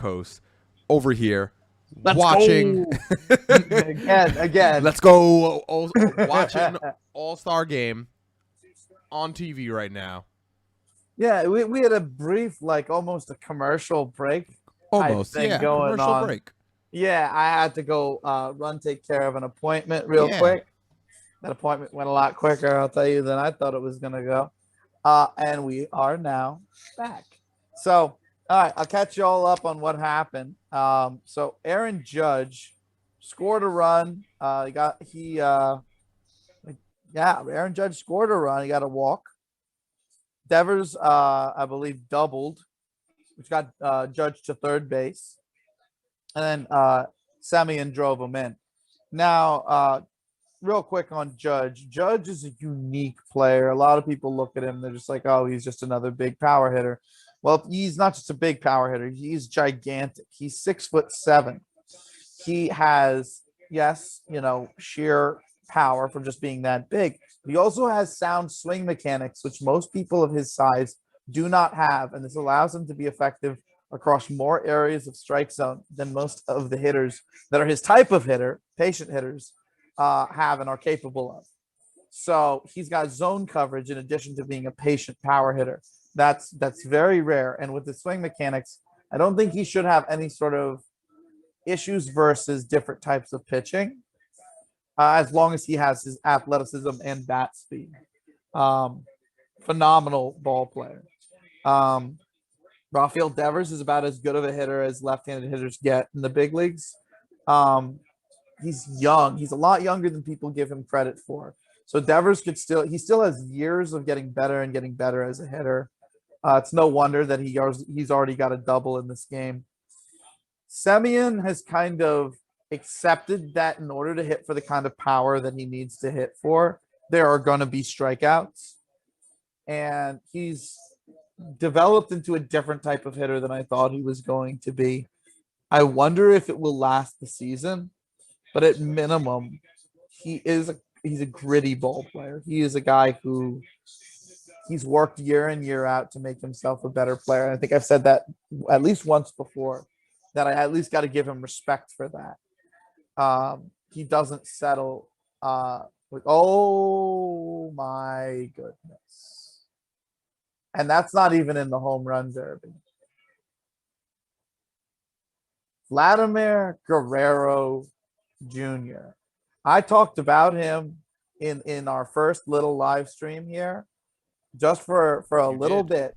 Coast over here Let's watching. go again. Let's go watching All-Star Game on TV right now. Yeah, we had a brief, like almost a commercial break type Almost, thing yeah. going Commercial on. break. Yeah, I had to go run take care of an appointment real Yeah. quick. That appointment went a lot quicker, I'll tell you, than I thought it was gonna go. And we are now back. So, all right, I'll catch you all up on what happened. So Aaron Judge scored a run. Aaron Judge scored a run. He got a walk. Devers, I believe, doubled, which got Judge to third base, and then Semien drove him in. Now, real quick on Judge. Judge is a unique player. A lot of people look at him, they're just like, oh, he's just another big power hitter. Well, he's not just a big power hitter, he's gigantic. He's 6'7". He has, yes, sheer power from just being that big. He also has sound swing mechanics, which most people of his size do not have. And this allows him to be effective across more areas of strike zone than most of the hitters that are his type of hitter, patient hitters, have and are capable of. So he's got zone coverage in addition to being a patient power hitter. That's very rare. And with the swing mechanics, I don't think he should have any sort of issues versus different types of pitching, as long as he has his athleticism and bat speed. Phenomenal ball player. Rafael Devers is about as good of a hitter as left-handed hitters get in the big leagues. He's young. He's a lot younger than people give him credit for. So Devers he still has years of getting better and getting better as a hitter. It's no wonder that he's already got a double in this game. Semien has kind of accepted that in order to hit for the kind of power that he needs to hit for, there are going to be strikeouts. And he's developed into a different type of hitter than I thought he was going to be. I wonder if it will last the season, but at minimum, he's a gritty ball player. He is a guy who he's worked year in, year out to make himself a better player. And I think I've said that at least once before, that I at least got to give him respect for that. He doesn't settle with, oh my goodness. And that's not even in the home run derby. Vladimir Guerrero Jr. I talked about him in our first little live stream here, just for a little bit.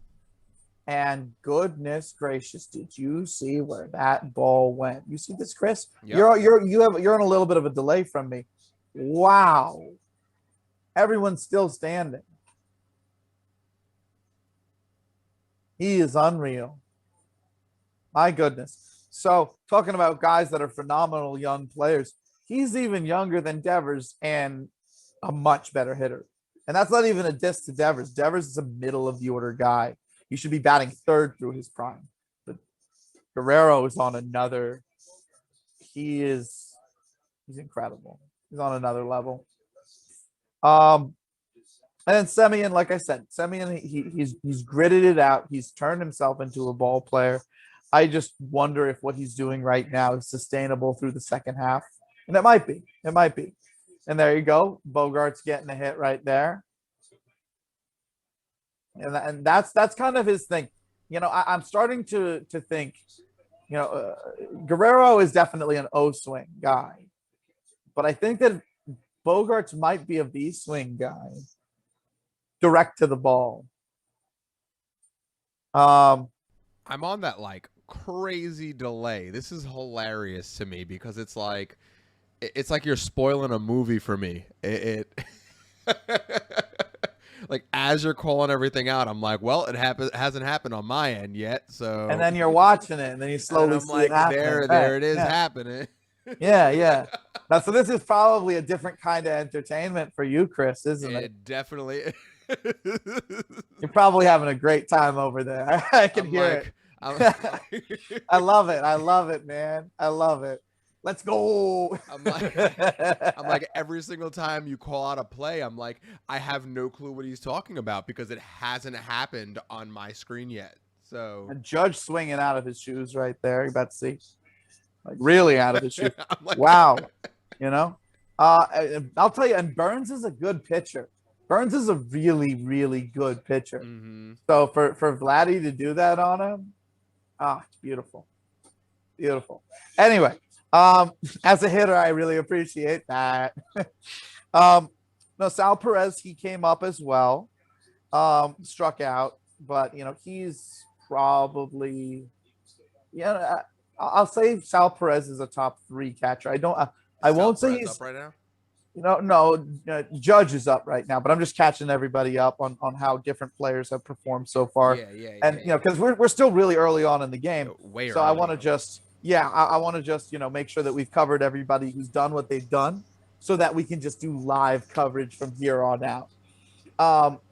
And goodness gracious, did you see where that ball went? You see this, Chris? Yep. You're on a little bit of a delay from me. Wow. Everyone's still standing. He is unreal. My goodness. So talking about guys that are phenomenal young players, he's even younger than Devers and a much better hitter. And that's not even a diss to Devers. Devers is a middle of the order guy. He should be batting third through his prime. But Guerrero is on another. He's incredible. He's on another level. And then Semien, like I said, he's gritted it out. He's turned himself into a ball player. I just wonder if what he's doing right now is sustainable through the second half. And it might be. It might be. And there you go. Bogart's getting a hit right there. And that's kind of his thing. I'm starting to think, Guerrero is definitely an O swing guy. But I think that Bogarts might be a V swing guy. Direct to the ball. I'm on that like crazy delay. This is hilarious to me because it's like you're spoiling a movie for me. It like as you're calling everything out, I'm like, well, hasn't happened on my end yet. So and then you're watching it, and then you slowly see like, it happening. There it is happening. Yeah. Now, so this is probably a different kind of entertainment for you, Chris, isn't it? It definitely. You're probably having a great time over there. I can hear it. I love it. I love it, man. I love it. Let's go. I'm like every single time you call out a play, I'm like, I have no clue what he's talking about because it hasn't happened on my screen yet. So And Judge swinging out of his shoes right there. You about to see, like really out of his shoes. I'm like, Wow, you know. I'll tell you, and Burns is a good pitcher. Burns is a really, really good pitcher. Mm-hmm. So for Vladdy to do that on him, it's beautiful, beautiful. Anyway, as a hitter, I really appreciate that. No, Sal Perez, he came up as well, struck out, but he's probably, I'll say Sal Perez is a top 3 catcher. I won't say he's up right now. No, Judge is up right now, but I'm just catching everybody up on how different players have performed so far. And because we're still really early on in the game, so I want to just I want to just make sure that we've covered everybody who's done what they've done, so that we can just do live coverage from here on out.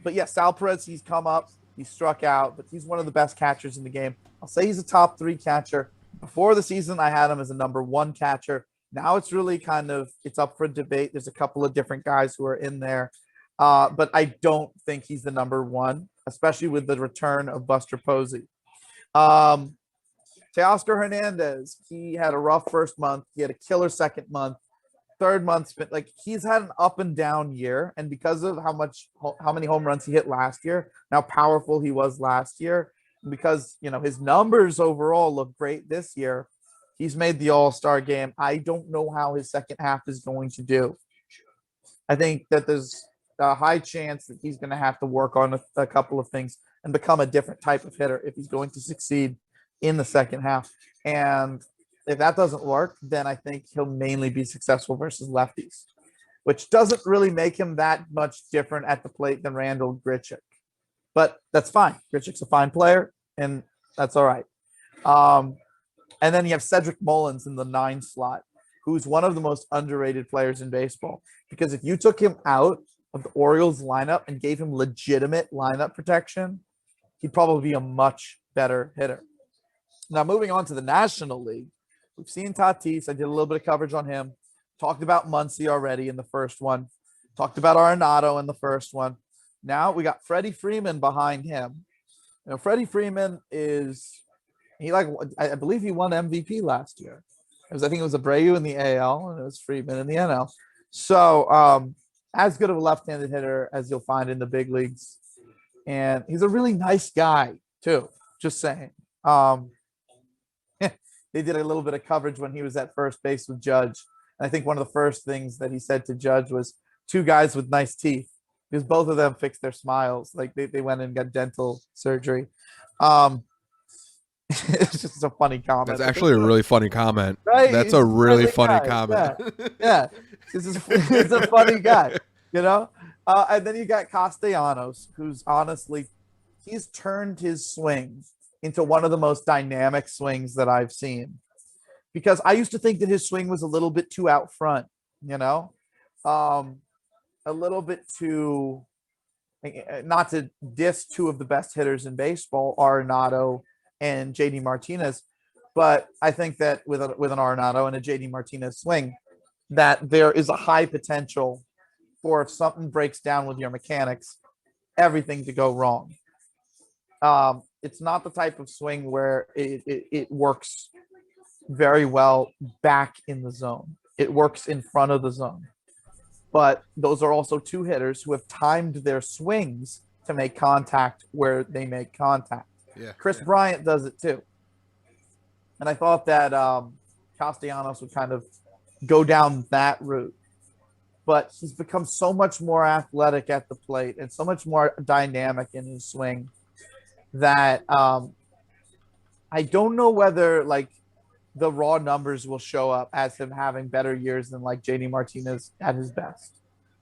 But yeah, Sal Perez, he's come up, he struck out, but he's one of the best catchers in the game. I'll say he's a top 3 catcher. Before the season, I had him as a number 1 catcher. Now it's really it's up for debate. There's a couple of different guys who are in there, but I don't think he's the number 1, especially with the return of Buster Posey. Teoscar Hernandez, he had a rough first month. He had a killer second month. Third month's been he's had an up and down year, and because of how many home runs he hit last year, how powerful he was last year, and because his numbers overall look great this year. He's made the All-Star game. I don't know how his second half is going to do. I think that there's a high chance that he's going to have to work on a couple of things and become a different type of hitter if he's going to succeed in the second half. And if that doesn't work, then I think he'll mainly be successful versus lefties, which doesn't really make him that much different at the plate than Randall Grichuk. But that's fine. Grichuk's a fine player, and that's all right. And then you have Cedric Mullins in the 9 slot, who's one of the most underrated players in baseball. Because if you took him out of the Orioles lineup and gave him legitimate lineup protection, he'd probably be a much better hitter. Now, moving on to the National League, we've seen Tatis. I did a little bit of coverage on him. Talked about Muncy already in the first one. Talked about Arenado in the first one. Now we got Freddie Freeman behind him. Freddie Freeman is... I believe he won MVP last year. I think it was Abreu in the AL and it was Freeman in the NL. So as good of a left-handed hitter as you'll find in the big leagues. And he's a really nice guy too. Just saying. They did a little bit of coverage when he was at first base with Judge. And I think one of the first things that he said to Judge was 2 guys with nice teeth, because both of them fixed their smiles. Like they went and got dental surgery. It's just a funny comment. That's actually a really funny comment. Right? That's a really funny comment. Yeah. It's a funny guy, And then you got Castellanos, who's honestly, he's turned his swing into one of the most dynamic swings that I've seen. Because I used to think that his swing was a little bit too out front, a little bit too, not to diss 2 of the best hitters in baseball, Arenado and JD Martinez, but I think that with an Arenado and a JD Martinez swing, that there is a high potential for, if something breaks down with your mechanics, everything to go wrong. It's not the type of swing where it works very well back in the zone. It works in front of the zone. But those are also 2 hitters who have timed their swings to make contact where they make contact. Yeah. Chris Bryant does it too. And I thought that Castellanos would kind of go down that route. But he's become so much more athletic at the plate and so much more dynamic in his swing that I don't know whether the raw numbers will show up as him having better years than JD Martinez at his best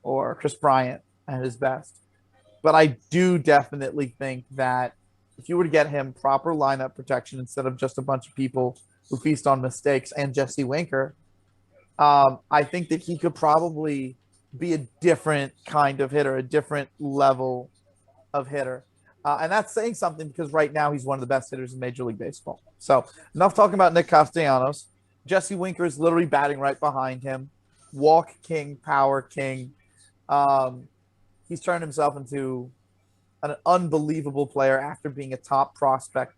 or Chris Bryant at his best. But I do definitely think that if you were to get him proper lineup protection instead of just a bunch of people who feast on mistakes and Jesse Winker, I think that he could probably be a different kind of hitter, a different level of hitter. And that's saying something because right now he's one of the best hitters in Major League Baseball. So enough talking about Nick Castellanos. Jesse Winker is literally batting right behind him. Walk king, power king. He's turned himself into an unbelievable player after being a top prospect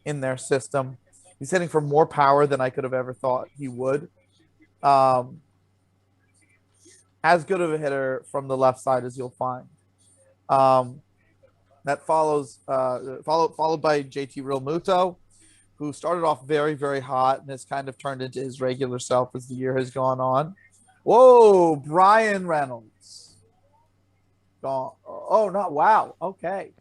in their system. He's hitting for more power than I could have ever thought he would. Um, as good of a hitter from the left side as you'll find. Um, that followed by JT Realmuto, who started off very, very hot and has kind of turned into his regular self as the year has gone on. Whoa, Brian Reynolds. Gone. Oh, not wow. Okay.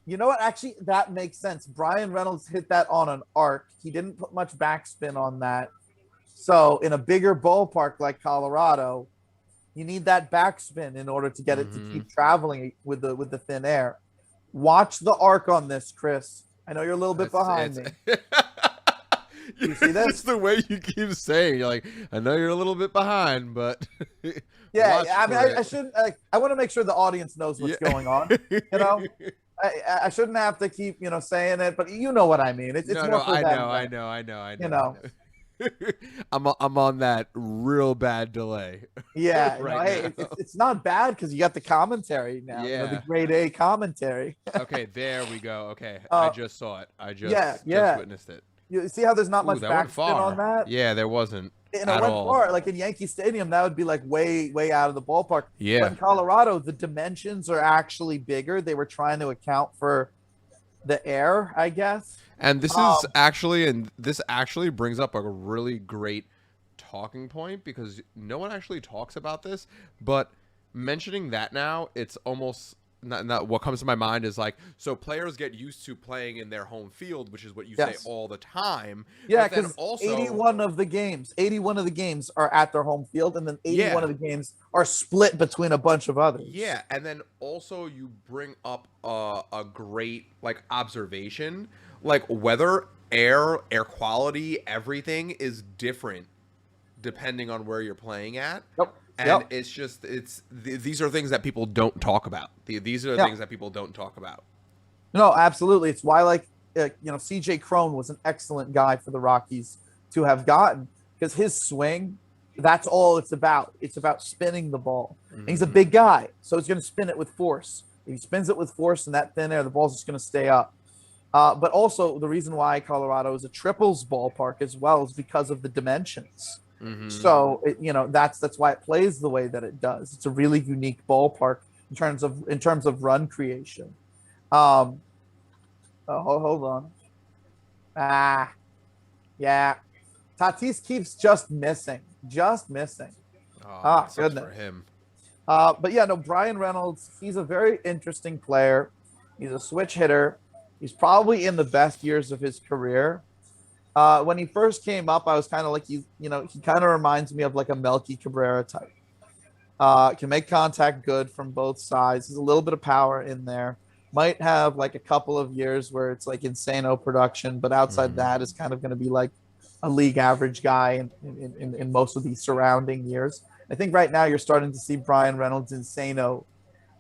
You know what? Actually, that makes sense. Brian Reynolds hit that on an arc. He didn't put much backspin on that. So, in a bigger ballpark like Colorado, you need that backspin in order to get it to keep traveling with the thin air. Watch the arc on this, Chris. I know you're a little bit behind me. You see this? It's the way you keep saying. You're like, I know you're a little bit behind, but yeah. I mean, I shouldn't. I want to make sure the audience knows what's going on. You know, I shouldn't have to keep saying it, but you know what I mean. It's more for them. I know. You know. I'm on that real bad delay. Yeah, hey, it's not bad because you got the commentary now. Yeah, the grade A commentary. Okay, there we go. Okay, I just saw it. I just witnessed it. You see how there's not much backspin on that? Yeah, there wasn't. And it went far. Like in Yankee Stadium, that would be like way out of the ballpark. Yeah. But in Colorado, the dimensions are actually bigger. They were trying to account for the air, I guess. And this is actually brings up a really great talking point because no one actually talks about this, but mentioning that now, it's almost not what comes to my mind is like, so players get used to playing in their home field, which is what you say all the time. Yeah, because 81 of the games are at their home field, and then 81 of the games are split between a bunch of others. Yeah, and then also you bring up a great like observation, like weather, air quality, everything is different depending on where you're playing at. Yep. And these are things that people don't talk about. These are the things that people don't talk about. No, absolutely. It's why, like, CJ Cron was an excellent guy for the Rockies to have gotten because his swing, that's all it's about. It's about spinning the ball. And he's a big guy, so he's going to spin it with force. If he spins it with force in that thin air, the ball's just going to stay up. But also the reason why Colorado is a triples ballpark as well is because of the dimensions. So that's why it plays the way that it does. It's a really unique ballpark in terms of run creation. Hold on. Yeah. Tatis keeps just missing. Oh, goodness. For him. But yeah, no, Brian Reynolds, he's a very interesting player. He's a switch hitter. He's probably in the best years of his career. When he first came up, I was kind of like, he kind of reminds me of like a Melky Cabrera type. Can make contact good from both sides. There's a little bit of power in there. Might have like a couple of years where it's like insano production, but outside that is kind of going to be like a league average guy in most of these surrounding years. I think right now you're starting to see Brian Reynolds insano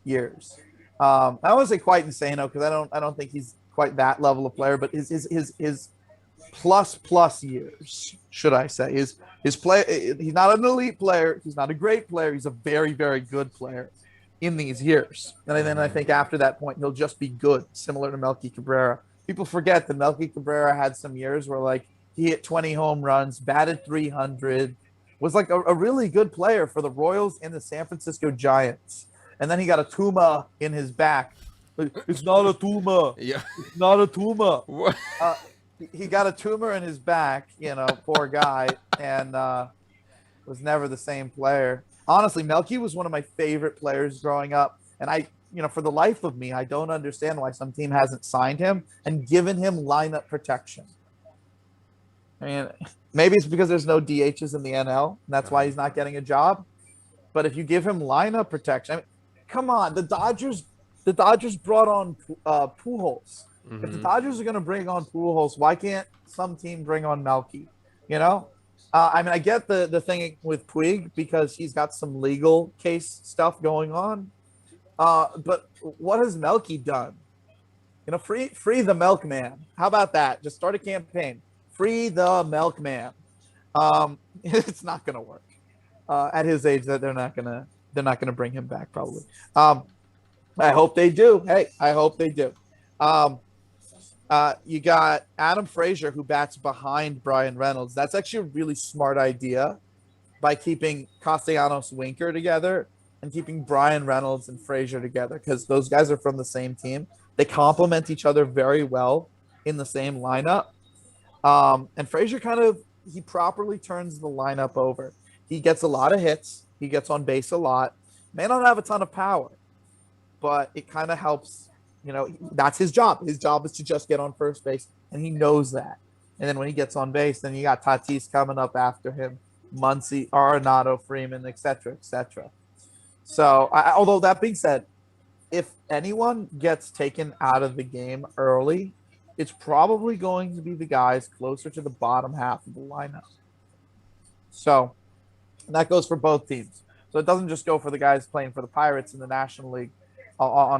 years. I don't want to say quite insano because I don't think he's quite that level of player, but his plus years, should I say, his play. He's not an elite player. He's not a great player. He's a very, very good player in these years. And then I think after that point, he'll just be good, similar to Melky Cabrera. People forget that Melky Cabrera had some years where like he hit 20 home runs, batted 300, was like a really good player for the Royals and the San Francisco Giants. And then he got a tumor in his back. It's not a tumor. Yeah. It's not a tumor. He got a tumor in his back, poor guy, and was never the same player. Honestly, Melky was one of my favorite players growing up. And I, for the life of me, I don't understand why some team hasn't signed him and given him lineup protection. I mean, maybe it's because there's no DHs in the NL, and that's why he's not getting a job. But if you give him lineup protection, I mean, come on, the Dodgers brought on Pujols. If the Dodgers are going to bring on Pujols, why can't some team bring on Melky? I mean, I get the thing with Puig because he's got some legal case stuff going on. But what has Melky done? Free the milkman. How about that? Just start a campaign. Free the milkman. It's not going to work. At his age, that they're not gonna bring him back probably. I hope they do. Hey, I hope they do. You got Adam Frazier, who bats behind Brian Reynolds. That's actually a really smart idea by keeping Castellanos Winker together and keeping Brian Reynolds and Frazier together because those guys are from the same team. They complement each other very well in the same lineup. And Frazier he properly turns the lineup over. He gets a lot of hits. He gets on base a lot. May not have a ton of power, but it kind of helps. That's his job. His job is to just get on first base, and he knows that. And then when he gets on base, then you got Tatis coming up after him, Muncy, Arenado, Freeman, etc., etc. So, although that being said, if anyone gets taken out of the game early, it's probably going to be the guys closer to the bottom half of the lineup. So, and that goes for both teams. So it doesn't just go for the guys playing for the Pirates in the National League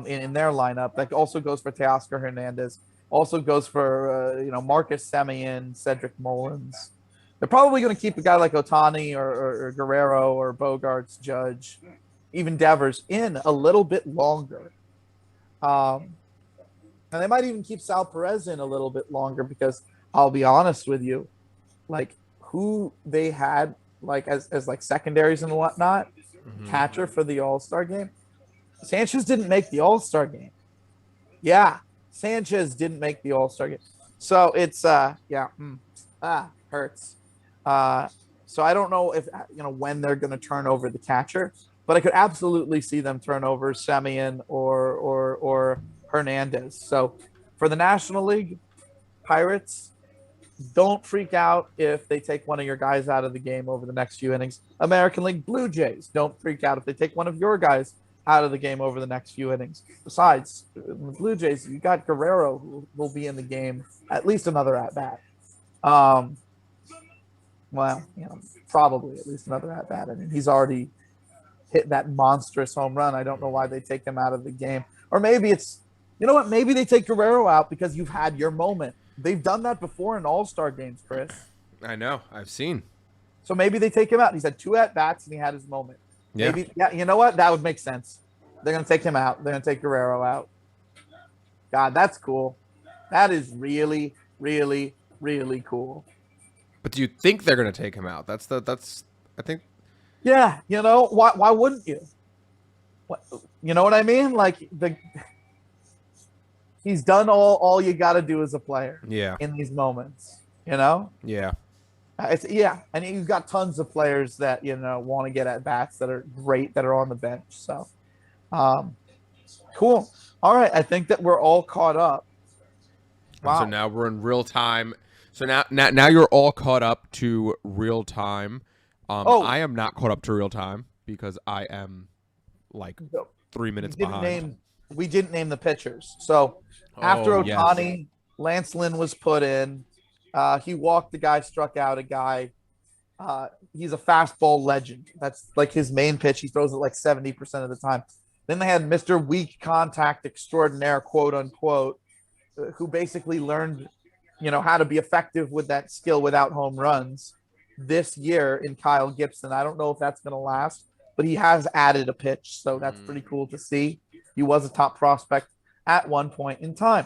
in their lineup. That also goes for Teoscar Hernandez. Also goes for Marcus Semien, Cedric Mullins. They're probably going to keep a guy like Ohtani or Guerrero or Bogarts, Judge, even Devers in a little bit longer. And they might even keep Sal Perez in a little bit longer because I'll be honest with you, like who they had like as like secondaries and whatnot, catcher for the All-Star game. Sanchez didn't make the All-Star game. Yeah, Sanchez didn't make the All-Star game. So it's hurts. So I don't know if when they're going to turn over the catcher, but I could absolutely see them turn over Semien or Hernandez. So for the National League, Pirates, don't freak out if they take one of your guys out of the game over the next few innings. American League Blue Jays, don't freak out if they take one of your guys out of the game over the next few innings. Besides, the Blue Jays, you got Guerrero who will be in the game at least another at-bat. Probably at least another at-bat. I mean, he's already hit that monstrous home run. I don't know why they take him out of the game. Or maybe it's, maybe they take Guerrero out because you've had your moment. They've done that before in all-star games, Chris. I know. I've seen. So maybe they take him out. He's had 2 at-bats and he had his moment. Yeah. Maybe, you know what? That would make sense. They're going to take him out. They're going to take Guerrero out. God, that's cool. That is really, really, really cool. But do you think they're going to take him out? I think. Yeah. Why wouldn't you? You know what I mean? Like he's done all you got to do as a player. Yeah. In these moments, Yeah. And you've got tons of players that want to get at bats that are great that are on the bench. So, cool. All right, I think that we're all caught up. Wow. So now we're in real time. So now you're all caught up to real time. I am not caught up to real time because I am like 3 minutes behind. We didn't name the pitchers. So after Ohtani, Lance Lynn was put in. He walked a guy, struck out a guy. He's a fastball legend. That's like his main pitch. He throws it like 70% of the time. Then they had Mr. Weak Contact Extraordinaire, quote unquote, who basically learned, how to be effective with that skill without home runs this year in Kyle Gibson. I don't know if that's going to last, but he has added a pitch. So that's pretty cool to see. He was a top prospect at one point in time.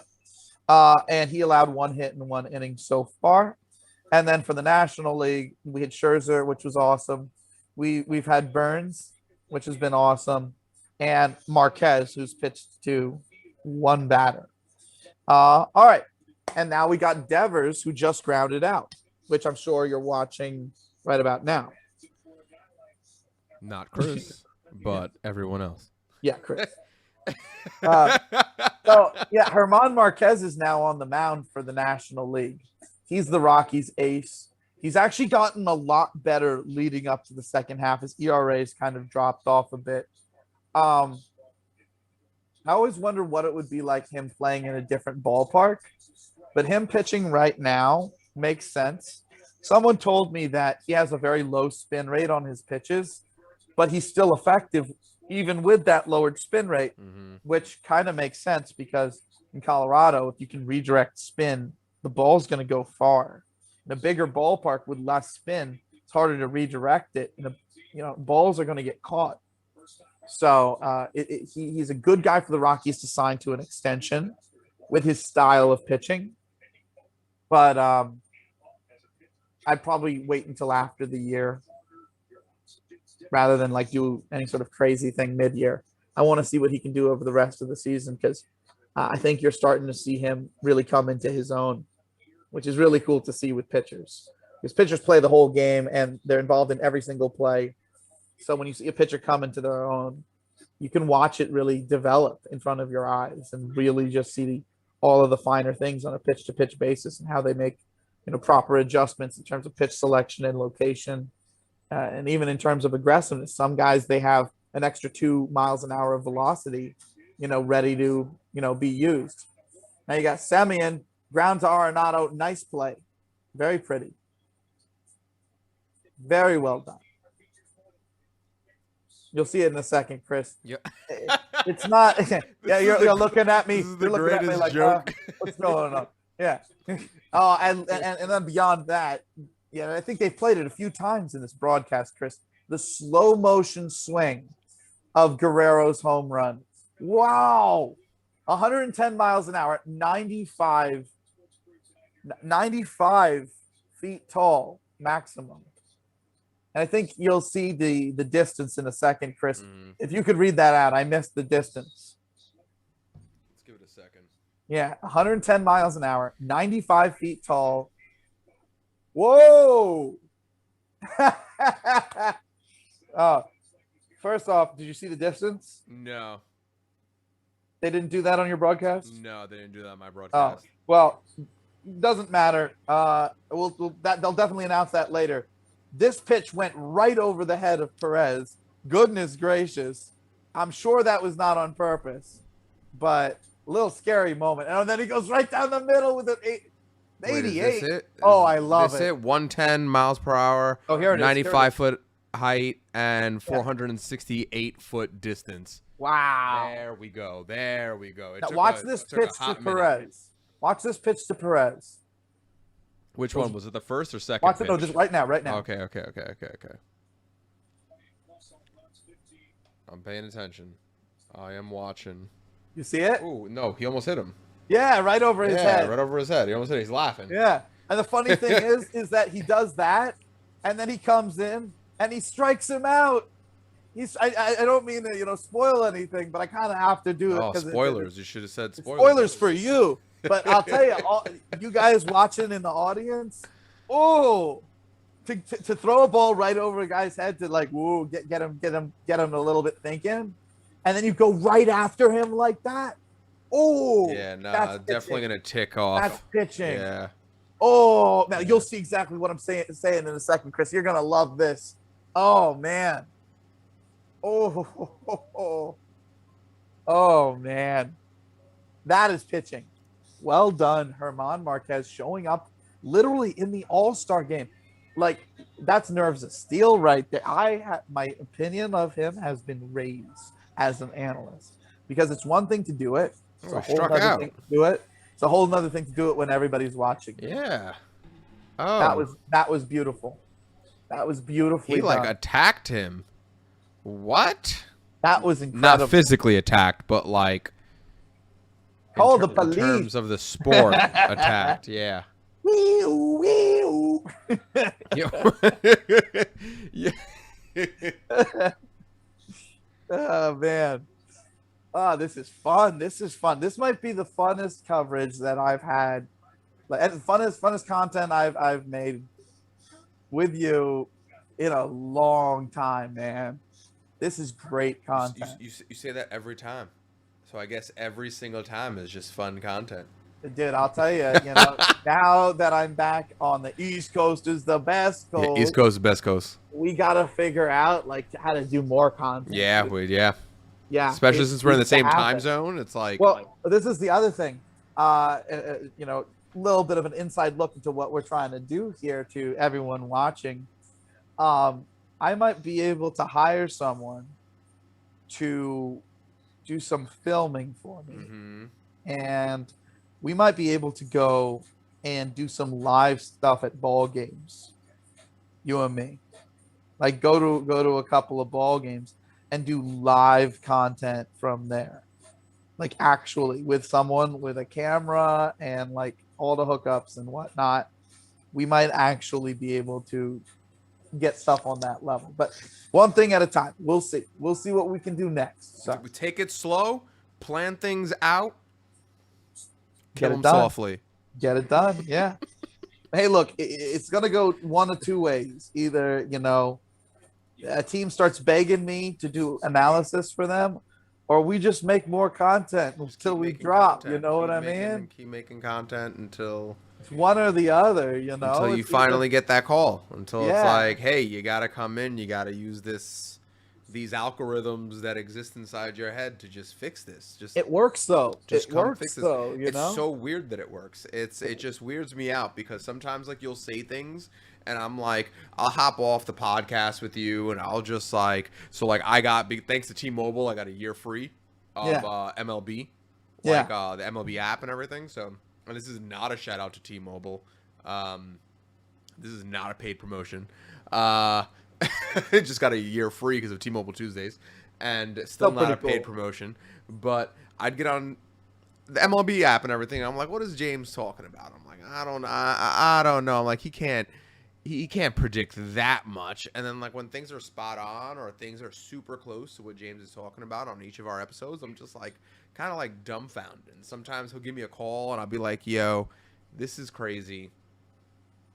And he allowed 1 hit in 1 inning so far. And then for the National League, we had Scherzer, which was awesome. We've had Burns, which has been awesome, and Marquez, who's pitched to 1 batter. All right. And now we got Devers, who just grounded out, which I'm sure you're watching right about now. Not Chris, but everyone else. Yeah, Chris. German Marquez is now on the mound for the National League. He's the Rockies' ace. He's actually gotten a lot better leading up to the second half. His ERA's kind of dropped off a bit. I always wonder what it would be like him playing in a different ballpark, but him pitching right now makes sense. Someone told me that he has a very low spin rate on his pitches, but he's still effective even with that lowered spin rate, which kind of makes sense because in Colorado, if you can redirect spin, the ball's going to go far. In a bigger ballpark with less spin, it's harder to redirect it. And balls are going to get caught. So he's a good guy for the Rockies to sign to an extension with his style of pitching. But I'd probably wait until after the year rather than like do any sort of crazy thing mid-year. I want to see what he can do over the rest of the season because I think you're starting to see him really come into his own, which is really cool to see with pitchers. Because pitchers play the whole game and they're involved in every single play. So when you see a pitcher come into their own, you can watch it really develop in front of your eyes and really just see all of the finer things on a pitch to pitch basis and how they make proper adjustments in terms of pitch selection and location, and even in terms of aggressiveness. Some guys, they have an extra 2 miles an hour of velocity, ready to be used. Now you got Semien, ground to Arenado, nice play, very pretty, very well done. You'll see it in a second, Chris. Yeah. It's not. Yeah, you're looking at me. This is the You're looking at me greatest like, joke. what's going on? Yeah. Oh, and then beyond that, yeah, I think they've played it a few times in this broadcast, Chris. The slow motion swing of Guerrero's home run. Wow. 110 miles an hour, 95 feet tall maximum. And I think you'll see the distance in a second, Chris. If you could read that out, I missed the distance. Let's give it a second. Yeah, 110 miles an hour, 95 feet tall. Whoa! First off, did you see the distance? No. They didn't do that on your broadcast? No, they didn't do that on my broadcast. Oh, well, doesn't matter. They'll definitely announce that later. This pitch went right over the head of Perez. Goodness gracious. I'm sure that was not on purpose, but a little scary moment. And then he goes right down the middle with an 88. I love it. 110 miles per hour. Oh, here it is. 95-foot height and 468-foot distance. Wow. There we go. There we go. Now watch this pitch to Perez. Watch this pitch to Perez. Which one was it? The first or second? Watch it. No, just right now. Right now. Okay. I'm paying attention. I am watching. You see it? Oh no, he almost hit him. Yeah, right over his head. Right over his head. He almost hit. He's laughing. Yeah, and the funny thing is that he does that, and then he comes in and he strikes him out. I don't mean to spoil anything, but I kind of have to do it. Oh, spoilers! You should have said spoilers. Spoilers for you. But I'll tell you, you guys watching in the audience, to throw a ball right over a guy's head to get him a little bit thinking, and then you go right after him like that. Oh, yeah, no, definitely gonna tick off. That's pitching. Yeah. Oh man, you'll see exactly what I'm saying in a second, Chris. You're gonna love this. Oh man. Oh man, that is pitching. Well done, German Marquez, showing up literally in the All-Star game. Like, that's nerves of steel right there. My opinion of him has been raised as an analyst because it's one thing to do it. It's a whole other thing to do it. It's a whole other thing to do it when everybody's watching. Yeah. Oh. That was beautiful. That was beautifully done. He attacked him. What? That was incredible. Not physically attacked, but like. Call the police. In terms of the sport, attacked, yeah. Wee-oo. Yeah. Oh man. Oh, this is fun. This might be the funnest coverage that I've had. And funnest content I've made with you in a long time, man. This is great content. You say that every time. So I guess every single time is just fun content. Dude, I'll tell you, now that I'm back on the East Coast is the best coast. Yeah, East Coast is the best coast. We got to figure out how to do more content. Yeah, Yeah. Especially since we're in the same time zone. It's like. Well, this is the other thing. Little bit of an inside look into what we're trying to do here to everyone watching. I might be able to hire someone to do some filming for me. Mm-hmm. And we might be able to go and do some live stuff at ball games. You and me. Like go to a couple of ball games and do live content from there. Like actually with someone with a camera and like all the hookups and whatnot, we might actually be able to get stuff on that level. But one thing at a time. We'll see. We'll see what we can do next. So We take it slow, plan things out, get kill it them done. softly. Get it done. Yeah. Hey, look, it's gonna go one of two ways. Either a team starts begging me to do analysis for them, or we just make more content Just until keep we making drop. You content. know what Keep I making mean? and keep making content It's one or the other. until you It's either finally get that call. Until it's yeah. like, hey, you gotta come in, you gotta use these algorithms that exist inside your head to just fix this. It works though. Just It come fix works this. though. It's so weird that it works. It just weirds me out because sometimes like you'll say things and I'm like I'll hop off the podcast with you and I'll just like I got thanks to T-Mobile I got a year free of Yeah. MLB Yeah. the MLB app and everything. So and this is not a shout out to T-Mobile. This is not a paid promotion. Just got a year free because of T-Mobile Tuesdays, and still not pretty a paid cool. promotion. But I'd get on the MLB app and everything. And I'm like, what is James talking about? I'm like, I don't know. I'm like, he can't predict that much. And then like when things are spot on or things are super close to what James is talking about on each of our episodes, I'm just like kind of like dumbfounded. And sometimes he'll give me a call and I'll be like, yo, this is crazy.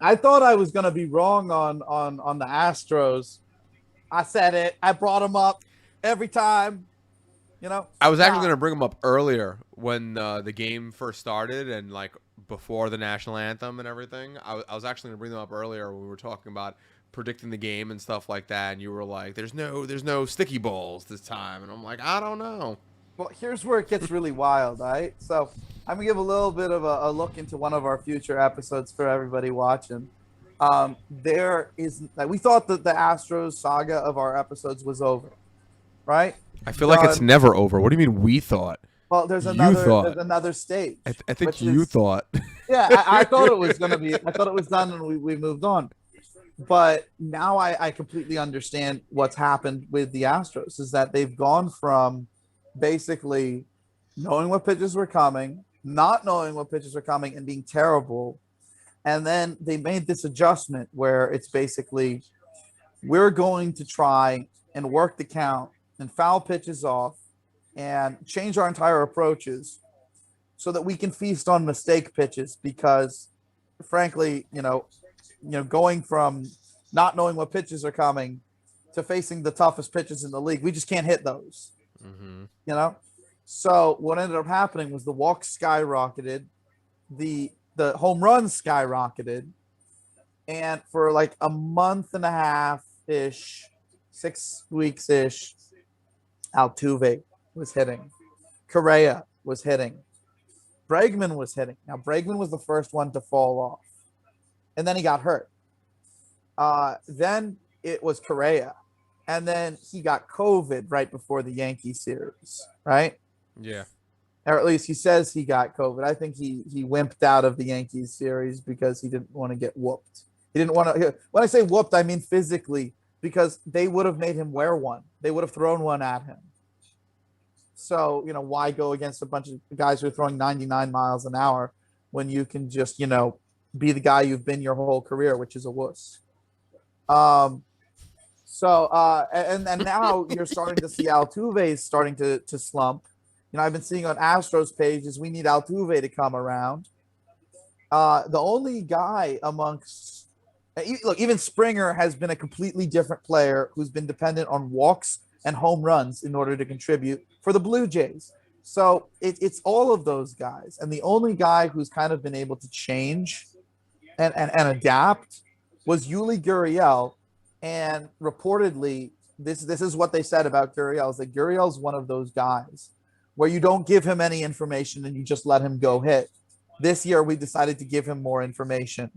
I thought I was gonna be wrong on the Astros. I said it. I brought them up every time. I was actually Now, going to bring him up earlier when the game first started and like before the national anthem and everything. I was actually going to bring them up earlier when we were talking about predicting the game and stuff like that. And you were like, there's no sticky balls this time. And I'm like, I don't know. well, here's where it gets really wild, right? So I'm gonna give a little bit of a look into one of our future episodes for everybody watching. There is we thought that the Astros saga of our episodes was over, right? I feel like it's Done. never over. What do you mean we thought? Well, You thought. there's another stage. I think which you is- thought. Yeah, I thought it was gonna be. I thought it was done, and we moved on. But now I completely understand what's happened with the Astros is that they've gone from basically knowing what pitches were coming, not knowing what pitches were coming, and being terrible. And then they made this adjustment where it's basically we're going to try and work the count and foul pitches off and change our entire approaches so that we can feast on mistake pitches because frankly, going from not knowing what pitches are coming to facing the toughest pitches in the league, we just can't hit those. Mm-hmm. So what ended up happening was the walks skyrocketed, the home runs skyrocketed, and for like a month and a half ish, 6 weeks ish, Altuve was hitting, Correa was hitting, Bregman was hitting. Now Bregman was the first one to fall off, and then he got hurt. Then it was Correa, and then he got COVID right before the Yankee series, right? Yeah. Or at least he says he got COVID. I think he wimped out of the Yankees series because he didn't want to get whooped. He didn't want to. When I say whooped, I mean physically, because they would have made him wear one. They would have thrown one at him. So why go against a bunch of guys who are throwing 99 miles an hour when you can just be the guy you've been your whole career, which is a wuss. And now you're starting to see Altuve starting to slump. I've been seeing on Astros pages, we need Altuve to come around. The only guy amongst even Springer has been a completely different player who's been dependent on walks and home runs in order to contribute for the Blue Jays. So it's all of those guys. And the only guy who's kind of been able to change and adapt was Yuli Gurriel. And reportedly, this is what they said about Gurriel, is that Gurriel's one of those guys where you don't give him any information and you just let him go hit. This year, we decided to give him more information.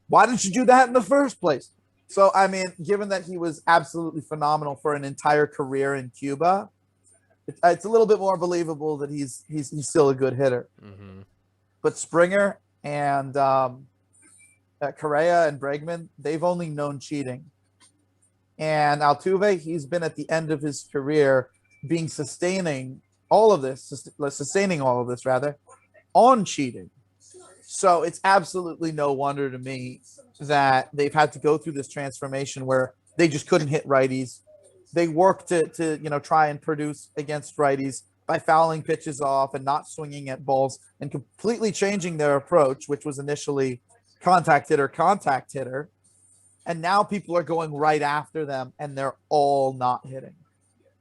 Why didn't you do that in the first place? So, I mean, given that he was absolutely phenomenal for an entire career in Cuba, it's a little bit more believable that he's still a good hitter. Mm-hmm. But Springer and Correa and Bregman, they've only known cheating. And Altuve, he's been at the end of his career sustaining all of this rather, on cheating. So it's absolutely no wonder to me that they've had to go through this transformation where they just couldn't hit righties. They worked to try and produce against righties by fouling pitches off and not swinging at balls and completely changing their approach, which was initially contact hitter. And now people are going right after them and they're all not hitting.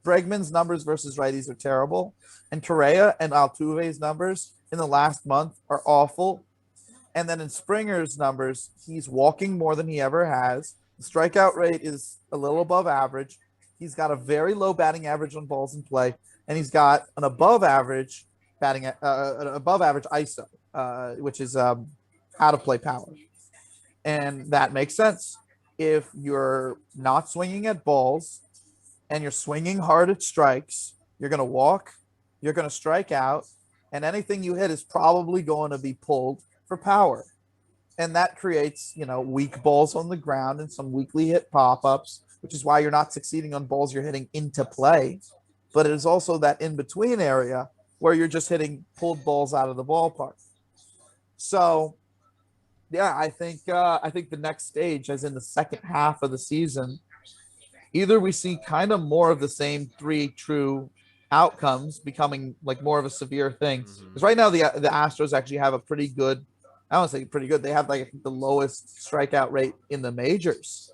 Bregman's numbers versus righties are terrible, and Correa and Altuve's numbers in the last month are awful. And then in Springer's numbers, he's walking more than he ever has. The strikeout rate is a little above average. He's got a very low batting average on balls in play, and he's got an above average ISO, which is out of play power, and that makes sense. If you're not swinging at balls and you're swinging hard at strikes, you're going to walk, you're going to strike out, and anything you hit is probably going to be pulled for power. And that creates, weak balls on the ground and some weakly hit pop-ups, which is why you're not succeeding on balls you're hitting into play. But it is also that in-between area where you're just hitting pulled balls out of the ballpark. So, yeah, I think the next stage, as in the second half of the season, either we see kind of more of the same three true outcomes becoming like more of a severe thing. Because right now the Astros actually have a pretty good, I don't say pretty good. They have like the lowest strikeout rate in the majors.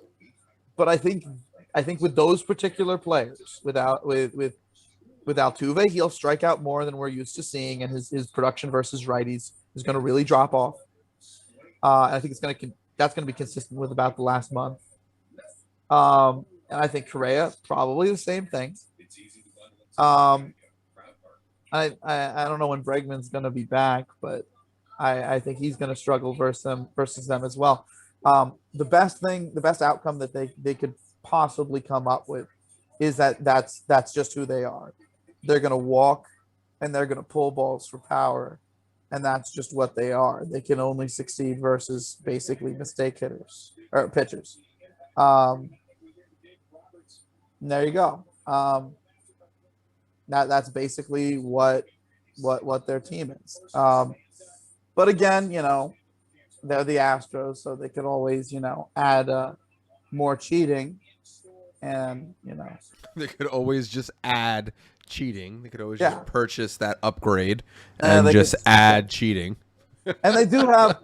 But I think with those particular players, with Altuve, he'll strike out more than we're used to seeing, and his production versus righties is going to really drop off. I think that's going to be consistent with about the last month. And I think Correa probably the same thing. I don't know when Bregman's going to be back, but I think he's going to struggle versus them as well. The best outcome that they could possibly come up with is that's just who they are. They're going to walk and they're going to pull balls for power, and that's just what they are. They can only succeed versus basically mistake hitters or pitchers. There you go. That's basically what their team is. But again, they're the Astros, so they could always, add more cheating, and they could always just add cheating. They could always Yeah. just purchase that upgrade and just add cheating. And they do have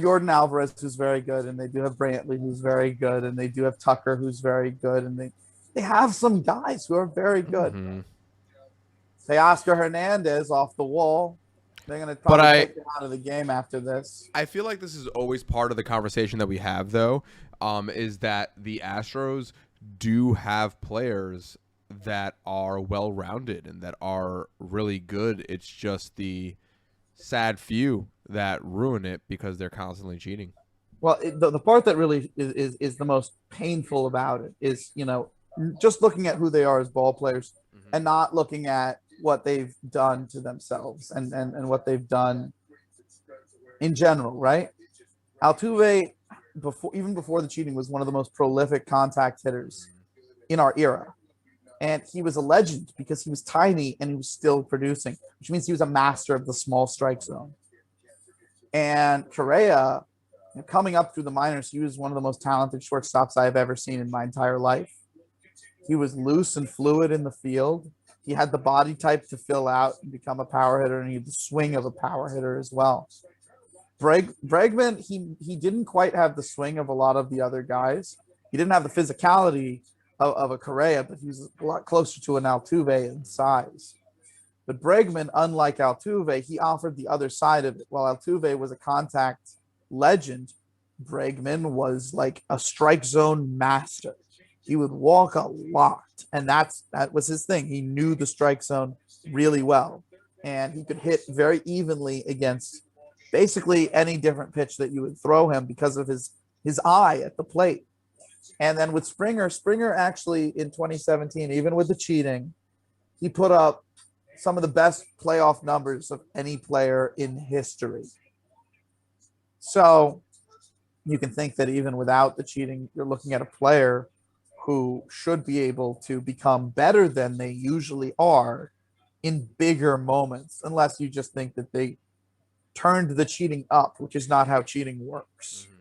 Jordan Alvarez, who's very good, and they do have Brantley, who's very good, and they do have Tucker, who's very good, and they have some guys who are very good. Mm-hmm. Teoscar Hernandez off the wall. They're going to probably take him out of the game after this. I feel like this is always part of the conversation that we have, though, is that the Astros do have players that are well-rounded and that are really good. It's just the sad few that ruin it because they're constantly cheating. Well, the part that really is the most painful about it is, just looking at who they are as ball players and not looking at what they've done to themselves and what they've done in general, right? Altuve, even before the cheating, was one of the most prolific contact hitters in our era. And he was a legend because he was tiny and he was still producing, which means he was a master of the small strike zone. And Correa, coming up through the minors, he was one of the most talented shortstops I've ever seen in my entire life. He was loose and fluid in the field. He had the body type to fill out and become a power hitter, and he had the swing of a power hitter as well. Bregman, he didn't quite have the swing of a lot of the other guys. He didn't have the physicality of a Correa, but he was a lot closer to an Altuve in size. But Bregman, unlike Altuve, he offered the other side of it. While Altuve was a contact legend, Bregman was like a strike zone master. He would walk a lot, and that was his thing. He knew the strike zone really well, and he could hit very evenly against basically any different pitch that you would throw him because of his eye at the plate. And then with Springer actually in 2017, even with the cheating, he put up some of the best playoff numbers of any player in history. So you can think that even without the cheating, you're looking at a player who should be able to become better than they usually are in bigger moments, unless you just think that they turned the cheating up, which is not how cheating works. Mhm.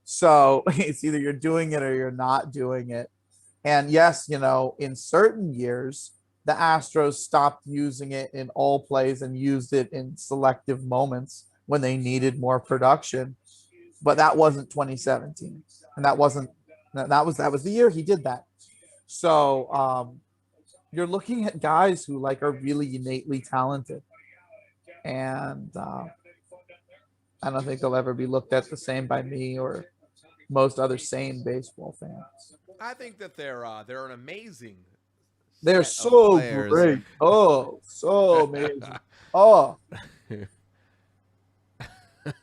So it's either you're doing it or you're not doing it. And yes, in certain years, the Astros stopped using it in all plays and used it in selective moments when they needed more production. But that wasn't 2017, and that was the year he did that. So you're looking at guys who like are really innately talented, and I don't think they'll ever be looked at the same by me or most other sane baseball fans. I think that they're an amazing They're set of so players. great. Oh, so amazing. Oh,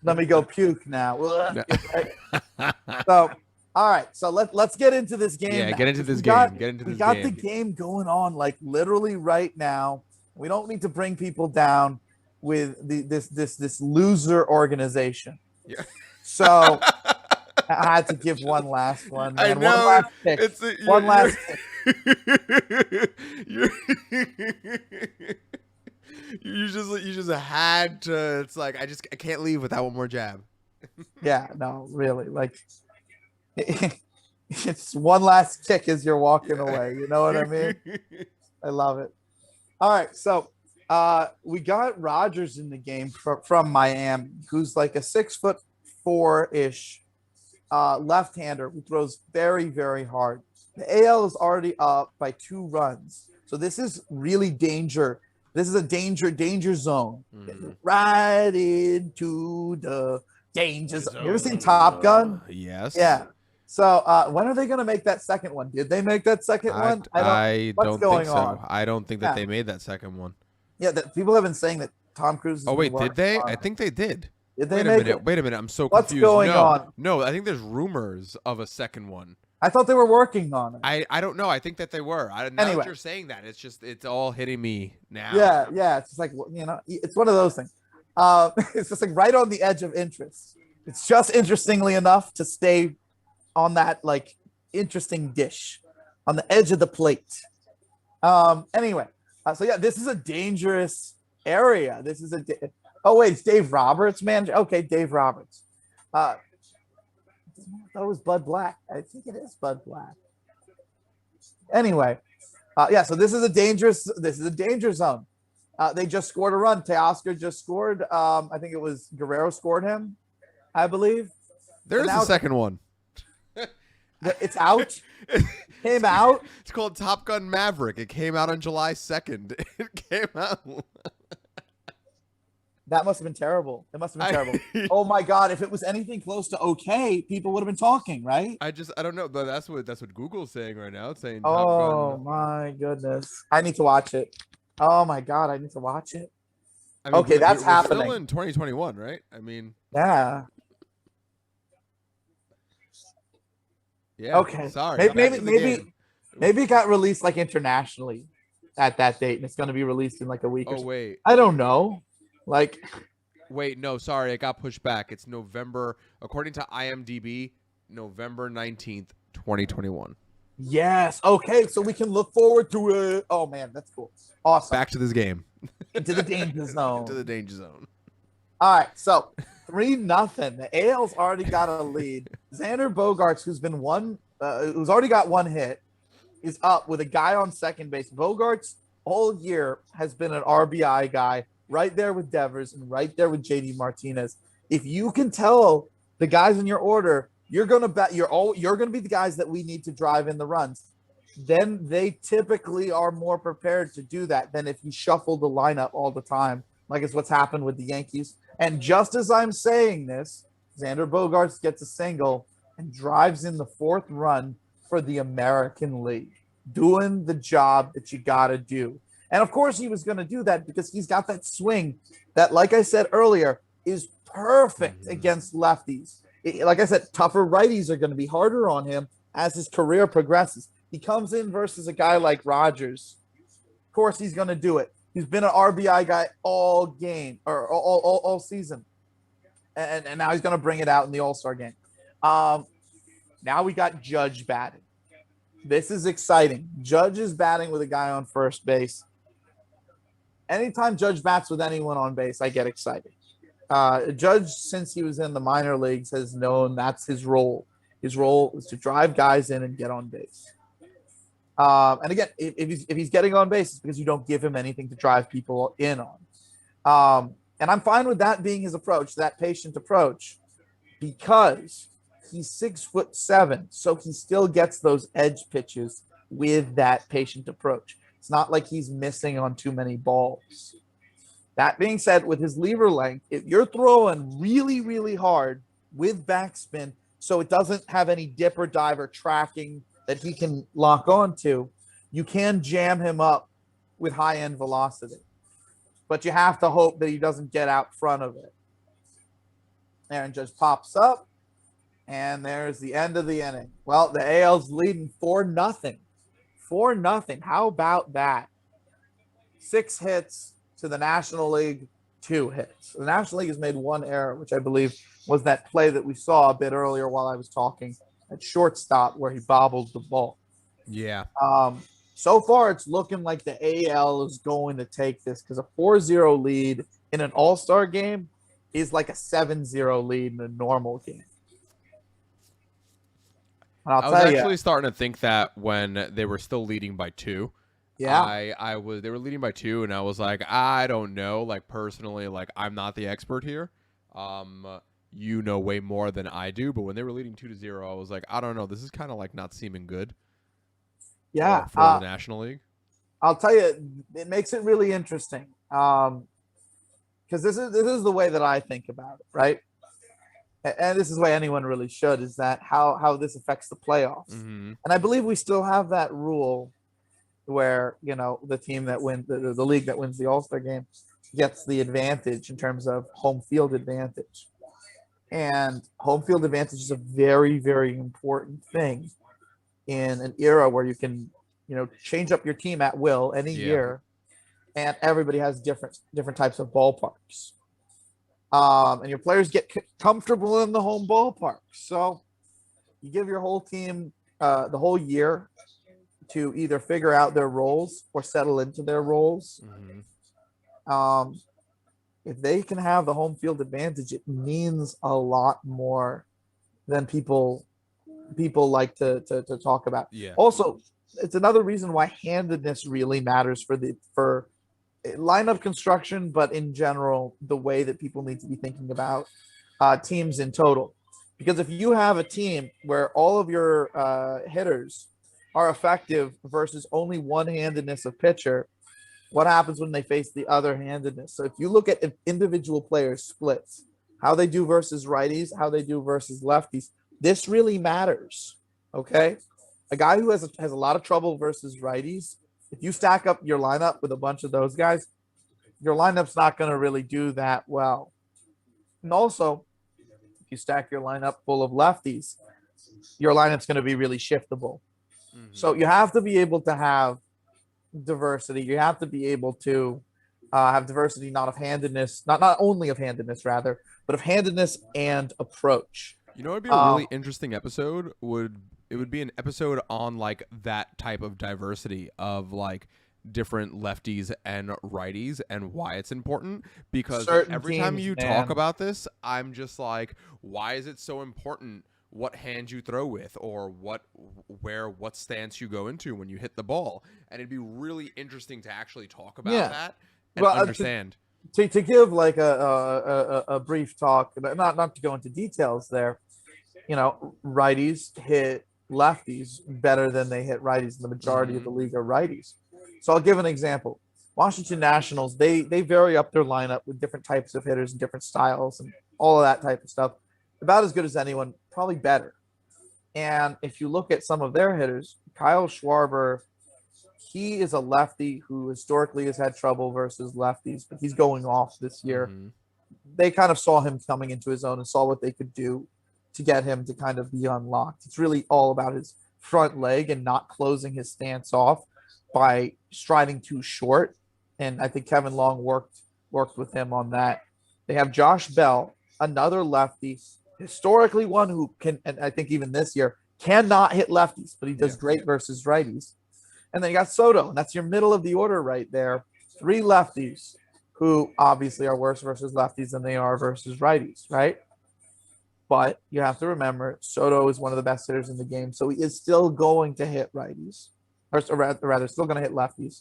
let me go puke now. So, all right. So let's get into this game. Yeah, now, get into 'cause this we game. got- Get into We this got game. the game going on like literally right now. We don't need to bring people down with this loser organization. Yeah. So I had to give one last one, I man. know. One last pick. One last pick. you're you just had to. It's like I can't leave without one more jab. Yeah, no, really. Like it's one last kick as you're walking away. You know what I mean? I love it. All right, so we got Rogers in the game from Miami, who's like a 6'4" ish left-hander who throws very, very hard. The AL is already up by 2 runs, so this is really danger. This is a danger zone. Mhm. Right into the danger zone. You ever seen Top Gun? Yes. Yeah. So when are they going to make that second one? Did they make that second one? I what's don't going think so. on? I don't think that Yeah. they made that second one. Yeah, people have been saying that Tom Cruise. Has Oh been wait, did working they? on I it. think they did. Did they Wait a make minute. it? Wait a minute. I'm so What's confused. going no, on? no. I think there's rumors of a second one. I thought they were working on it. I don't know. I think that they were. Now Anyway. that you're saying that, it's all hitting me now. Yeah. It's just like it's one of those things. It's just like right on the edge of interest. It's just interestingly enough to stay on that like interesting dish, on the edge of the plate. Anyway, so yeah, this is a dangerous area. This is oh wait, it's Dave Roberts, man. Okay, Dave Roberts. I thought it was Bud Black. I think it is Bud Black. Anyway, yeah. So this is a danger zone. They just scored a run. Teoscar just scored. I think it was Guerrero scored him, I believe. There's now- the second one. It's out. Came out. It's called Top Gun Maverick. It came out on July 2nd. It came out. That must have been terrible. It must have been terrible. Oh my God! If it was anything close to okay, people would have been talking, right? I don't know, but that's what Google's saying right now. It's saying Top Oh Gun. my goodness! I need to watch it. Oh my God! I need to watch it. I mean, Okay, that's we're happening. Still in 2021, right? I mean, Yeah. yeah. Okay. Sorry. Maybe it got released like internationally at that date, and it's going to be released in like a week or Oh so. wait. I don't know. Like, Wait, no, sorry, it got pushed back. It's November, according to IMDb, November 19th, 2021. yes. Okay, so we can look forward to it. Oh man, that's cool. Awesome. Back to this game. Into the danger zone. Into the danger zone. All right, so 3-0. The AL's already got a lead. Xander Bogaerts, who's already got one hit, is up with a guy on second base. Bogaerts all year has been an RBI guy, right there with Devers and right there with JD Martinez. If you can tell the guys in your order, you're gonna be the guys that we need to drive in the runs. Then they typically are more prepared to do that than if you shuffle the lineup all the time, like it's what's happened with the Yankees. And just as I'm saying this, Xander Bogaerts gets a single and drives in the 4th run for the American League, doing the job that you got to do. And of course, he was going to do that because he's got that swing that, like I said earlier, is perfect against lefties. Like I said, tougher righties are going to be harder on him as his career progresses. He comes in versus a guy like Rogers. Of course, he's going to do it. He's been an RBI guy all game or all season. And now he's going to bring it out in the All-Star game. Now we got Judge batting. This is exciting. Judge is batting with a guy on first base. Anytime Judge bats with anyone on base, I get excited. Judge, since he was in the minor leagues, has known that's his role. His role is to drive guys in and get on base. And again, if he's getting on base, it's because you don't give him anything to drive people in on. And I'm fine with that being his approach, that patient approach, because he's 6'7", so he still gets those edge pitches with that patient approach. It's not like he's missing on too many balls. That being said, with his lever length, if you're throwing really, really hard with backspin, so it doesn't have any dip or dive or tracking that he can lock onto, you can jam him up with high end velocity. But you have to hope that he doesn't get out front of it. Aaron Judge pops up, and there's the end of the inning. Well, the AL's leading 4-0. 4-0. How about that? 6 hits to the National League, 2 hits. The National League has made 1 error, which I believe was that play that we saw a bit earlier while I was talking at shortstop where he bobbled the ball. Yeah. So far, it's looking like the AL is going to take this because a 4-0 lead in an all-star game is like a 7-0 lead in a normal game. And I was actually starting to think that when they were still leading by 2. Yeah. They were leading by 2, and I was like, I don't know. Like, personally, like, I'm not the expert here. You know way more than I do, but when they were leading 2-0, I was like, I don't know. This is kind of like not seeming good. Yeah. For the National League. I'll tell you, it makes it really interesting. Because this is the way that I think about it, right? And this is the way anyone really should, is that how this affects the playoffs. Mm-hmm. And I believe we still have that rule where, you know, the team that wins the league that wins the All-Star game gets the advantage in terms of home field advantage. And home field advantage is a very, very important thing in an era where you can, you know, change up your team at will any year, and everybody has different types of ballparks. And your players get comfortable in the home ballpark. So you give your whole team the whole year to either figure out their roles or settle into their roles. Mm-hmm. If they can have the home field advantage, it means a lot more than people like to talk about. Yeah. Also, it's another reason why handedness really matters for lineup construction, but in general, the way that people need to be thinking about teams in total. Because if you have a team where all of your hitters are effective versus only one-handedness of pitcher, what happens when they face the other handedness? So if you look at individual players splits, how they do versus righties, how they do versus lefties, this really matters. Okay, a guy who has a lot of trouble versus righties, if you stack up your lineup with a bunch of those guys, your lineup's not going to really do that well. And also, if you stack your lineup full of lefties, your lineup's going to be really shiftable. Mm-hmm. So you have to be able to have diversity. You have to be able to have diversity, not of handedness, not only of handedness, rather, but of handedness and approach. You know, it'd be a really interesting episode. It would be an episode on like that type of diversity of like different lefties and righties and why it's important. Because every time you talk about this, I'm just like, why is it so important? What hand you throw with, or what stance you go into when you hit the ball, and it'd be really interesting to actually talk about that and understand. To give like a brief talk, not to go into details there, you know, righties hit lefties better than they hit righties. The majority of the league are righties. So I'll give an example. Washington Nationals, they vary up their lineup with different types of hitters and different styles and all of that type of stuff. About as good as anyone, probably better. And if you look at some of their hitters, Kyle Schwarber, he is a lefty who historically has had trouble versus lefties, but he's going off this year. Mm-hmm. They kind of saw him coming into his own and saw what they could do to get him to kind of be unlocked. It's really all about his front leg and not closing his stance off by striding too short. And I think Kevin Long worked with him on that. They have Josh Bell, another lefty, historically one who can, and I think even this year, cannot hit lefties, but he does great versus righties. And then you got Soto, and that's your middle of the order right there. 3 lefties who obviously are worse versus lefties than they are versus righties, right? But you have to remember Soto is one of the best hitters in the game, so he is still going to hit righties, or rather, still going to hit lefties.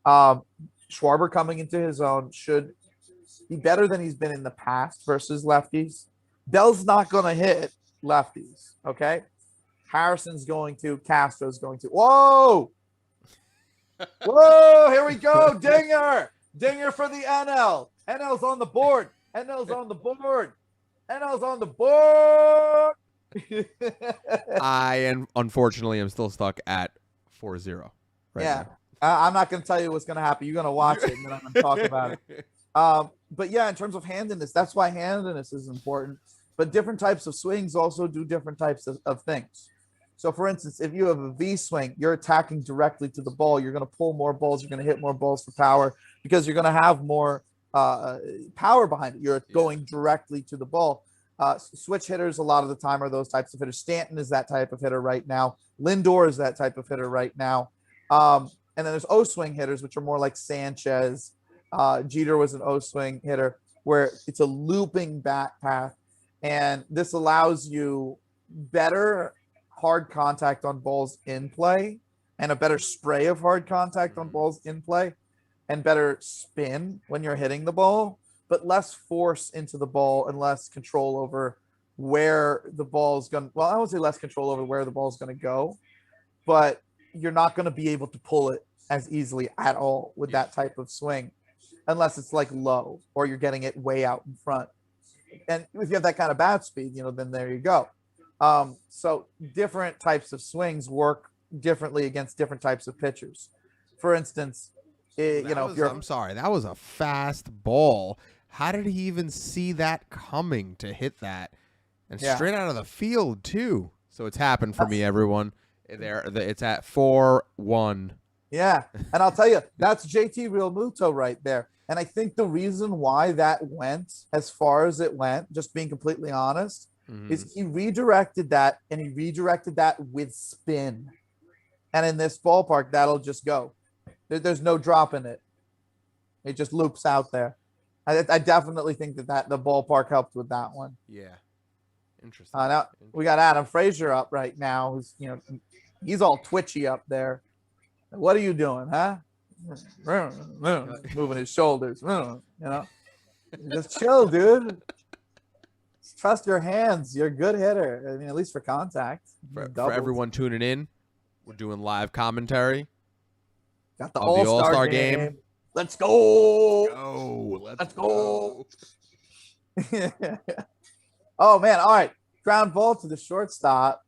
Um, Schwarber coming into his own should be better than he's been in the past versus lefties. Bell's not going to hit lefties, okay? Harrison's going to, Castro's going to. Whoa! Whoa, here we go. Dinger. Dinger for the NL. NL's on the board. NL's on the board. NL's on the board. Unfortunately am still stuck at 4-0 right Yeah. now. I'm not going to tell you what's going to happen. You're going to watch it, and then I'm going to talk about it. But yeah, in terms of handedness, that's why handedness is important. But different types of swings also do different types of things. So, for instance, if you have a V swing, you're attacking directly to the ball. You're going to pull more balls. You're going to hit more balls for power because you're going to have more power behind it. You're going directly to the ball. Switch hitters, a lot of the time, are those types of hitters. Stanton is that type of hitter right now. Lindor is that type of hitter right now. And then there's O swing hitters, which are more like Sanchez. Jeter was an O swing hitter where it's a looping back path. And this allows you better hard contact on balls in play and a better spray of hard contact on balls in play and better spin when you're hitting the ball, but less force into the ball and less control over where the ball is going. Well, I would say less control over where the ball is going to go, but you're not going to be able to pull it as easily at all with that type of swing, unless it's like low or you're getting it way out in front. And if you have that kind of bat speed, then there you go. So different types of swings work differently against different types of pitchers. For instance, I'm sorry, that was a fast ball. How did he even see that coming to hit that? And straight out of the field too. So it's happened for me, everyone. It's at 4-1. Yeah, and I'll tell you, that's JT Realmuto right there. And I think the reason why that went as far as it went, just being completely honest, is he redirected that, and he redirected that with spin. And in this ballpark, that'll just go. There's no drop in it. It just loops out there. I definitely think that the ballpark helped with that one. Yeah. Interesting. Now we got Adam Frazier up right now, who's he's all twitchy up there. What are you doing, huh? Moving his shoulders, just chill, dude. Just trust your hands. You're a good hitter. I mean, at least for contact. For everyone tuning in, we're doing live commentary. Got the All-Star game. Let's go. Let's go. Oh man! All right, ground ball to the shortstop,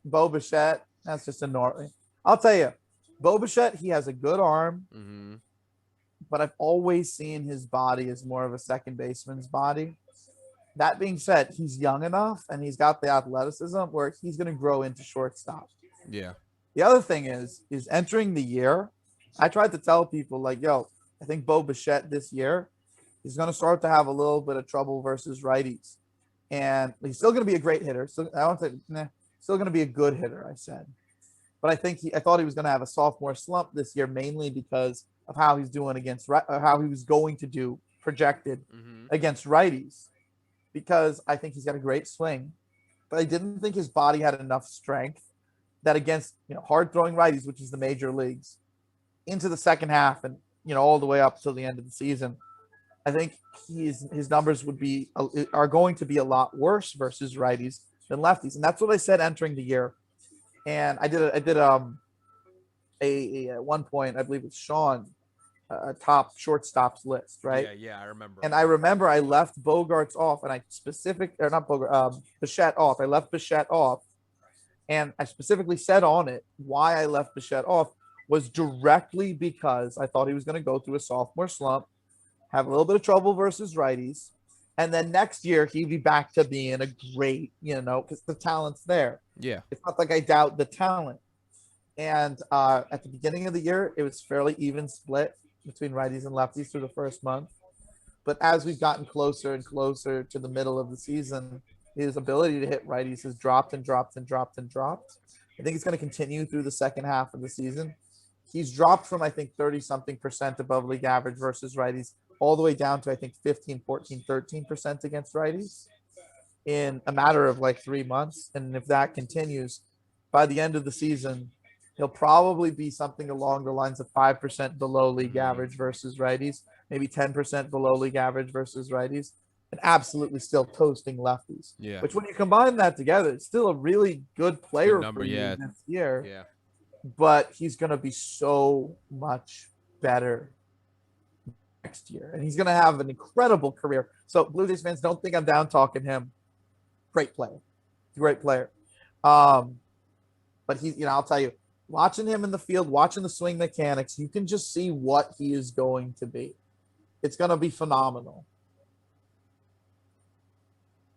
Bo Bichette. That's just a normal. I'll tell you, Bo Bichette, he has a good arm, but I've always seen his body as more of a second baseman's body. That being said, he's young enough and he's got the athleticism where he's going to grow into shortstop. Yeah. The other thing is entering the year. I tried to tell people like, yo, I think Bo Bichette this year is going to start to have a little bit of trouble versus righties. And he's still going to be a great hitter. So I don't think, still going to be a good hitter, I said. But I thought he was going to have a sophomore slump this year, mainly because of how he's doing how he was going to do projected against righties. Because I think he's got a great swing, but I didn't think his body had enough strength that against hard throwing righties, which is the major leagues, into the second half and all the way up till the end of the season, I think his numbers are going to be a lot worse versus righties than lefties, and that's what I said entering the year. And I did at one point, I believe it's Sean, a top shortstops list, right? Yeah, I remember. And I remember I left Bogarts off, and Bichette off. I left Bichette off, and I specifically said on it why I left Bichette off was directly because I thought he was going to go through a sophomore slump, have a little bit of trouble versus righties, and then next year he'd be back to being a great, because the talent's there. Yeah, it's not like I doubt the talent. And at the beginning of the year, it was fairly even split between righties and lefties through the first month. But as we've gotten closer and closer to the middle of the season, his ability to hit righties has dropped and dropped and dropped and dropped. I think it's going to continue through the second half of the season. He's dropped from, I think, 30-something% above league average versus righties all the way down to, I think, 15, 14, 13% against righties in a matter of like 3 months. And if that continues, by the end of the season, he'll probably be something along the lines of 5% below league average versus righties, maybe 10% below league average versus righties, and absolutely still toasting lefties. Yeah. Which, when you combine that together, it's still a really good player number, for you yeah. this year. Yeah. But he's going to be so much better next year, and he's going to have an incredible career. So Blue Jays fans, don't think I'm down talking him. Great player, great player. But he's, I'll tell you, watching him in the field, watching the swing mechanics, you can just see what he is going to be. It's going to be phenomenal.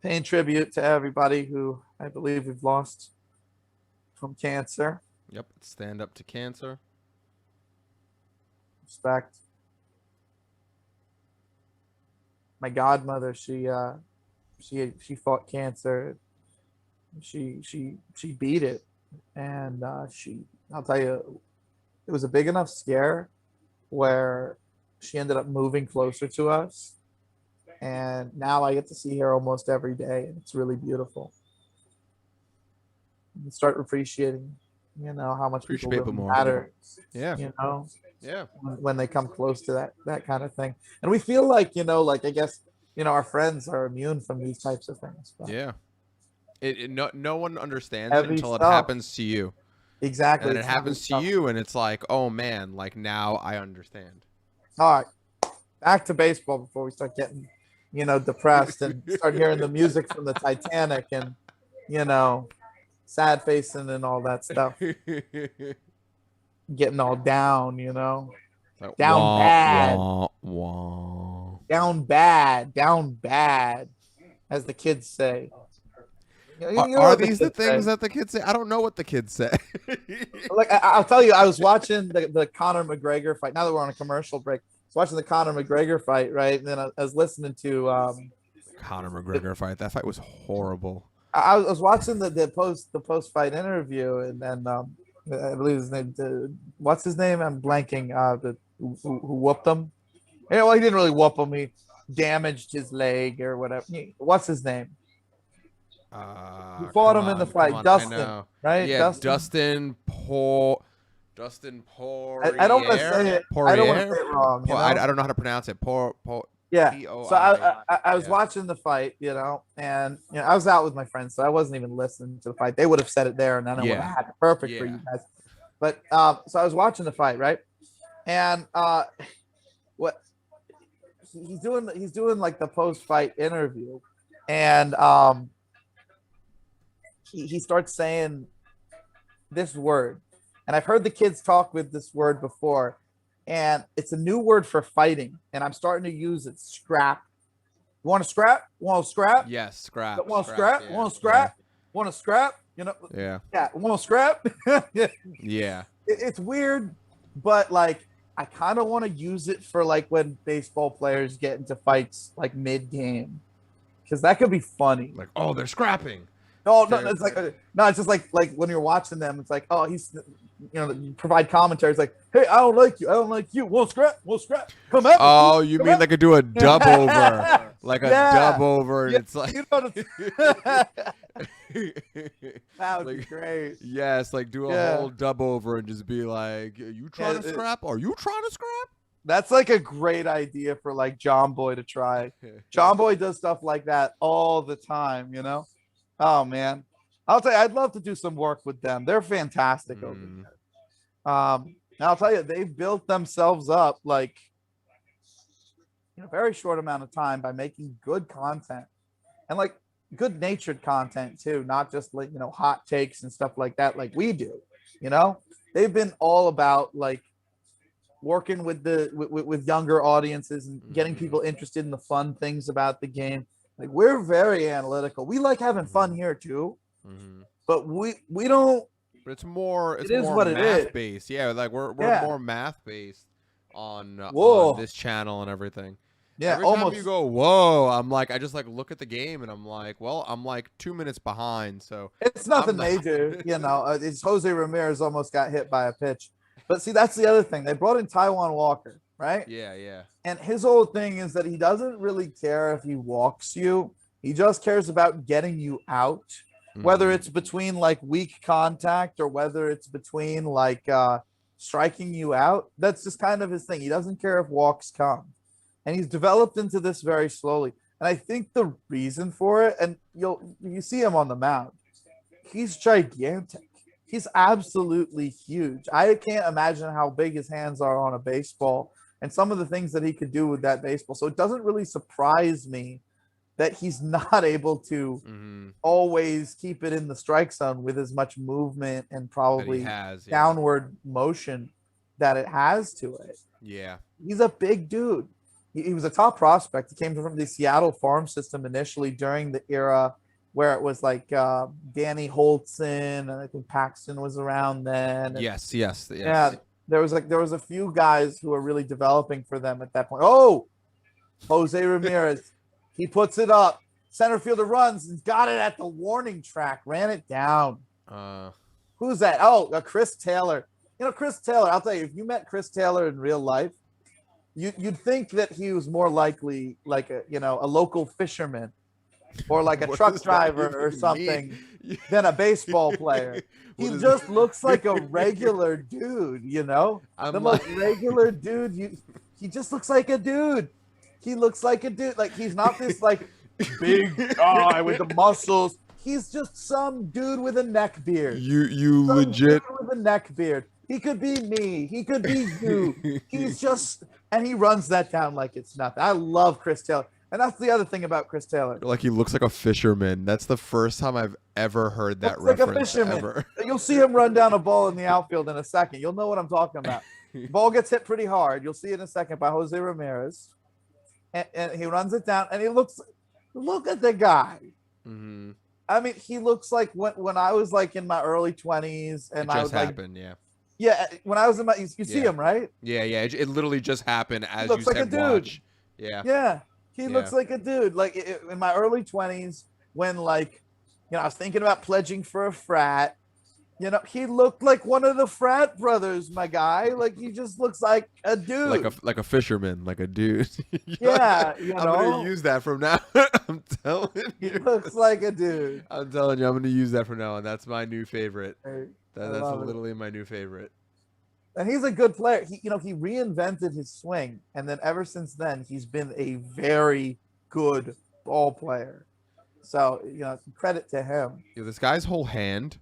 Paying tribute to everybody who I believe we've lost from cancer. Yep. Stand up to cancer. Respect. My godmother, she fought cancer. She beat it, and I'll tell you, it was a big enough scare where she ended up moving closer to us, and now I get to see her almost every day, and it's really beautiful. You start appreciating, how much Appreciate people people really more. matter. Yeah. Yeah, when they come close to that kind of thing, and we feel like, like, I guess, our friends are immune from these types of things. But Yeah. No one understands it heavy until it stuff. happens to you. Exactly. And then it It's heavy happens to stuff. you, and it's like, oh man, like now I understand. All right, back to baseball before we start getting, depressed and start hearing the music from the Titanic and, sad facing and all that stuff, getting all down, Like, down wah, bad. wah, wah. down bad, as the kids say. You know Are what the these the kids things say. that the kids say? I don't know what the kids say. Like, I'll tell you, I was watching the Conor McGregor fight. Now that we're on a commercial break, I was watching the Conor McGregor fight, right? And then I was listening to Conor McGregor fight. That fight was horrible. I was watching the post fight interview, and then I believe his name. What's his name? I'm blanking. Who whooped him? Yeah, well, he didn't really whoop him. He damaged his leg or whatever. What's his name? Who fought him in the fight? Dustin, right? Yeah, Dustin Poirier. I don't want to say it. I don't want to say it wrong. I don't know how to pronounce it. Yeah. P-O-I. So I was watching the fight, and I was out with my friends, so I wasn't even listening to the fight. They would have said it there, and then I would have had it perfect for you guys. But so I was watching the fight, right? And what he's doing like the post fight interview, and he starts saying this word, and I've heard the kids talk with this word before. And it's a new word for fighting, and I'm starting to use it. Scrap. You want to scrap? Want to scrap? Yes, scrap. Want to scrap? Yeah. Want to scrap? Want to scrap? Yeah. Yeah. Want to scrap? Yeah. It's weird, but like I kind of want to use it for like when baseball players get into fights like mid-game, because that could be funny. Like, oh, they're scrapping. No, it's like no, it's just like when you're watching them, it's like, oh, he's you provide commentary. It's like, hey, I don't like you. I don't like you. We'll scrap. Come at me. Oh, you mean like I do a dub over, like a dub over, and it's like that would be great. Yes, like do a whole dub over and just be like, you trying to scrap? Are you trying to scrap? That's like a great idea for like John Boy to try. John Boy does stuff like that all the time, Oh man, I'll tell you, I'd love to do some work with them. They're fantastic over there. I'll tell you, they've built themselves up like in a very short amount of time by making good content and like good natured content too, not just like hot takes and stuff like that like we do. They've been all about like working with with younger audiences and getting people interested in the fun things about the game. Like, we're very analytical. We like having fun here too, but we don't. But it's more math based. Yeah, like we're more math based on this channel and everything. Yeah, every time you go, whoa, I'm like, I just like look at the game and I'm like, well, I'm like 2 minutes behind, so it's nothing major. It's Jose Ramirez almost got hit by a pitch, but see, that's the other thing. They brought in Taijuan Walker, right? Yeah, yeah. And his whole thing is that he doesn't really care if he walks you. He just cares about getting you out, whether Hmm. it's between like weak contact or whether it's between like striking you out. That's just kind of his thing. He doesn't care if walks come. And he's developed into this very slowly. And I think the reason for it, and you see him on the mound, he's gigantic. He's absolutely huge. I can't imagine how big his hands are on a baseball and some of the things that he could do with that baseball. So it doesn't really surprise me that he's not able to Hmm. always keep it in the strike zone with as much movement and That he probably has, yeah. downward motion that it has to it. Yeah. He's a big dude. He was a top prospect. He came from the Seattle farm system initially during the era where it was like Danny Holtzen, and I think Paxton was around then. And Yes, yes, yeah, yes. there was a few guys who were really developing for them at that point. Oh, Jose Ramirez, he puts it up. Center fielder runs and got it at the warning track, ran it down. Uh, Who's that? Oh, Chris Taylor. Chris Taylor, I'll tell you, if you met Chris Taylor in real life, you'd think that he was more likely like a local fisherman or like a what truck does that driver or even something mean? than a baseball player. He What is just that? looks like a regular dude, the I'm most like, regular dude. He just looks like a dude. He looks like a dude. Like he's not this like big guy with the muscles. He's just some dude with a neck beard. you Some legit. dude with a neck beard. He could be me. He could be you. He's just, and he runs that down like it's nothing. I love Chris Taylor. And that's the other thing about Chris Taylor. Like he looks like a fisherman. That's the first time I've ever heard that Looks like a reference fisherman. ever. You'll see him run down a ball in the outfield in a second. You'll know what I'm talking about. Ball gets hit pretty hard. You'll see it in a second by Jose Ramirez. And he runs it down, and look at the guy. Hmm. I mean, he looks like when I was like in my early 20s, and It I just was happened, yeah. yeah, when I was in my, you see Yeah. him, right? Yeah, yeah. It literally just happened as you looks like a said dude. watch. Yeah. Yeah, he Yeah. looks like a dude. Like in my early 20s, when like, I was thinking about pledging for a frat. He looked like one of the frat brothers, my guy. Like he just looks like a dude. Like a fisherman, like a dude. Yeah, I'm gonna use that from now. I'm telling he you. looks like a dude. I'm telling you, I'm gonna use that from now on. That's my new favorite. I That's love it. literally my new favorite. And he's a good player. He reinvented his swing, and then ever since then, he's been a very good ball player. So credit to him. Yeah, this guy's whole hand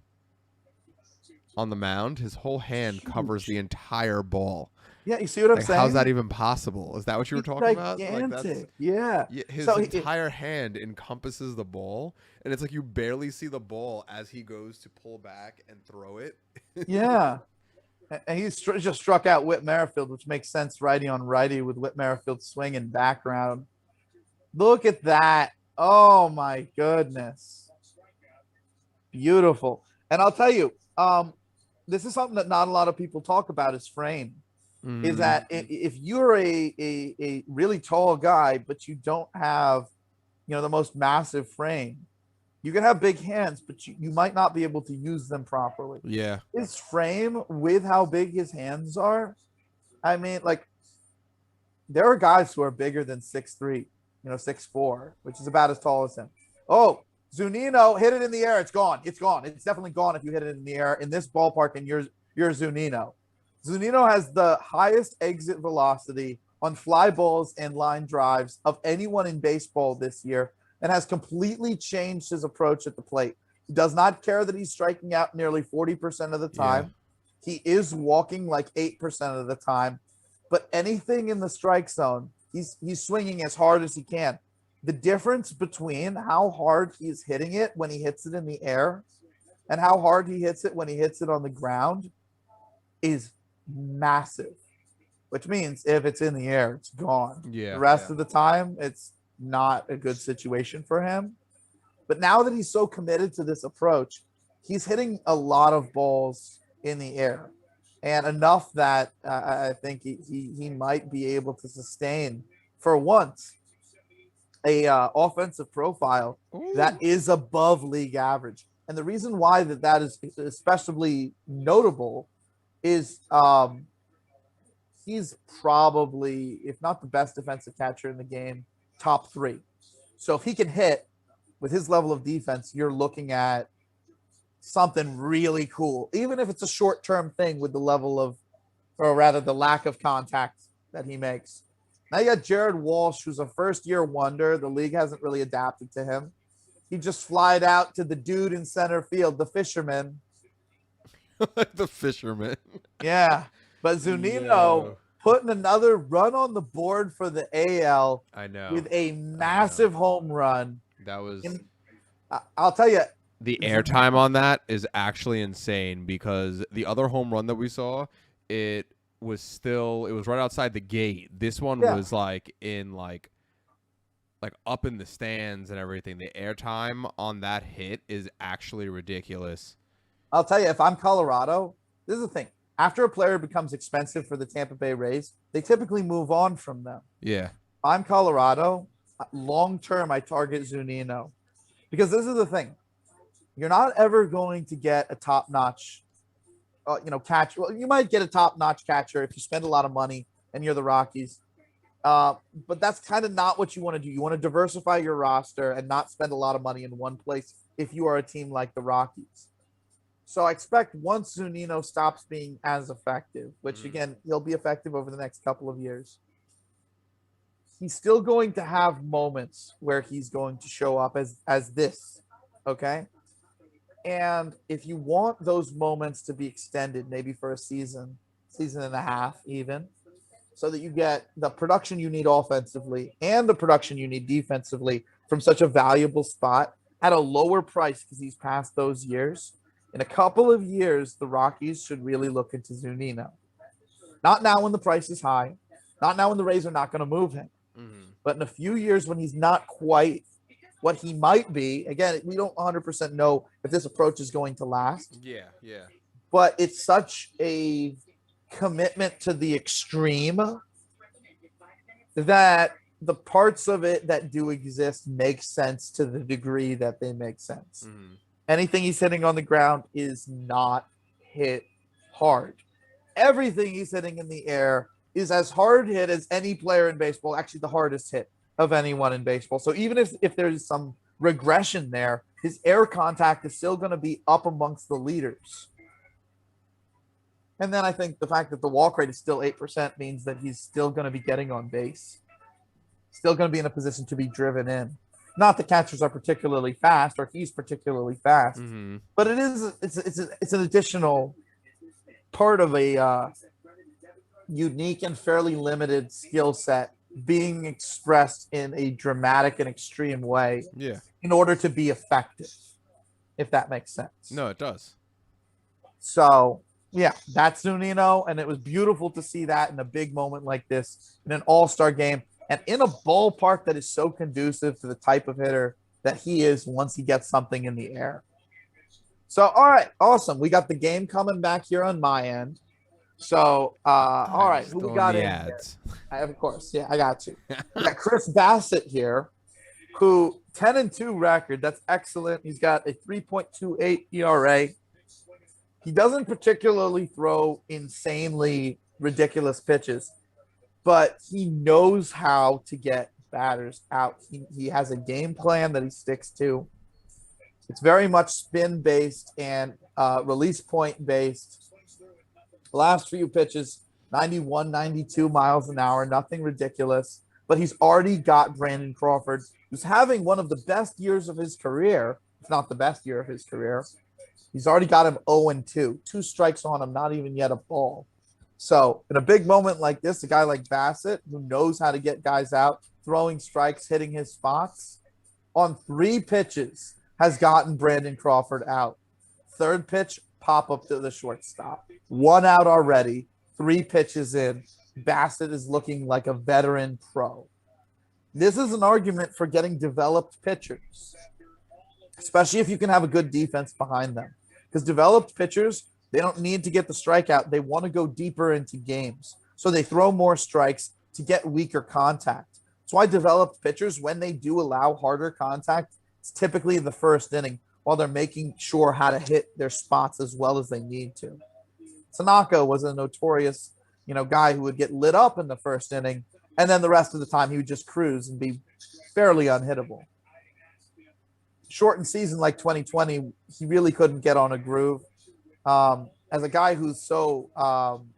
on the mound, his whole hand covers the entire ball. Yeah, you see what I'm Like, saying? how's that even possible? Is that what you were He's talking about? Like gigantic. Yeah. his So entire hand encompasses the ball, and it's like you barely see the ball as he goes to pull back and throw it. yeah. And he's just struck out Whit Merrifield, which makes sense righty on righty with Whit Merrifield's swing and background. Look at that. Oh my goodness. Beautiful. And I'll tell you, this is something that not a lot of people talk about is frame. Is that if you're a really tall guy, but you don't have, the most massive frame, you can have big hands, but you might not be able to use them properly. Yeah. His frame with how big his hands are, I mean, like there are guys who are bigger than 6'3", 6'4", which is about as tall as him. Oh, Zunino hit it in the air. It's gone. It's gone. It's definitely gone if you hit it in the air in this ballpark and you're Zunino. Zunino has the highest exit velocity on fly balls and line drives of anyone in baseball this year and has completely changed his approach at the plate. He does not care that he's striking out nearly 40% of the time. Yeah. He is walking like 8% of the time, but anything in the strike zone, he's swinging as hard as he can. The difference between how hard he's hitting it when he hits it in the air and how hard he hits it when he hits it on the ground is massive, which means if it's in the air, it's gone. Yeah. The rest of the time, it's not a good situation for him. But now that he's so committed to this approach, he's hitting a lot of balls in the air and enough that I think he might be able to sustain for once a offensive profile that is above league average. And the reason why that is especially notable is he's probably, if not the best defensive catcher in the game, top 3. So if he can hit with his level of defense, you're looking at something really cool, even if it's a short-term thing with the level of, or rather the lack of contact that he makes. Now you got Jared Walsh, who's a first-year wonder. The league hasn't really adapted to him. He just flied out to the dude in center field, the fisherman. The fisherman. Yeah. But Zunino No. putting another run on the board for the AL I know. with a massive home run. That was I'll tell you, the airtime on that is actually insane because the other home run that we saw, it was right outside the gate. This one was like in like up in the stands and everything. The airtime on that hit is actually ridiculous. I'll tell you, if I'm Colorado, this is the thing. After a player becomes expensive for the Tampa Bay Rays, they typically move on from them. Yeah. I'm Colorado. Long term, I target Zunino because this is the thing. You're not ever going to get a top notch, catch. Well, you might get a top notch catcher if you spend a lot of money and you're the Rockies. But that's kind of not what you want to do. You want to diversify your roster and not spend a lot of money in one place if you are a team like the Rockies. So I expect once Zunino stops being as effective, which again, he'll be effective over the next couple of years, he's still going to have moments where he's going to show up as this, okay? And if you want those moments to be extended, maybe for a season and a half even, so that you get the production you need offensively and the production you need defensively from such a valuable spot at a lower price because he's past those years, in a couple of years, the Rockies should really look into Zunino. Not now when the price is high, not now when the Rays are not going to move him, but in a few years when he's not quite what he might be. Again, we don't 100% know if this approach is going to last. Yeah. But it's such a commitment to the extreme that the parts of it that do exist make sense to the degree that they make sense. Anything he's hitting on the ground is not hit hard. Everything he's hitting in the air is as hard hit as any player in baseball, actually the hardest hit of anyone in baseball. So even if there's some regression there, his air contact is still going to be up amongst the leaders. And then I think the fact that the walk rate is still 8% means that he's still going to be getting on base, still going to be in a position to be driven in. Not that catchers are particularly fast or he's particularly fast, but it's an additional part of a unique and fairly limited skill set being expressed in a dramatic and extreme way in order to be effective, if that makes sense. No, it does. So, yeah, that's Zunino, and it was beautiful to see that in a big moment like this in an all-star game and in a ballpark that is so conducive to the type of hitter that he is once he gets something in the air. So, all right, awesome. We got the game coming back here on my end. So, all right, who we got in ads. Here? Of course, yeah, I got you. We got Chris Bassitt here, who 10-2 record. That's excellent. He's got a 3.28 ERA. He doesn't particularly throw insanely ridiculous pitches, but he knows how to get batters out. He has a game plan that he sticks to. It's very much spin-based and release point-based. Last few pitches, 91, 92 miles an hour, nothing ridiculous. But he's already got Brandon Crawford, who's having one of the best years of his career, if not the best year of his career. He's already got him 0-2, 2 strikes on him, not even yet a ball. So in a big moment like this, a guy like Bassitt, who knows how to get guys out, throwing strikes, hitting his spots, on 3 pitches has gotten Brandon Crawford out. Third pitch, pop up to the shortstop. 1 out already, 3 pitches in. Bassitt is looking like a veteran pro. This is an argument for getting developed pitchers, especially if you can have a good defense behind them. Because developed pitchers, they don't need to get the strikeout. They want to go deeper into games. So they throw more strikes to get weaker contact. That's why developed pitchers, when they do allow harder contact, it's typically in the first inning while they're making sure how to hit their spots as well as they need to. Tanaka was a notorious guy who would get lit up in the first inning, and then the rest of the time he would just cruise and be fairly unhittable. Shortened season like 2020, he really couldn't get on a groove. As a guy who's so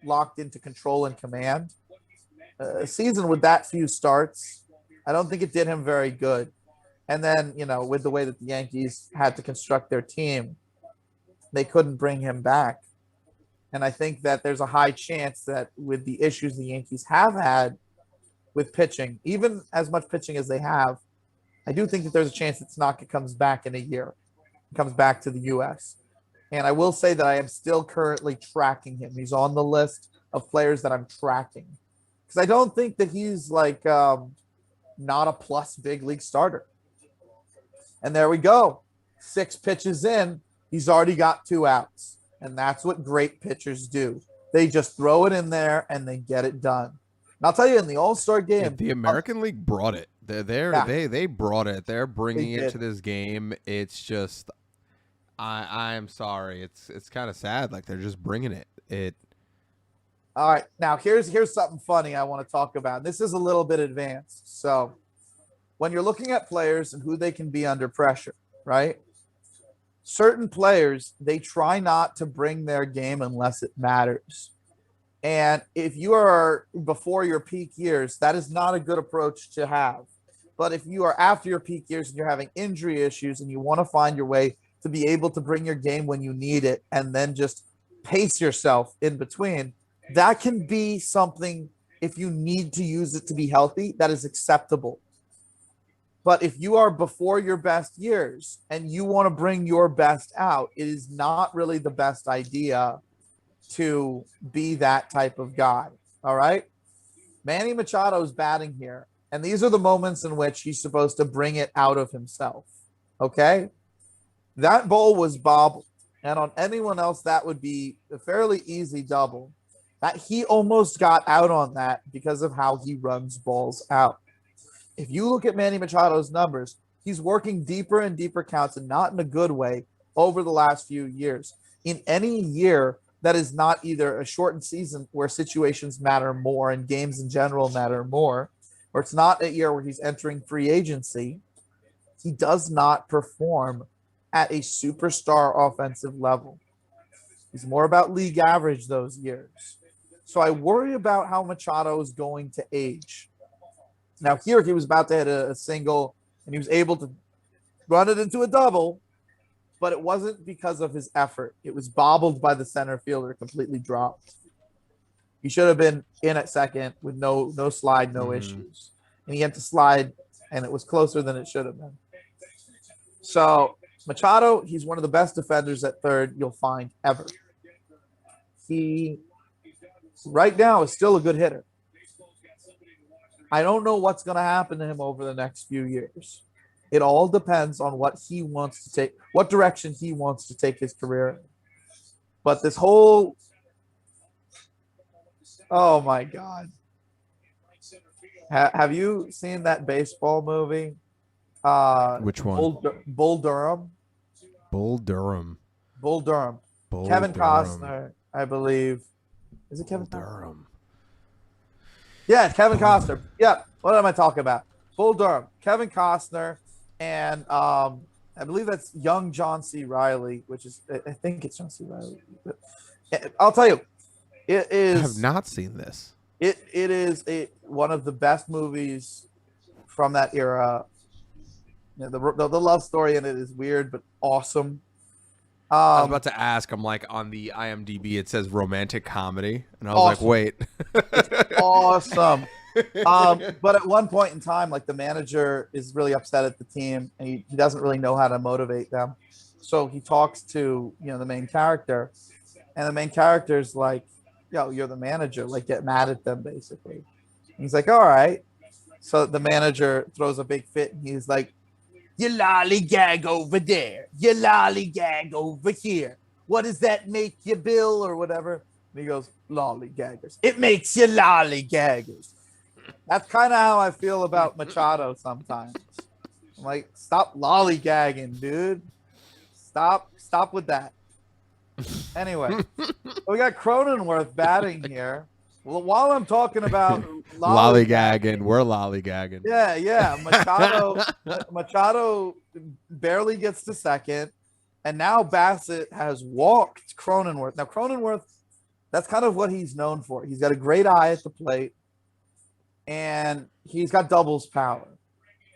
locked into control and command, a season with that few starts, I don't think it did him very good. And then, with the way that the Yankees had to construct their team, they couldn't bring him back. And I think that there's a high chance that with the issues the Yankees have had with pitching, even as much pitching as they have, I do think that there's a chance that Tanaka comes back in a year, comes back to the U.S. And I will say that I am still currently tracking him. He's on the list of players that I'm tracking because I don't think that he's like not a plus big league starter. And there we go. 6 pitches in, he's already got 2 outs. And that's what great pitchers do. They just throw it in there and they get it done. And I'll tell you, in the All-Star game, the American League brought it. They brought it. They're bringing it to this game. It's just, I'm sorry. It's kind of sad. Like they're just bringing it. All right, now here's something funny I want to talk about. This is a little bit advanced. So, when you're looking at players and who they can be under pressure, right? Certain players, they try not to bring their game unless it matters. And if you are before your peak years, that is not a good approach to have. But if you are after your peak years and you're having injury issues and you want to find your way to be able to bring your game when you need it and then just pace yourself in between, that can be something, if you need to use it to be healthy, that is acceptable. But if you are before your best years and you want to bring your best out, it is not really the best idea to be that type of guy. All right. Manny Machado is batting here. And these are the moments in which he's supposed to bring it out of himself. Okay. That ball was bobbled. And on anyone else, that would be a fairly easy double. That he almost got out on that because of how he runs balls out. If you look at Manny Machado's numbers, he's working deeper and deeper counts, and not in a good way, over the last few years. In any year that is not either a shortened season where situations matter more and games in general matter more, or it's not a year where he's entering free agency, he does not perform at a superstar offensive level. He's more about league average those years. So I worry about how Machado is going to age. Now, here he was about to hit a single, and he was able to run it into a double, but it wasn't because of his effort. It was bobbled by the center fielder, completely dropped. He should have been in at second with no slide, no issues. And he had to slide, and it was closer than it should have been. So, Machado, he's one of the best defenders at third you'll find ever. He, right now, is still a good hitter. I don't know what's going to happen to him over the next few years. It all depends on what he wants to take, what direction he wants to take his career in. But this whole, oh my God. Have you seen that baseball movie? Which one? Bull Durham. Bull Durham. Bull Durham. Bull Kevin Durham. Costner, I believe. Is it Kevin Durham? Yeah, Kevin Costner. Yeah, what am I talking about? Bull Durham, Kevin Costner, and I believe that's young John C. Reilly, which is, I think it's John C. Reilly. But I'll tell you, it is. I have not seen this. It is one of the best movies from that era. You know, the love story in it is weird but awesome. I was about to ask. I'm like, on the IMDb, it says romantic comedy, and I was like, wait. Awesome. But at one point in time, like, the manager is really upset at the team, and he doesn't really know how to motivate them. So he talks to, the main character, and the main character's like, yo, you're the manager, like, get mad at them, basically. And he's like, all right. So the manager throws a big fit, and he's like, you lollygag over there. You lollygag over here. What does that make you, Bill, or whatever? And he goes, lollygaggers. It makes you lollygaggers. That's kind of how I feel about Machado sometimes. I'm like, stop lollygagging, dude. Stop with that. Anyway, we got Cronenworth batting here. Well, while I'm talking about Lollygagging. We're lollygagging. yeah. Machado barely gets to second, and now Bassett has walked Cronenworth. Now Cronenworth, that's kind of what he's known for. He's got a great eye at the plate, and he's got doubles power,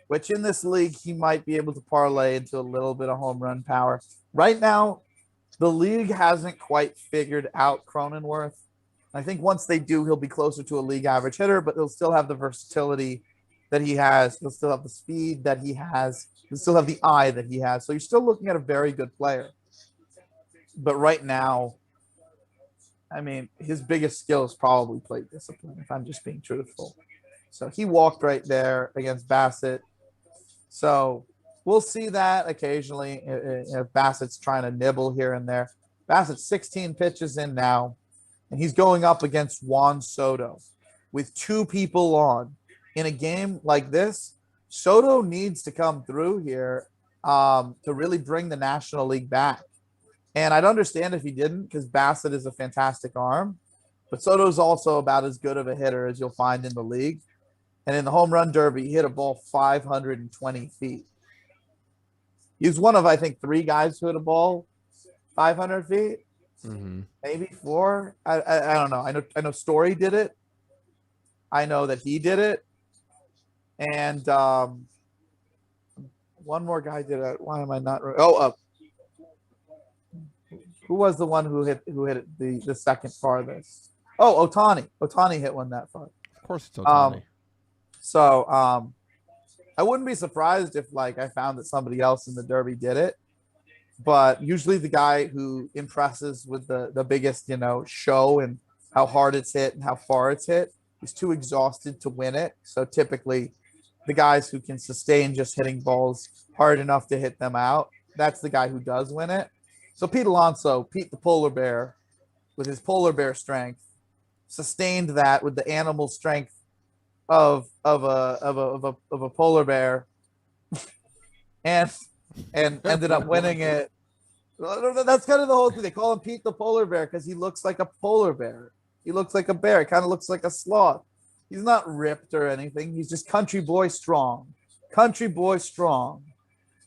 which in this league he might be able to parlay into a little bit of home run power. Right now, the league hasn't quite figured out Cronenworth. I think once they do, he'll be closer to a league average hitter, but he'll still have the versatility that he has. He'll still have the speed that he has. He'll still have the eye that he has. So you're still looking at a very good player. But right now, I mean, his biggest skill is probably plate discipline, if I'm just being truthful. So he walked right there against Bassett. So we'll see that occasionally if Bassett's trying to nibble here and there. Bassett's 16 pitches in now, and he's going up against Juan Soto with two people on. In a game like this, Soto needs to come through here to really bring the National League back. And I'd understand if he didn't, because Bassett is a fantastic arm, but Soto's also about as good of a hitter as you'll find in the league. And in the home run derby, he hit a ball 520 feet. He's one of, I think, three guys who hit a ball 500 feet, maybe four. I don't know. I know Story did it. I know that he did it, and one more guy did it. Why am I not? Who was the one who hit it the second farthest? Oh, Ohtani. Ohtani hit one that far. Of course, it's Ohtani. So I wouldn't be surprised if like I found that somebody else in the Derby did it, but usually the guy who impresses with the biggest show and how hard it's hit and how far it's hit is too exhausted to win it. So typically, the guys who can sustain just hitting balls hard enough to hit them out, that's the guy who does win it. So Pete Alonso, Pete the polar bear, with his polar bear strength, sustained that with the animal strength of a polar bear, and ended up winning it. That's kind of the whole thing. They call him Pete the polar bear because he looks like a polar bear. He looks like a bear. He kind of looks like a sloth. He's not ripped or anything. He's just country boy strong. Country boy strong.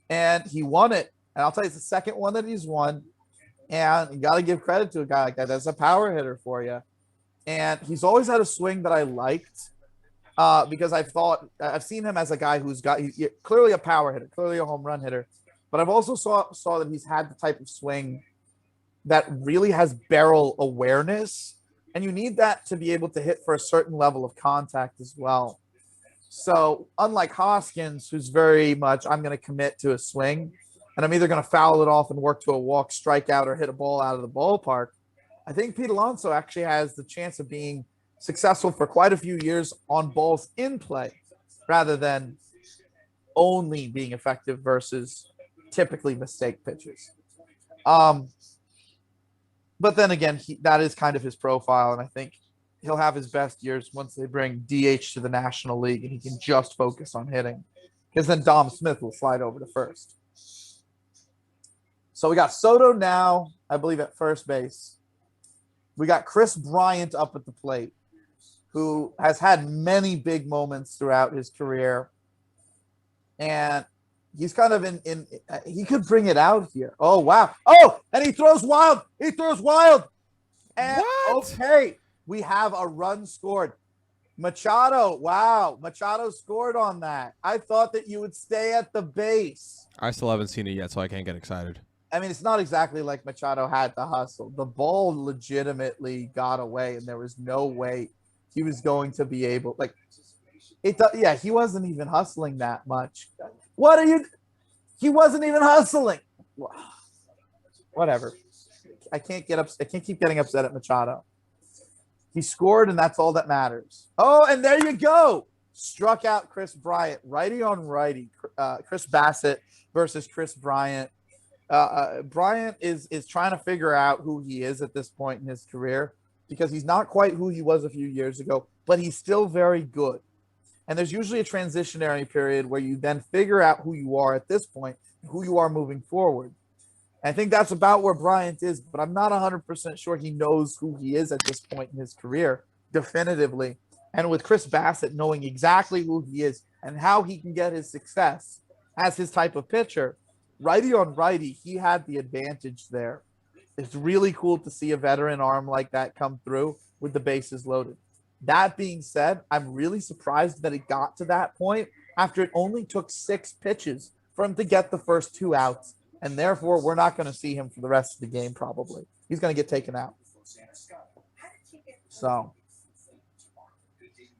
And he won it. And I'll tell you, it's the second one that he's won. And you got to give credit to a guy like that. That's a power hitter for you. And he's always had a swing that I liked because I've seen him as a guy who's he's clearly a power hitter, clearly a home run hitter. But I've also saw that he's had the type of swing that really has barrel awareness. And you need that to be able to hit for a certain level of contact as well. So unlike Hoskins, who's very much, I'm going to commit to a swing, and I'm either going to foul it off and work to a walk, strike out, or hit a ball out of the ballpark, I think Pete Alonso actually has the chance of being successful for quite a few years on balls in play rather than only being effective versus typically mistake pitches. But then again, that is kind of his profile, and I think he'll have his best years once they bring DH to the National League and he can just focus on hitting, because then Dom Smith will slide over to first. So we got Soto now, I believe, at first base. We got Chris Bryant up at the plate, who has had many big moments throughout his career. And he's kind of he could bring it out here. Oh, wow. Oh, and he throws wild. He throws wild. And okay, we have a run scored. Machado, wow. Machado scored on that. I thought that you would stay at the base. I still haven't seen it yet, so I can't get excited. I mean, it's not exactly like Machado had to hustle. The ball legitimately got away, and there was no way he was going to be able. Like, yeah, he wasn't even hustling that much. He wasn't even hustling. Whatever. I can't keep getting upset at Machado. He scored, and that's all that matters. Oh, and there you go. Struck out Chris Bryant, righty on righty. Chris Bassett versus Chris Bryant. Bryant is trying to figure out who he is at this point in his career, because he's not quite who he was a few years ago, but he's still very good. And there's usually a transitionary period where you then figure out who you are at this point, who you are moving forward. And I think that's about where Bryant is, but I'm not 100% sure he knows who he is at this point in his career. definitively. And with Chris Bassett knowing exactly who he is and how he can get his success as his type of pitcher, righty on righty, he had the advantage there. It's really cool to see a veteran arm like that come through with the bases loaded. That being said, I'm really surprised that it got to that point after it only took 6 pitches for him to get the first 2 outs. And therefore, we're not going to see him for the rest of the game, probably. He's going to get taken out. So,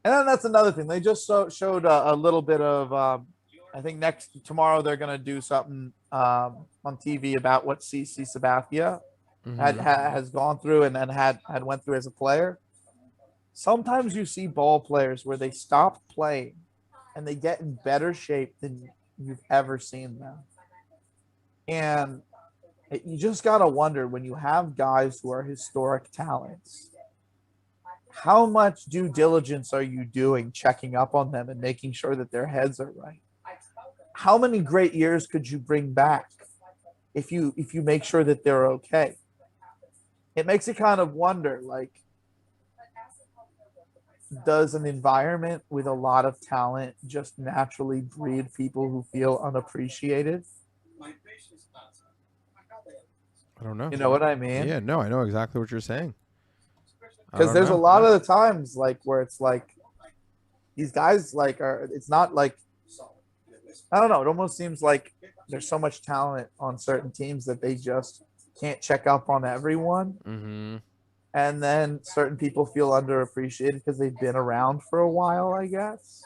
and then that's another thing. They just showed a little bit of, I think tomorrow they're going to do something on TV about what CC Sabathia has gone through and had went through as a player. Sometimes you see ball players where they stop playing and they get in better shape than you've ever seen them. And you just got to wonder, when you have guys who are historic talents, how much due diligence are you doing checking up on them and making sure that their heads are right? How many great years could you bring back if you make sure that they're okay? It makes you kind of wonder, like, does an environment with a lot of talent just naturally breed people who feel unappreciated? I don't know. You know what I mean? Yeah, no, I know exactly what you're saying. Because there's a lot of the times like where it's like these guys like are, it's not like, I don't know, it almost seems like there's so much talent on certain teams that they just can't check up on everyone. Mm-hmm. And then certain people feel underappreciated because they've been around for a while, I guess.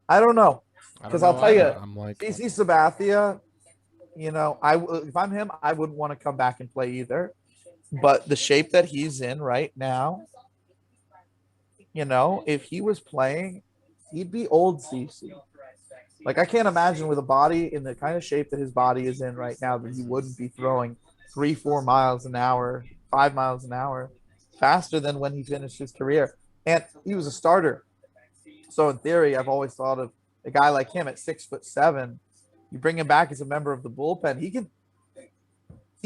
I don't know. Because I'll tell you, I'm like, CC Sabathia, you know, if I'm him, I wouldn't want to come back and play either. But the shape that he's in right now, you know, if he was playing, he'd be old CC. Like, I can't imagine with a body in the kind of shape that his body is in right now that he wouldn't be throwing 3-4 miles an hour, 5 miles an hour faster than when he finished his career. And he was a starter. So in theory, I've always thought of a guy like him at 6'7". You bring him back as a member of the bullpen, he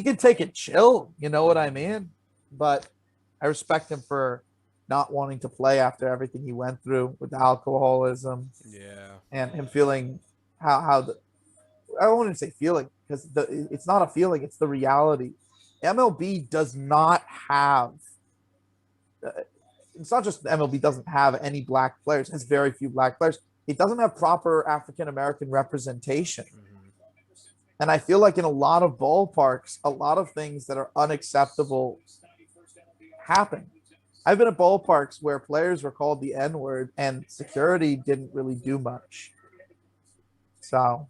can take it chill, you know what I mean? But I respect him for not wanting to play after everything he went through with the alcoholism. Yeah. And him feeling I don't want to say feeling, because it's not a feeling, it's the reality. MLB does not have it's not just the MLB doesn't have any black players, it has very few black players. It doesn't have proper African American representation. And I feel like in a lot of ballparks, a lot of things that are unacceptable happen. I've been at ballparks where players were called the N-word and security didn't really do much. So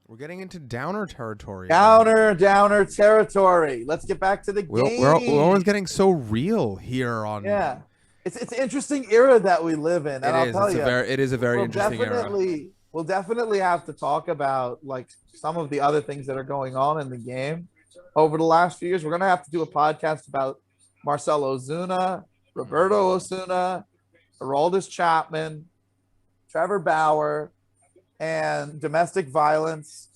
we're getting into downer territory. Downer territory. Let's get back to the game. We're always getting so real here on. Yeah. It's an interesting era that we live in. And I'll tell you, it is a very interesting era. We'll definitely have to talk about like some of the other things that are going on in the game over the last few years. We're going to have to do a podcast about Marcell Ozuna, Roberto Osuna, Aroldis Chapman, Trevor Bauer, and domestic violence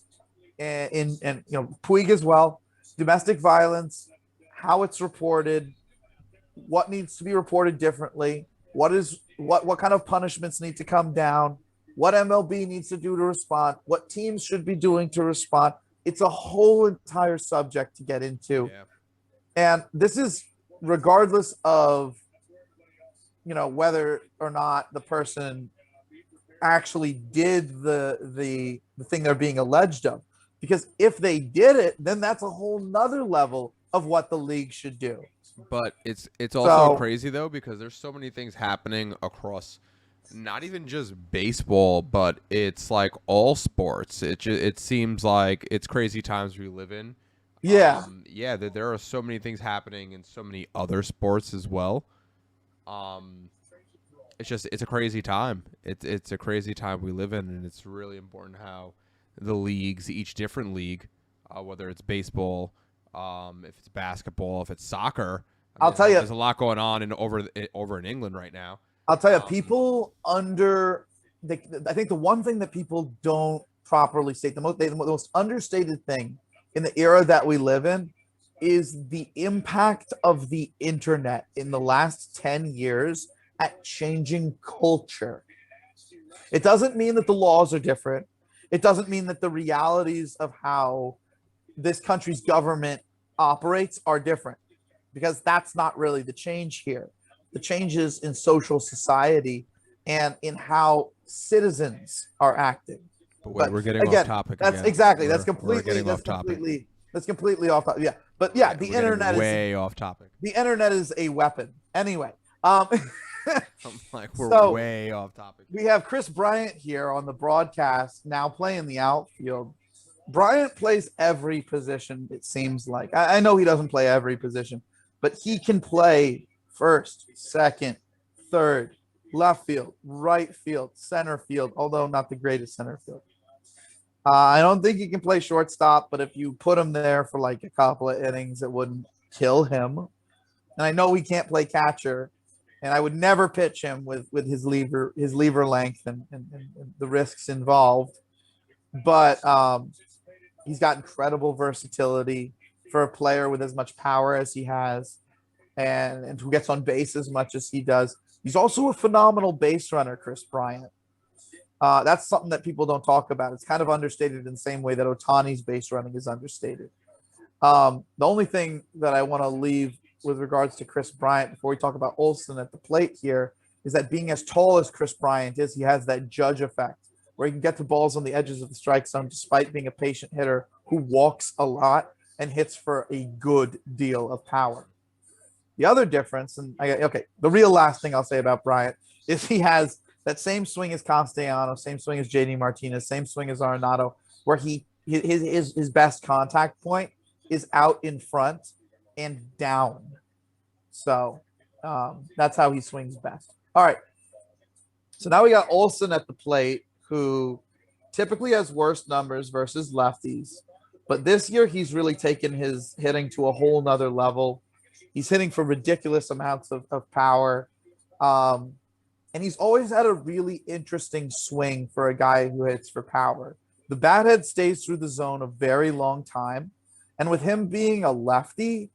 and you know, Puig as well. Domestic violence, how it's reported, what needs to be reported differently, what kind of punishments need to come down, what MLB needs to do to respond, what teams should be doing to respond. It's a whole entire subject to get into. Yeah. And this is regardless of, you know, whether or not the person actually did the thing they're being alleged of. Because if they did it, then that's a whole nother level of what the league should do. But it's also crazy though, because there's so many things happening across not even just baseball, but it's like all sports. It seems like it's crazy times we live in. Yeah. There are so many things happening in so many other sports as well. It's a crazy time. It's a crazy time we live in, and it's really important how the leagues, each different league, whether it's baseball, if it's basketball, if it's soccer. I'll tell you, there's a lot going on over in England right now. I'll tell you, people I think the one thing that people don't properly state, the most understated thing in the era that we live in is the impact of the internet in the last 10 years at changing culture. It doesn't mean that the laws are different. It doesn't mean that the realities of how this country's government operates are different, because that's not really the change here. The change is in social society and in how citizens are acting. But wait, But we're getting off again, topic that's again. exactly that's We're completely getting off topic. that's completely off topic. Yeah, but yeah, the We're getting internet is way off topic. the internet is a weapon. Anyway, um, I'm like, we're so way off topic. we have Chris Bryant here on the broadcast now playing the outfield. Bryant plays every position, it seems like. I know he doesn't play every position, but he can play first, second, third, left field, right field, center field, although not the greatest center field. I don't think he can play shortstop, but if you put him there for like a couple of innings, it wouldn't kill him. And I know he can't play catcher, and I would never pitch him with his lever length and the risks involved. But he's got incredible versatility for a player with as much power as he has, and who gets on base as much as he does. He's also a phenomenal base runner, Chris Bryant. That's something that people don't talk about. It's kind of understated in the same way that Otani's base running is understated. The only thing that I want to leave with regards to Chris Bryant before we talk about Olson at the plate here is that being as tall as Chris Bryant is, he has that judge effect where he can get the balls on the edges of the strike zone despite being a patient hitter who walks a lot and hits for a good deal of power. The other difference, the real last thing I'll say about Bryant is he has that same swing as Castellanos, same swing as JD Martinez, same swing as Arenado, where his best contact point is out in front and down. So that's how he swings best. All right. So now we got Olson at the plate, who typically has worse numbers versus lefties. But this year, he's really taken his hitting to a whole nother level. He's hitting for ridiculous amounts of power. And he's always had a really interesting swing for a guy who hits for power. The bat head stays through the zone a very long time. And with him being a lefty,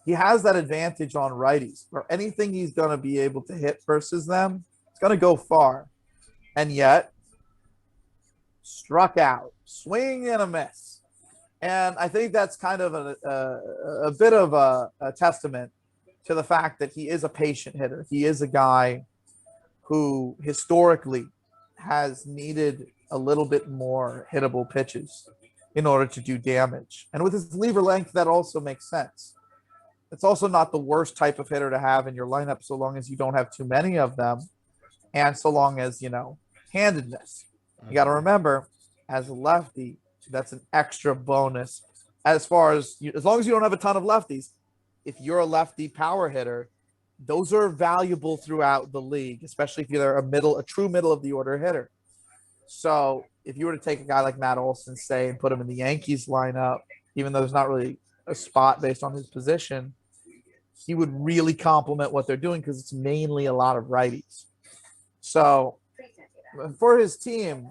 he has that advantage on righties, where anything he's going to be able to hit versus them, it's going to go far. And yet, struck out, swing and a miss. And I think that's kind of a bit of a testament to the fact that he is a patient hitter. He is a guy who historically has needed a little bit more hittable pitches in order to do damage. And with his lever length, that also makes sense. It's also not the worst type of hitter to have in your lineup, so long as you don't have too many of them, and so long as, handedness. You got to remember, as a lefty, that's an extra bonus. As long as you don't have a ton of lefties, if you're a lefty power hitter, those are valuable throughout the league, especially if you're a true middle of the order hitter. So if you were to take a guy like Matt Olson, say, and put him in the Yankees lineup, even though there's not really a spot based on his position, he would really complement what they're doing because it's mainly a lot of righties. So for his team,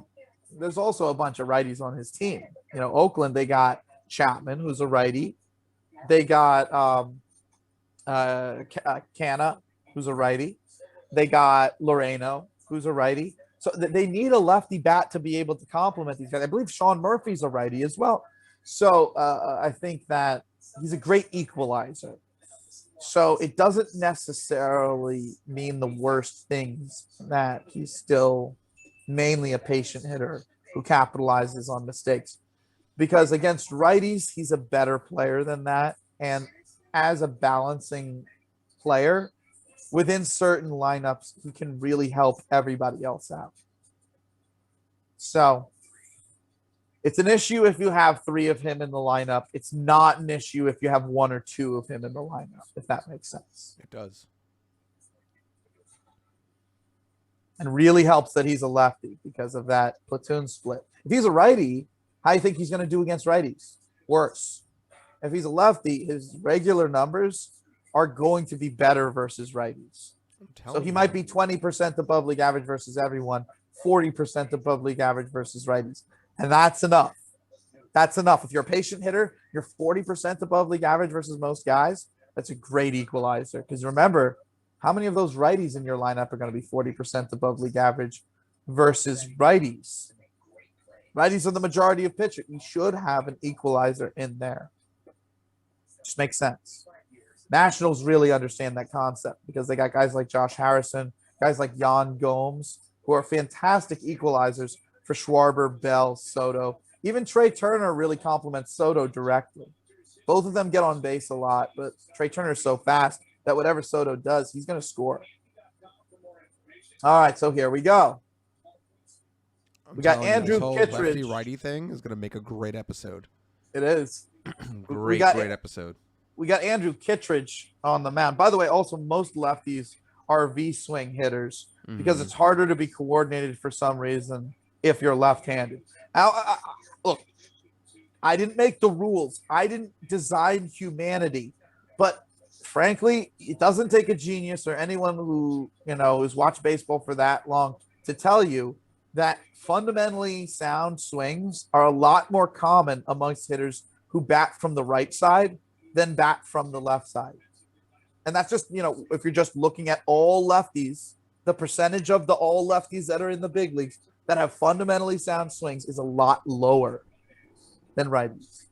there's also a bunch of righties on his team. Oakland, they got Chapman, who's a righty. They got Canna, who's a righty. They got Loreno, who's a righty. So they need a lefty bat to be able to complement these guys. I believe Sean Murphy's a righty as well. So I think that he's a great equalizer. So it doesn't necessarily mean the worst things that he's still mainly a patient hitter who capitalizes on mistakes. Because against righties, he's a better player than that. And as a balancing player, within certain lineups, he can really help everybody else out. So it's an issue if you have 3 of him in the lineup. It's not an issue if you have 1 or 2 of him in the lineup, if that makes sense. It does. And really helps that he's a lefty because of that platoon split. If he's a righty, how do you think he's going to do against righties? Worse. If he's a lefty, his regular numbers are going to be better versus righties. So he might be 20% above league average versus everyone, 40% above league average versus righties. And that's enough. That's enough. If you're a patient hitter, you're 40% above league average versus most guys, that's a great equalizer. Because remember, how many of those righties in your lineup are going to be 40% above league average versus righties? Righties are the majority of pitchers. You should have an equalizer in there. Just makes sense. Nationals really understand that concept because they got guys like Josh Harrison, guys like Yan Gomes, who are fantastic equalizers for Schwarber, Bell, Soto. Even Trey Turner really complements Soto directly. Both of them get on base a lot, but Trey Turner is so fast that whatever Soto does, he's going to score. All right, so here we go. We got Andrew Kittredge. Lefty righty thing is going to make a great episode. It is. great episode. We got Andrew Kittredge on the mound. By the way, also most lefties are V-swing hitters because it's harder to be coordinated for some reason if you're left-handed. Now, look, I didn't make the rules. I didn't design humanity. But frankly, it doesn't take a genius or anyone who, has watched baseball for that long to tell you that fundamentally sound swings are a lot more common amongst hitters who bat from the right side than bat from the left side. And that's just, if you're just looking at all lefties, the percentage of the all lefties that are in the big leagues that have fundamentally sound swings is a lot lower than righties.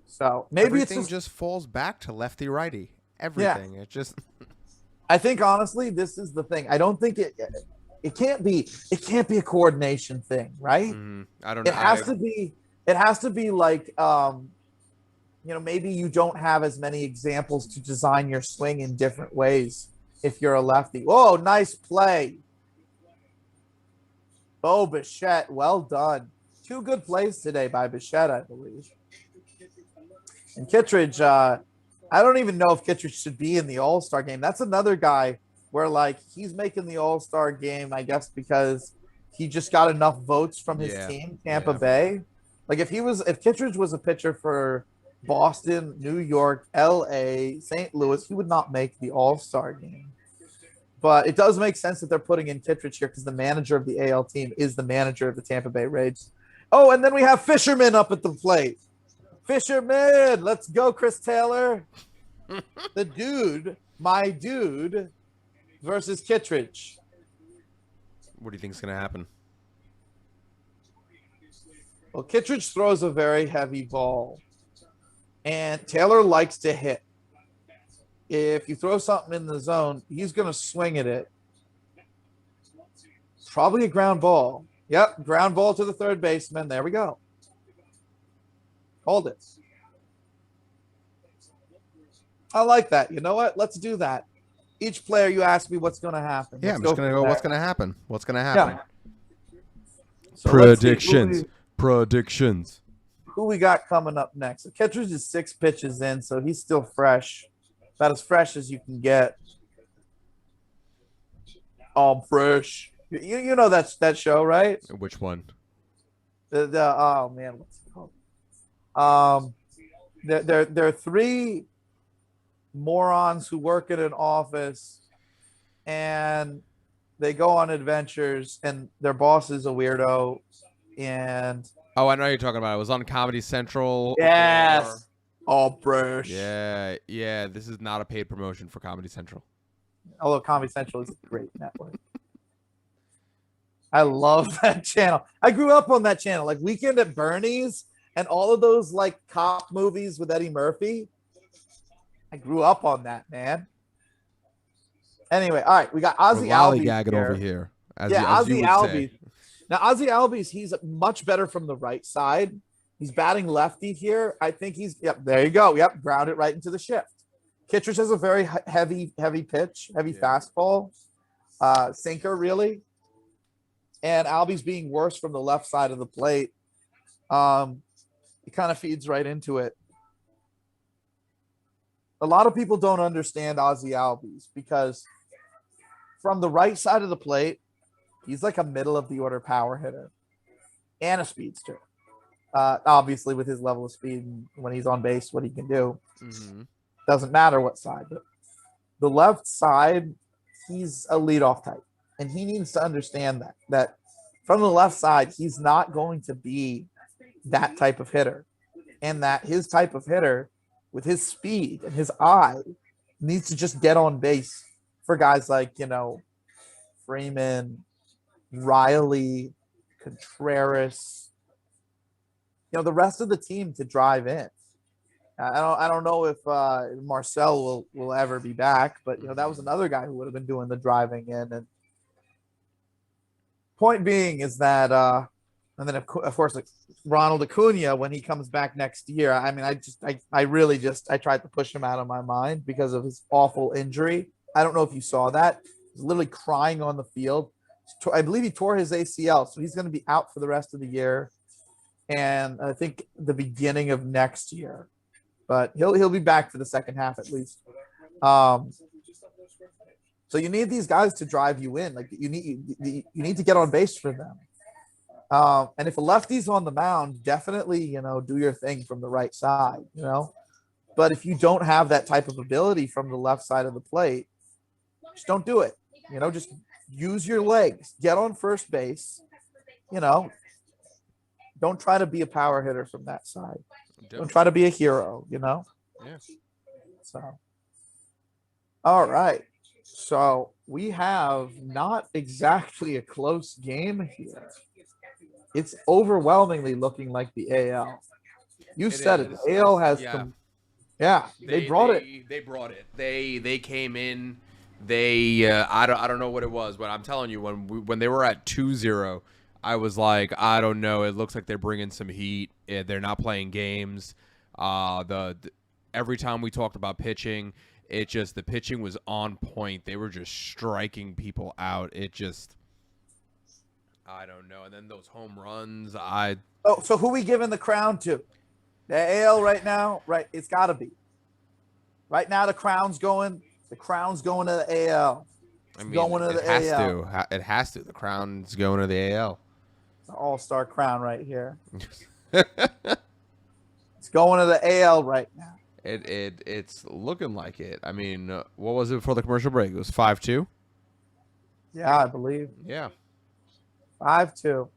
So maybe everything just falls back to lefty righty. Everything. Yeah. It just I think honestly, this is the thing. I don't think it can't be a coordination thing, right? I don't know. It has to be like maybe you don't have as many examples to design your swing in different ways if you're a lefty. Oh, nice play. Oh, Bichette, well done. 2 good plays today by Bichette, I believe. And Kittredge, I don't even know if Kittredge should be in the All-Star game. That's another guy where, he's making the All-Star game, I guess, because he just got enough votes from his team, Tampa Bay. If Kittredge was a pitcher for Boston, New York, LA, St. Louis, he would not make the All-Star game. But it does make sense that they're putting in Kittredge here because the manager of the AL team is the manager of the Tampa Bay Rays. Oh, and then we have Fisherman up at the plate. Fisherman, let's go, Chris Taylor. The dude, my dude, versus Kittredge. What do you think is going to happen? Well, Kittredge throws a very heavy ball, and Taylor likes to hit. If you throw something in the zone, he's going to swing at it. Probably a ground ball. Yep, ground ball to the third baseman. There we go. Hold it. I like that. You know what? Let's do that. Each player, you ask me what's going to happen. Yeah, I'm just going to go, what's going to happen? What's going to happen? Yeah. So Predictions. Who we got coming up next? So Kittredge is 6 pitches in, so he's still fresh. About as fresh as you can get. I'm fresh. You know that show, right? Which one? Oh man, what's it called? There are 3 morons who work in an office, and they go on adventures, and their boss is a weirdo. And I know what you're talking about. It was on Comedy Central. Yes. Oh, fresh. Yeah. This is not a paid promotion for Comedy Central. Although Comedy Central is a great network. I love that channel. I grew up on that channel, like Weekend at Bernie's and all of those cop movies with Eddie Murphy. I grew up on that, man. Anyway, all right, we got Ozzy Albies over here. Ozzy Albies. Now, Ozzy Albies, he's much better from the right side. He's batting lefty here. I think there you go. Yep, ground it right into the shift. Kittredge has a very heavy pitch, fastball, sinker, really. And Albies being worse from the left side of the plate, it kind of feeds right into it. A lot of people don't understand Ozzy Albies because from the right side of the plate, he's like a middle of the order power hitter and a speedster. Obviously, with his level of speed and when he's on base, what he can do doesn't matter what side. But the left side, he's a leadoff type, and he needs to understand that from the left side, he's not going to be that type of hitter. and that his type of hitter with his speed and his eye needs to just get on base for guys like, Freeman, Riley, Contreras, the rest of the team to drive in. I don't know if Marcel will ever be back, but that was another guy who would have been doing the driving in. And point being is that, and then of course, like Ronald Acuna, when he comes back next year, I mean, I really I tried to push him out of my mind because of his awful injury. I don't know if you saw that. He's literally crying on the field. I believe he tore his ACL, so he's going to be out for the rest of the year, and I think the beginning of next year. But he'll be back for the second half at least. So you need these guys to drive you in. Like you need to get on base for them. And if a lefty's on the mound, definitely do your thing from the right side. But if you don't have that type of ability from the left side of the plate, just don't do it. Just use your legs. Get on first base. Don't try to be a power hitter from that side. Don't try to be a hero, Yeah. So, all right. So we have not exactly a close game here. It's overwhelmingly looking like the AL. You said it. The AL has they brought it. They brought it. They came in. I don't know what it was, but I'm telling you, when they were at 2-0, I was like, I don't know. It looks like they're bringing some heat. They're not playing games. Every time we talked about pitching, the pitching was on point. They were just striking people out. I don't know. And then those home runs, so who we giving the crown to? The AL right now, right? It's got to be. Right now, the crown's going to the AL. I mean, it has to. The crown's going to the AL. All-star crown right here. It's going to the AL right now. It's looking like it. I mean, what was it before the commercial break? It was 5-2. Yeah, I believe. Yeah, 5-2.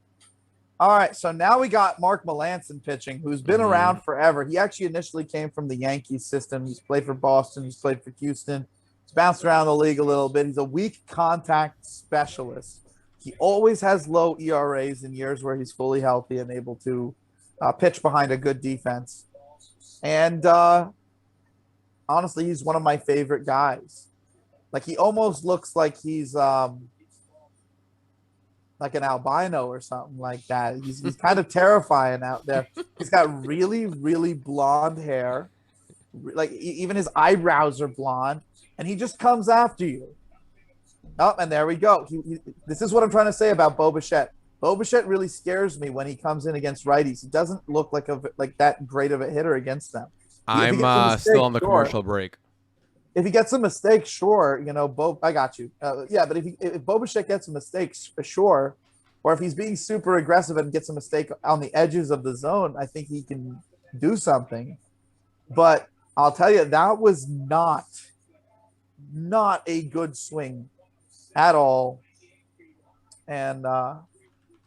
All right, so now we got Mark Melancon pitching, who's been around forever. He actually initially came from the Yankees system. He's played for Boston. He's played for Houston. He's bounced around the league a little bit. He's a weak contact specialist. He always has low ERAs in years where he's fully healthy and able to pitch behind a good defense. And honestly, he's one of my favorite guys. Like he almost looks like he's like an albino or something like that. He's kind of terrifying out there. He's got really, really blonde hair. Like even his eyebrows are blonde, and he just comes after you. Oh, and there we go. This is what I'm trying to say about Bo Bichette. Bo Bichette really scares me when he comes in against righties. He doesn't look like that great of a hitter against them. I'm still on the commercial break. If he gets a mistake, sure, Bo, I got you. Yeah, but if Bo Bichette gets a mistake, sure, or if he's being super aggressive and gets a mistake on the edges of the zone, I think he can do something. But I'll tell you, that was not a good swing at all. And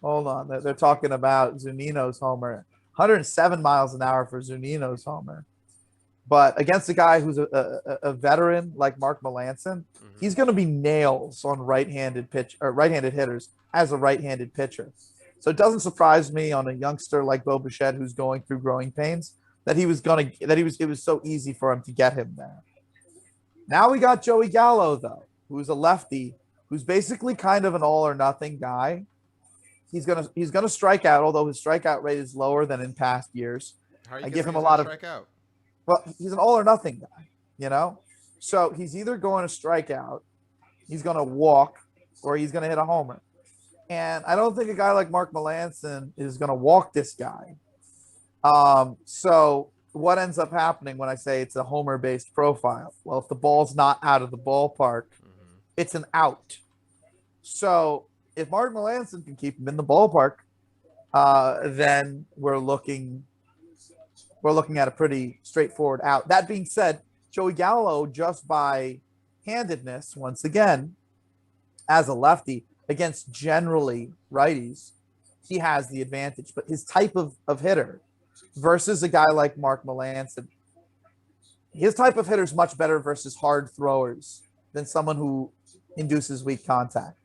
hold on, they're talking about Zunino's homer. 107 miles an hour for Zunino's homer. But against a guy who's a veteran like Mark Melancon, he's going to be nails on right-handed hitters as a right-handed pitcher. So it doesn't surprise me on a youngster like Bo Bichette who's going through growing pains it was so easy for him to get him there. Now we got Joey Gallo though, who's a lefty, who's basically kind of an all or nothing guy. He's gonna strike out, although his strikeout rate is lower than in past years. I give him a lot of strikeout. Well, he's an all or nothing guy, So he's either going to strike out, he's going to walk, or he's going to hit a homer. And I don't think a guy like Mark Melancon is going to walk this guy. So what ends up happening when I say it's a homer-based profile? Well, if the ball's not out of the ballpark, it's an out. So if Mark Melancon can keep him in the ballpark, then we're looking at a pretty straightforward out. That being said, Joey Gallo, just by handedness, once again, as a lefty against generally righties, he has the advantage. But his type of hitter, versus a guy like Mark Melancon. His type of hitter is much better versus hard throwers than someone who induces weak contact.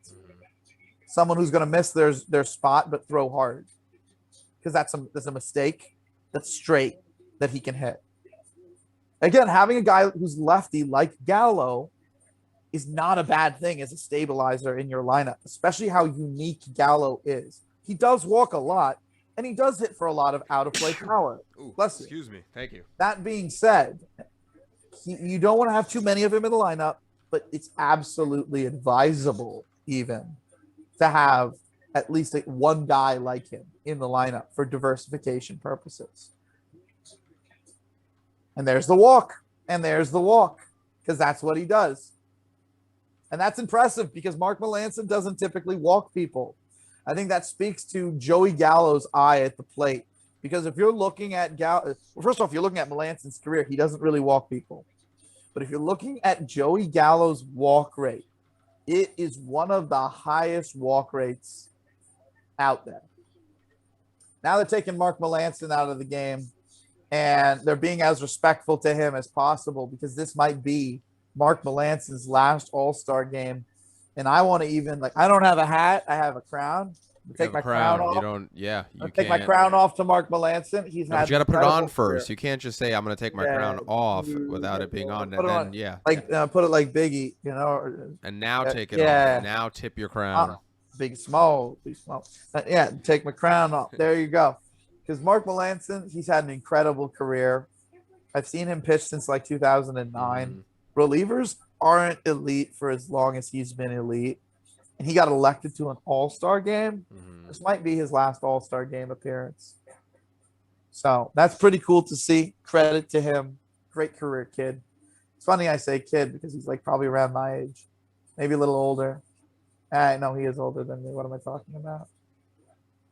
Someone who's going to miss their spot but throw hard, because that's a mistake that's straight that he can hit. Again, having a guy who's lefty like Gallo is not a bad thing as a stabilizer in your lineup, especially how unique Gallo is. He does walk a lot, and he does hit for a lot of out-of-play power. Ooh, Bless you. excuse me. Thank you. That being said, you don't want to have too many of him in the lineup, but it's absolutely advisable even to have at least one guy like him in the lineup for diversification purposes. And there's the walk, because that's what he does. And that's impressive because Mark Melancon doesn't typically walk people. I think that speaks to Joey Gallo's eye at the plate. Because if you're looking at Gallo, first off, if you're looking at Melancon's career, he doesn't really walk people. But if you're looking at Joey Gallo's walk rate, it is one of the highest walk rates out there. Now they're taking Mark Melancon out of the game, and they're being as respectful to him as possible because this might be Mark Melancon's last All-Star game. And I want to even, I don't have a hat. I have a crown. Take my crown off. You don't, yeah. You take my crown off to Mark Melancon. He's no, had. You got to put it on first. You can't just say I'm going to take my crown off without it being on. And then, yeah. Put it like Biggie, And now take it off. Now tip your crown. Big small. Take my crown off. There you go. Because Mark Melancon, he's had an incredible career. I've seen him pitch since 2009. Relievers aren't elite for as long as he's been elite. And he got elected to an All-Star game. This might be his last All-Star game appearance. So that's pretty cool to see. Credit to him. Great career, kid. It's funny I say kid because he's probably around my age. Maybe a little older. I know he is older than me. What am I talking about?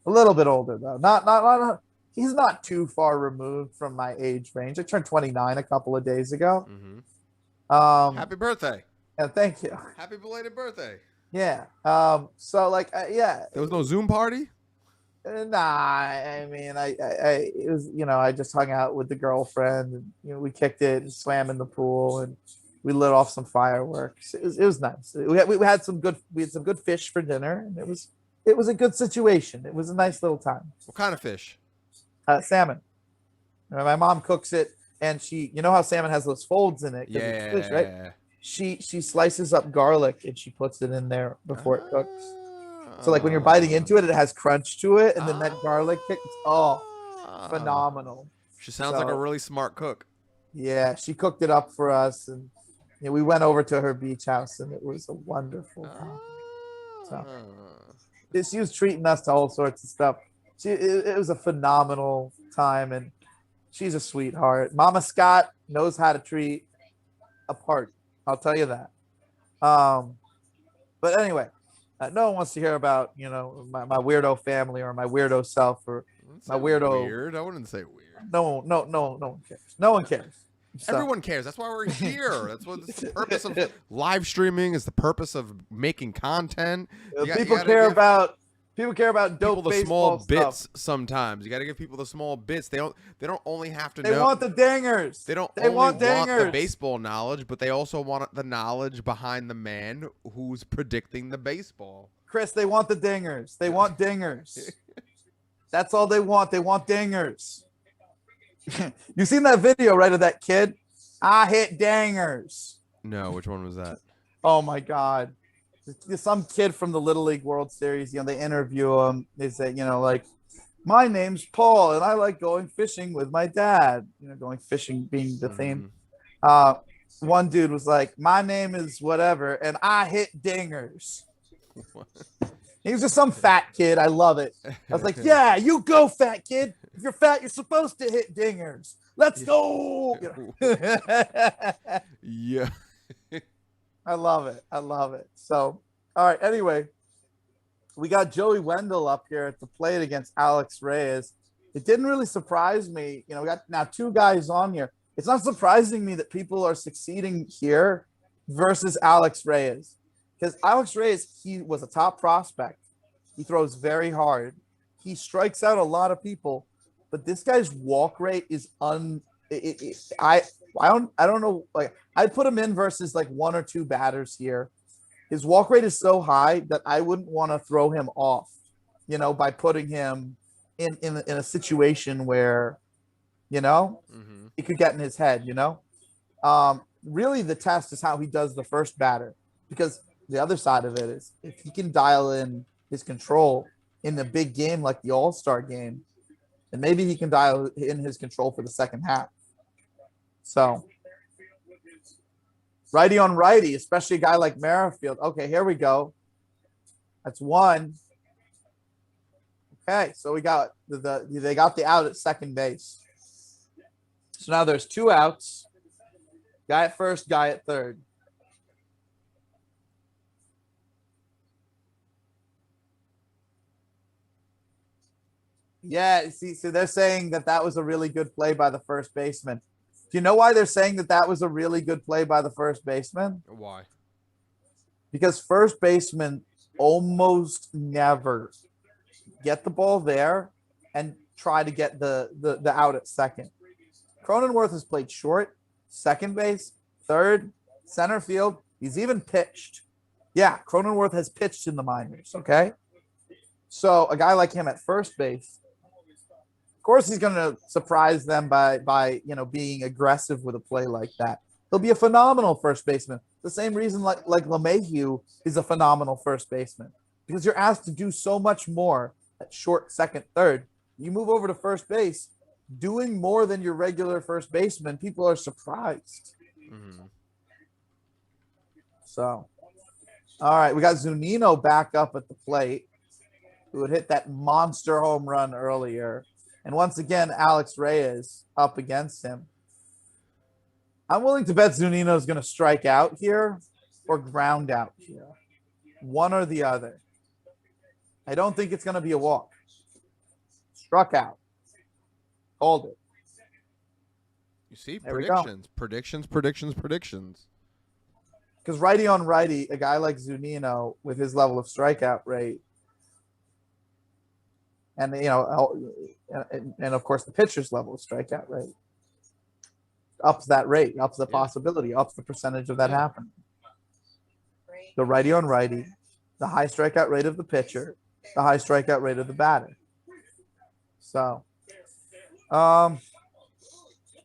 A little bit older, though. Not he's not too far removed from my age range. I turned 29 a couple of days ago. Happy birthday. Yeah, thank you. Happy belated birthday. Yeah. Yeah. There was no Zoom party? Nah, I mean, it was, I just hung out with the girlfriend and, we kicked it and swam in the pool and we lit off some fireworks. It was nice. We had some good fish for dinner and it was a good situation. It was a nice little time. What kind of fish? Salmon. My mom cooks it and she, how salmon has those folds in it. Yeah. It's fish, right? She slices up garlic and she puts it in there before it cooks. So when you're biting into it, it has crunch to it, and then that garlic kicks. Phenomenal. She sounds like a really smart cook. Yeah, she cooked it up for us, and we went over to her beach house, and it was a wonderful time. So she was treating us to all sorts of stuff. It was a phenomenal time, and she's a sweetheart. Mama Scott knows how to treat a party. I'll tell you that. But anyway, no one wants to hear about, my weirdo family or my weirdo self or my weirdo. Weird. I wouldn't say weird. No one cares. No one cares. So. Everyone cares. That's why we're here. That's what the purpose of live streaming is. The purpose of making content. People care about dope people the small stuff. bits sometimes. You got to give people the small bits. They don't only have to know. They want the dingers. They don't only want the baseball knowledge, but they also want the knowledge behind the man who's predicting the baseball. Chris, they want the dingers. They want dingers. That's all they want. They want dingers. You seen that video, right, of that kid? I hit dingers. No, which one was that? Oh my God. Some kid from the Little League World Series, they interview him. They say, my name's Paul and I like going fishing with my dad. Going fishing being the theme. One dude was like, my name is whatever and I hit dingers. He was just some fat kid. I love it. I was like, yeah, you go, fat kid. If you're fat, you're supposed to hit dingers. Let's go. Yeah. I love it. So, all right. Anyway, we got Joey Wendell up here at the plate against Alex Reyes. It didn't really surprise me. We got now two guys on here. It's not surprising me that people are succeeding here versus Alex Reyes. Because Alex Reyes, he was a top prospect. He throws very hard. He strikes out a lot of people. but this guy's walk rate is I don't know. Like, I'd put him in versus like one or two batters here. His walk rate is so high that I wouldn't want to throw him off, by putting him in a situation where, it could get in his head. Really the test is how he does the first batter, because the other side of it is if he can dial in his control in the big game like the All-Star game, then maybe he can dial in his control for the second half. So righty on righty, especially a guy like Merrifield. Okay, here we go. That's one. Okay, so we got they got the out at second base. So now there's two outs. Guy at first, guy at third. Yeah, see, so they're saying that was a really good play by the first baseman. Do you know why they're saying that was a really good play by the first baseman? Why? Because first baseman almost never get the ball there and try to get the out at second. Cronenworth has played short, second base, third, center field. He's even pitched. Yeah, Cronenworth has pitched in the minors, okay? So a guy like him at first base, of course he's going to surprise them by being aggressive with a play like that. He'll be a phenomenal first baseman. The same reason like LeMahieu is a phenomenal first baseman, because you're asked to do so much more at short, second, third. You move over to first base, doing more than your regular first baseman, people are surprised. Mm-hmm. So, all right, we got Zunino back up at the plate, who had hit that monster home run earlier. And once again, Alex Reyes up against him. I'm willing to bet Zunino is going to strike out here or ground out here. One or the other. I don't think it's going to be a walk. Struck out. Hold it. You see, There predictions. Because righty on righty, a guy like Zunino with his level of strikeout rate, and and of course the pitcher's level of strikeout rate, ups that rate, ups the possibility, ups the percentage of that happening. The righty on righty, the high strikeout rate of the pitcher, the high strikeout rate of the batter. So,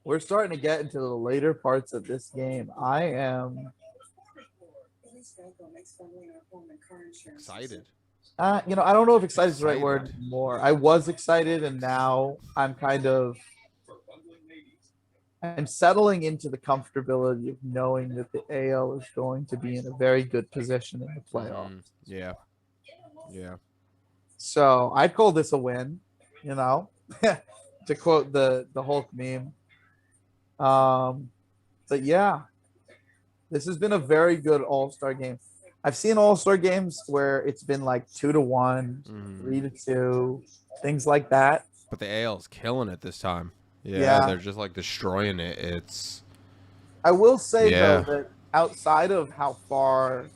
we're starting to get into the later parts of this game. I am Excited. I don't know if excited is the right word anymore. I was excited, and now I'm settling into the comfortability of knowing that the AL is going to be in a very good position in the playoffs. Yeah. So I'd call this a win, to quote the Hulk meme. But yeah, this has been a very good All-Star game. I've seen All-Star games where it's been like 2-1, 3-2, things like that. But the AL's killing it this time. Yeah, they're just like destroying it. I will say though that outside of how far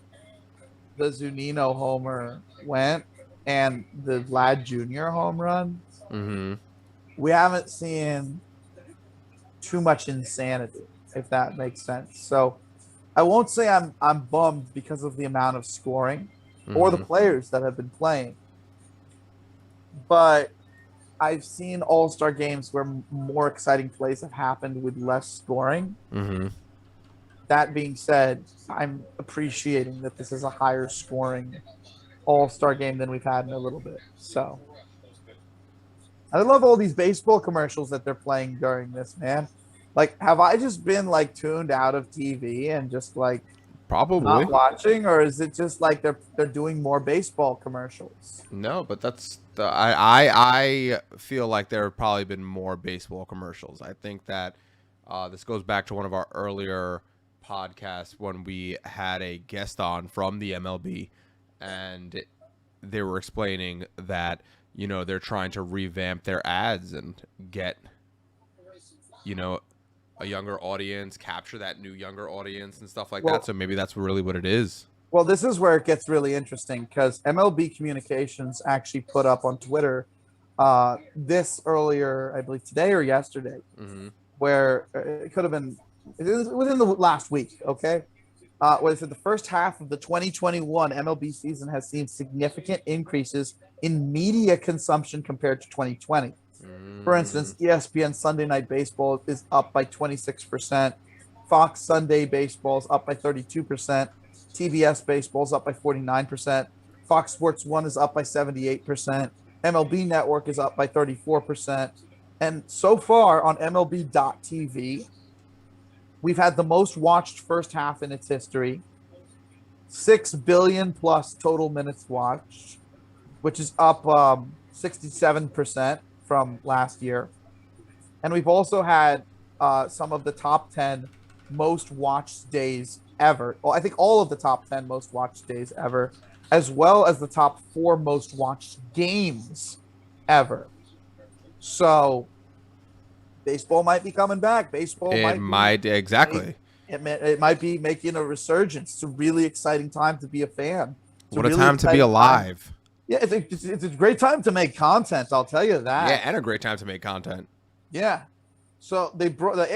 the Zunino homer went and the Vlad Jr. home run, we haven't seen too much insanity, if that makes sense. So I won't say I'm bummed because of the amount of scoring or the players that have been playing, but I've seen All-Star games where more exciting plays have happened with less scoring. That being said, I'm appreciating that this is a higher scoring All-Star game than we've had in a little bit. So I love all these baseball commercials that they're playing during this, man. Like, have I just been like tuned out of TV and just like probably not watching, or is it just like they're doing more baseball commercials? No, but that's I feel like there have probably been more baseball commercials. I think that this goes back to one of our earlier podcasts when we had a guest on from the MLB, and they were explaining that they're trying to revamp their ads and get a younger audience, capture that new younger audience and stuff like that. So maybe that's really what it is. Well, this is where it gets really interesting, because MLB Communications actually put up on Twitter this earlier, I believe today or yesterday, Mm-hmm. where it could have been within the last week. Okay, where they said the first half of the 2021 MLB season has seen significant increases in media consumption compared to 2020. For Mm-hmm. instance, ESPN Sunday Night Baseball is up by 26%. Fox Sunday Baseball is up by 32%. TBS Baseball is up by 49%. Fox Sports 1 is up by 78%. MLB Network is up by 34%. And so far on MLB.TV, we've had the most watched first half in its history, 6 billion plus total minutes watched, which is up 67% from last year. And we've also had some of the top 10 most watched days ever. Well, I think all of the top 10 most watched days ever, as well as the top 4 most watched games ever. So baseball might be coming back. Baseball It might be might exactly. it might be making a resurgence. It's a really exciting time to be a fan. It's a What a really time to be exciting time. alive. Yeah, it's a great time to make content. I'll tell you Yeah, that. and a great time to make content. Yeah. So the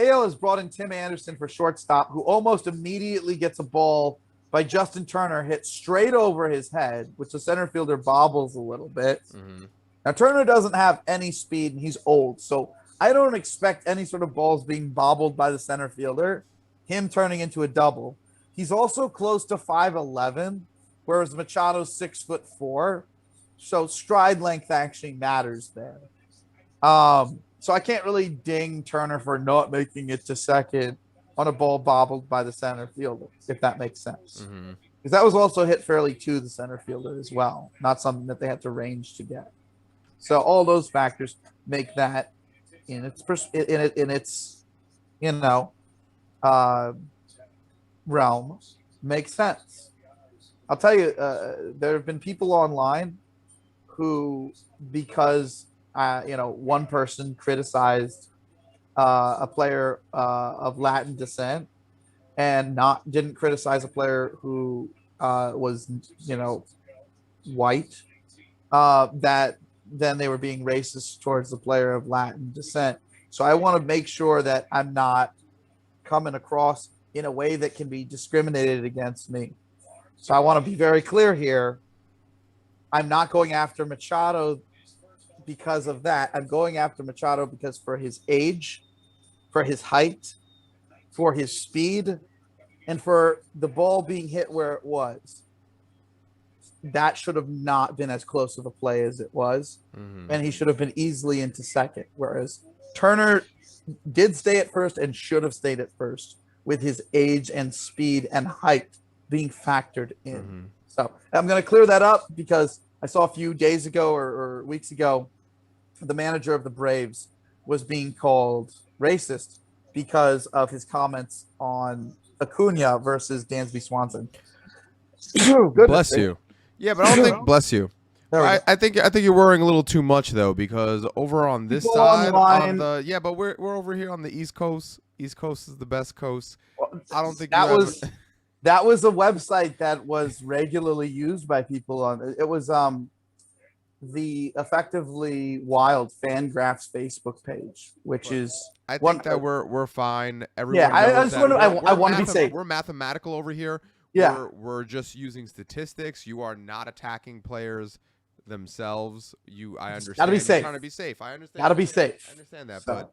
AL has brought in Tim Anderson for shortstop, who almost immediately gets a ball by Justin Turner hit straight over his head, which the center fielder bobbles a little bit. Mm-hmm. Now Turner doesn't have any speed and he's old, so I don't expect any sort of balls being bobbled by the center fielder. Him turning into a double. He's also close to 5'11", whereas Machado's 6'4". So stride length actually matters there. So I can't really ding Turner for not making it to second on a ball bobbled by the center fielder, if that makes sense. Mm-hmm. Because that was also hit fairly to the center fielder as well, not something that they had to range to get. So all those factors make that in its you know uh, realm make sense. I'll tell you, there have been people online who, because one person criticized a player of Latin descent and not didn't criticize a player who was white, that then they were being racist towards the player of Latin descent. So I want to make sure that I'm not coming across in a way that can be discriminated against me. So I want to be very clear here. I'm not going after Machado because of that. I'm going after Machado because for his age, for his height, for his speed, and for the ball being hit where it was. That should have not been as close of a play as it was. Mm-hmm. And he should have been easily into second. Whereas Turner did stay at first and should have stayed at first with his age and speed and height being factored in. Mm-hmm. So I'm going to clear that up because I saw a few days ago or weeks ago, the manager of the Braves was being called racist because of his comments on Acuna versus Dansby Swanson. Bless you. Yeah, but I don't think bless you. I think you're worrying a little too much though, because over on this People side, online, but we're over here on the East Coast. East Coast is the best coast. I don't think that was a website that was regularly used by people on. It was the Effectively Wild Fangraphs Facebook page, which is I think that we're fine. Everyone yeah, I just want to I want to be safe. We're mathematical over here. Yeah, we're just using statistics. You are not attacking players themselves. I understand. Gotta be safe. Trying to be safe. I understand. Gotta be safe. I understand that, so. But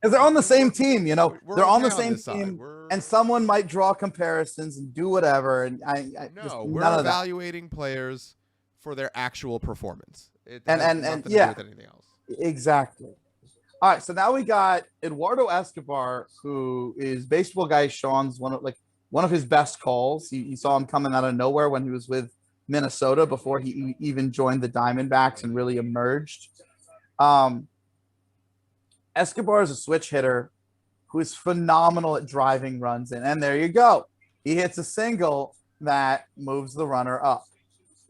because they're on the same team, they're okay on the same team, and someone might draw comparisons and do whatever. And we're evaluating players for their actual performance. It and to do with anything else. Exactly. All right, so now we got Eduardo Escobar, who is Baseball Guy Sean's one of his best calls. You saw him coming out of nowhere when he was with Minnesota before he even joined the Diamondbacks and really emerged. Escobar is a switch hitter who is phenomenal at driving runs in. And there you go. He hits a single that moves the runner up.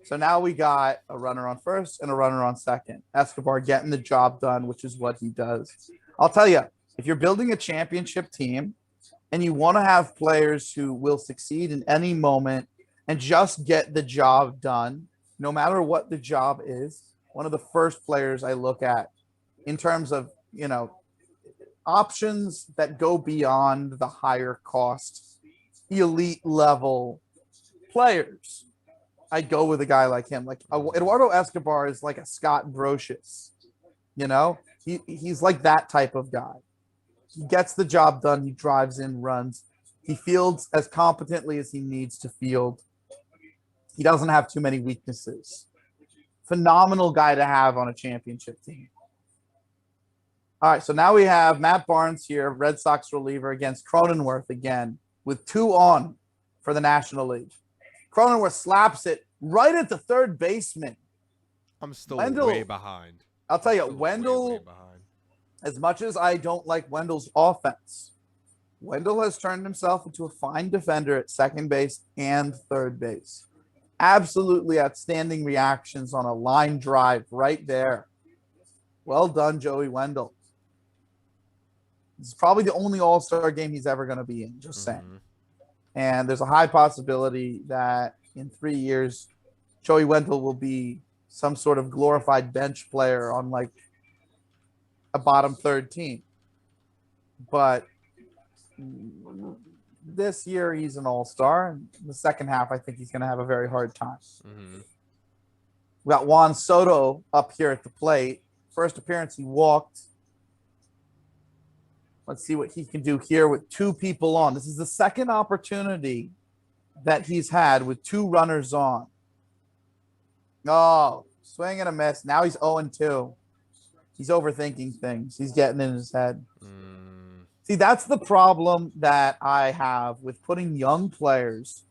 So now we got a runner on first and a runner on second. Escobar getting the job done, which is what he does. I'll tell you, if you're building a championship team and you want to have players who will succeed in any moment and just get the job done, no matter what the job is, one of the first players I look at in terms of, options that go beyond the higher cost elite level players. I go with a guy like him. Like Eduardo Escobar is like a Scott Brocious. He's like that type of guy. He gets the job done. He drives in, runs. He fields as competently as he needs to field. He doesn't have too many weaknesses. Phenomenal guy to have on a championship team. All right, so now we have Matt Barnes here, Red Sox reliever, against Cronenworth again with 2 on for the National League. Cronenworth slaps it right at the third baseman. I'm still way behind. I'll tell you, Wendell, way behind. As much as I don't like Wendell's offense, Wendell has turned himself into a fine defender at second base and third base. Absolutely outstanding reactions on a line drive right there. Well done, Joey Wendell. It's probably the only All-Star game he's ever going to be in, just saying. And there's a high possibility that in 3 years, Joey Wendell will be some sort of glorified bench player on like a bottom third team. But this year he's an all-star. In the second half, I think he's going to have a very hard time. We got Juan Soto up here at the plate. First appearance, he walked. Let's see what he can do here with 2 people on. This is the second opportunity that he's had with 2 runners on. Oh, swing and a miss. Now he's 0-2. He's overthinking things. He's getting in his head. See, that's the problem that I have with putting young players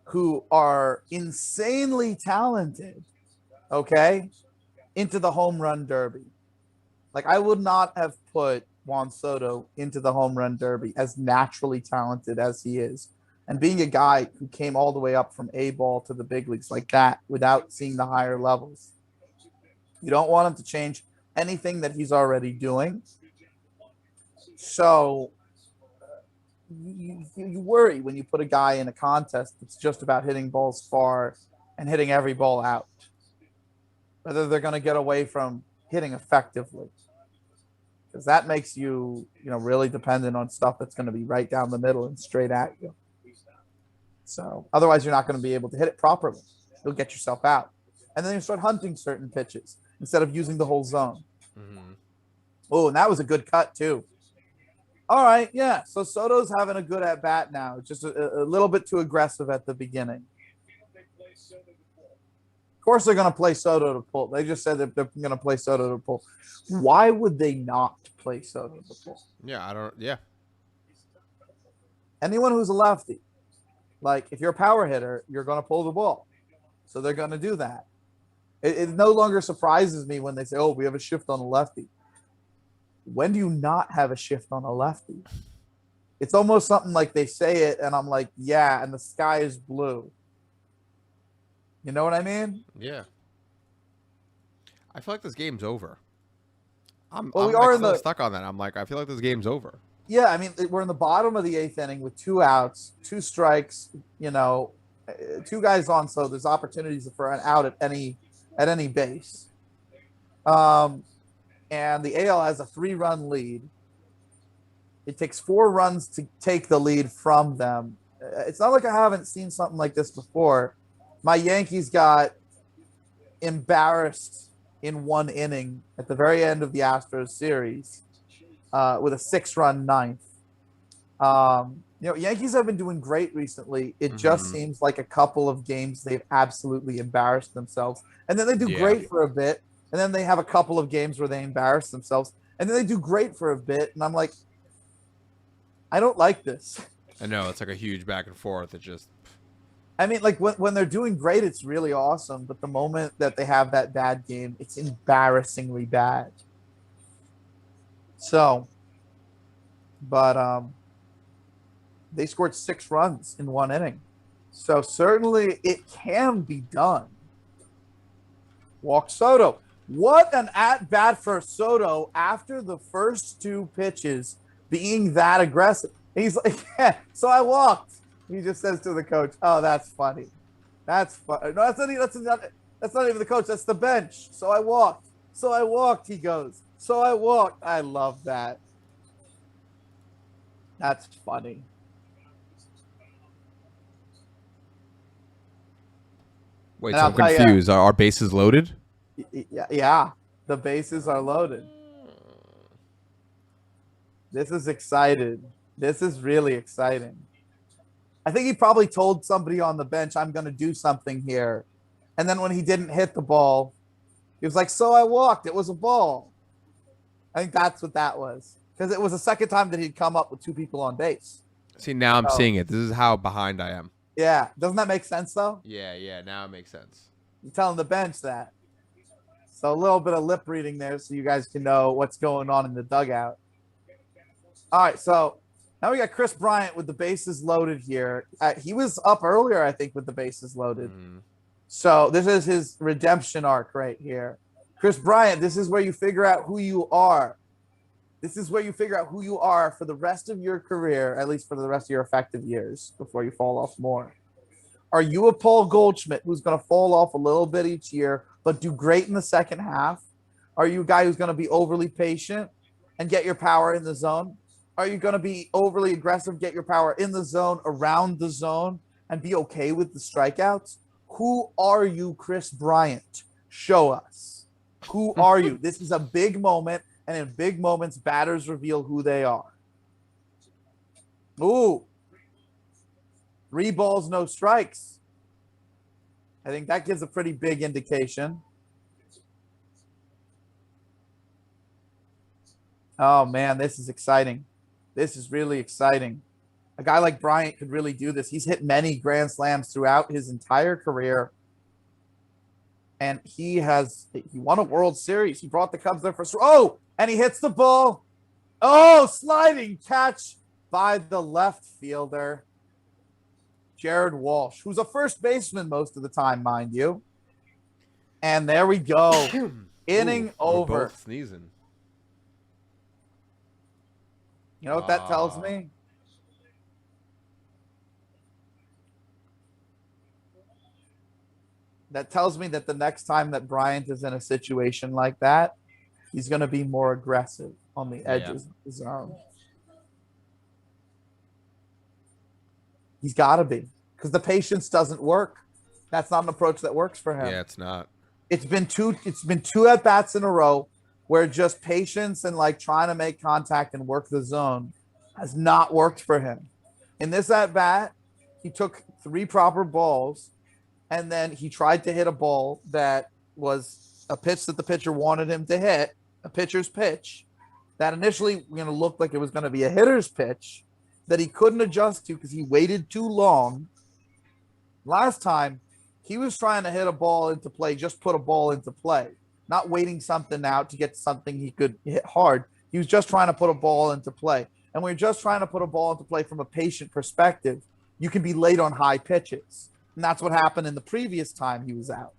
who are insanely talented, okay, into the home run derby. Like, I would not have put Juan Soto into the home run derby as naturally talented as he is. And being a guy who came all the way up from A ball to the big leagues like that without seeing the higher levels. You don't want him to change anything that he's already doing. So you worry when you put a guy in a contest that's just about hitting balls far and hitting every ball out, whether they're going to get away from hitting effectively. Because that makes you, really dependent on stuff that's going to be right down the middle and straight at you. So otherwise, you're not going to be able to hit it properly. You'll get yourself out. And then you start hunting certain pitches instead of using the whole zone. Oh, and that was a good cut, too. All right, yeah. So Soto's having a good at-bat now. Just a little bit too aggressive at the beginning. Of course they're going to play Soto to pull. They just said that they're going to play Soto to pull. Why would they not play Soto to pull? Yeah. Anyone who's a lefty, like if you're a power hitter, you're going to pull the ball. So they're going to do that. It no longer surprises me when they say, oh, we have a shift on a lefty. When do you not have a shift on a lefty? It's almost something like they say it, and I'm like, yeah, and the sky is blue. You know what I mean? Yeah. I feel like this game's over. I'm stuck on that. I'm like, I feel like this game's over. Yeah, I mean, we're in the bottom of the 8th inning with 2 outs, 2 strikes, 2 guys on, so there's opportunities for an out at any base. And the AL has a 3-run lead. It takes 4 runs to take the lead from them. It's not like I haven't seen something like this before. My Yankees got embarrassed in 1 inning at the very end of the Astros series with a 6-run ninth. Yankees have been doing great recently. It just seems like a couple of games they've absolutely embarrassed themselves. And then they do great for a bit. And then they have a couple of games where they embarrass themselves. And then they do great for a bit. And I'm like, I don't like this. I know. It's like a huge back and forth. It just... I mean, like when they're doing great, it's really awesome. But the moment that they have that bad game, it's embarrassingly bad. So, but they scored 6 runs in 1 inning. So certainly it can be done. Walk Soto. What an at-bat for Soto after the first 2 pitches being that aggressive. He's like, yeah, so I walked. He just says to the coach, oh, that's funny. That's funny. No, that's That's not even the coach. That's the bench. So I walked. So I walked, he goes. So I walked. I love that. That's funny. Wait, And so I'll I'm tell you, confused. Are our bases loaded? yeah, the bases are loaded. This is excited. This is really exciting. I think he probably told somebody on the bench, I'm going to do something here. And then when he didn't hit the ball, he was like, so I walked. It was a ball. I think that's what that was. Because it was the second time that he'd come up with two people on base. See, now I'm So, seeing it. This is how behind I am. yeah. Doesn't that make sense, though? Yeah. Now it makes sense. You're telling the bench that. So a little bit of lip reading there so you guys can know what's going on in the dugout. All right. So now we got Chris Bryant with the bases loaded here. He was up earlier, I think, with the bases loaded. So this is his redemption arc right here. Chris Bryant, this is where you figure out who you are. This is where you figure out who you are for the rest of your career, at least for the rest of your effective years before you fall off more. Are you a Paul Goldschmidt who's going to fall off a little bit each year, but do great in the second half? Are you a guy who's going to be overly patient and get your power in the zone? Are you going to be overly aggressive, get your power in the zone, around the zone, and be okay with the strikeouts? Who are you, Chris Bryant? Show us. Who are you? This is a big moment, and in big moments, batters reveal who they are. Ooh. 3 balls, no strikes. I think that gives a pretty big indication. Oh, man, this is exciting. This is really exciting. A guy like Bryant could really do this. He's hit many grand slams throughout his entire career. And he won a World Series. He brought the Cubs their first. Oh, and he hits the ball. Oh, sliding catch by the left fielder, Jared Walsh, who's a first baseman most of the time, mind you. And there we go. Inning over. We're both sneezing. You know what that tells me? That tells me that the next time that Bryant is in a situation like that, he's going to be more aggressive on the edges of the zone. He's got to be, because the patience doesn't work. That's not an approach that works for him. Yeah, it's not. It's been two at bats in a row where just patience and like trying to make contact and work the zone has not worked for him. In this at bat, he took 3 proper balls, and then he tried to hit a ball that was a pitch that the pitcher wanted him to hit, a pitcher's pitch that initially looked like it was going to be a hitter's pitch that he couldn't adjust to because he waited too long. Last time, he was trying to hit a ball into play, just put a ball into play, not waiting something out to get something he could hit hard. He was just trying to put a ball into play. And when you're just trying to put a ball into play from a patient perspective, you can be late on high pitches. And that's what happened in the previous time he was out.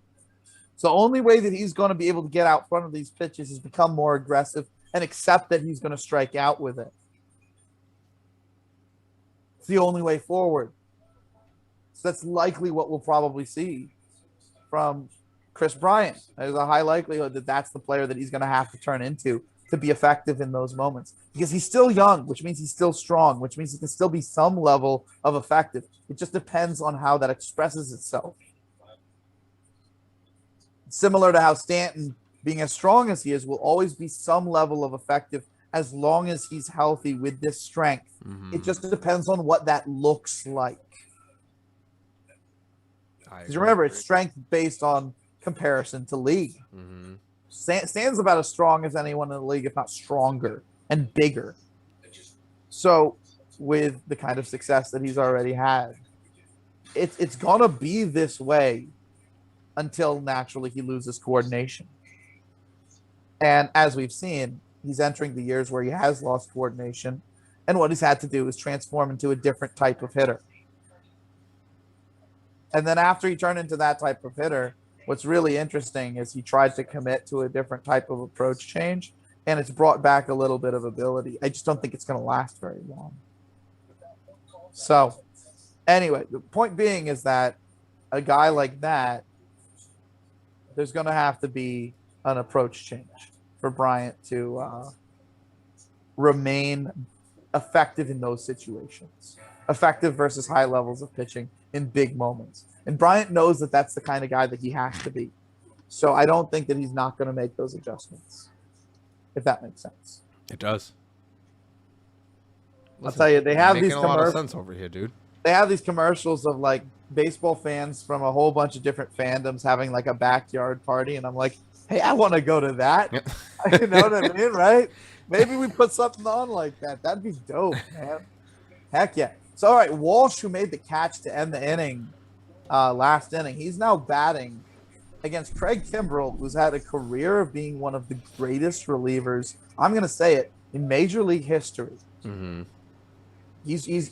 So the only way that he's going to be able to get out front of these pitches is become more aggressive and accept that he's going to strike out with it. It's the only way forward. So that's likely what we'll probably see from Chris Bryant. There's a high likelihood that that's the player that he's going to have to turn into to be effective in those moments, because he's still young, which means he's still strong, which means he can still be some level of effective. It just depends on how that expresses itself. Similar to how Stanton, being as strong as he is, will always be some level of effective as long as he's healthy with this strength. It just depends on what that looks like. Because remember, it's strength based on comparison to league. Stan's about as strong as anyone in the league, if not stronger and bigger. So with the kind of success that he's already had, it's going to be this way until naturally he loses coordination. And as we've seen, he's entering the years where he has lost coordination. And what he's had to do is transform into a different type of hitter. And then after he turned into that type of hitter, what's really interesting is he tried to commit to a different type of approach change, and it's brought back a little bit of ability. I just don't think it's going to last very long. So anyway, the point being is that a guy like that there's going to have to be an approach change for Bryant to remain effective in those situations, effective versus high levels of pitching in big moments. And Bryant knows that that's the kind of guy that he has to be. So I don't think that he's not going to make those adjustments, if that makes sense. It does. I'll tell you, they have making these a lot of commercials. sense over here, dude. They have these commercials of like baseball fans from a whole bunch of different fandoms having like a backyard party, and I'm like, hey, I want to go to that. You know what I mean, right? Maybe we put something on like that. That'd be dope, man. Heck yeah. So all right, Walsh, who made the catch to end the inning, last inning, he's now batting against Craig Kimbrell, who's had a career of being one of the greatest relievers, I'm going to say it, in Major League history. Mm-hmm.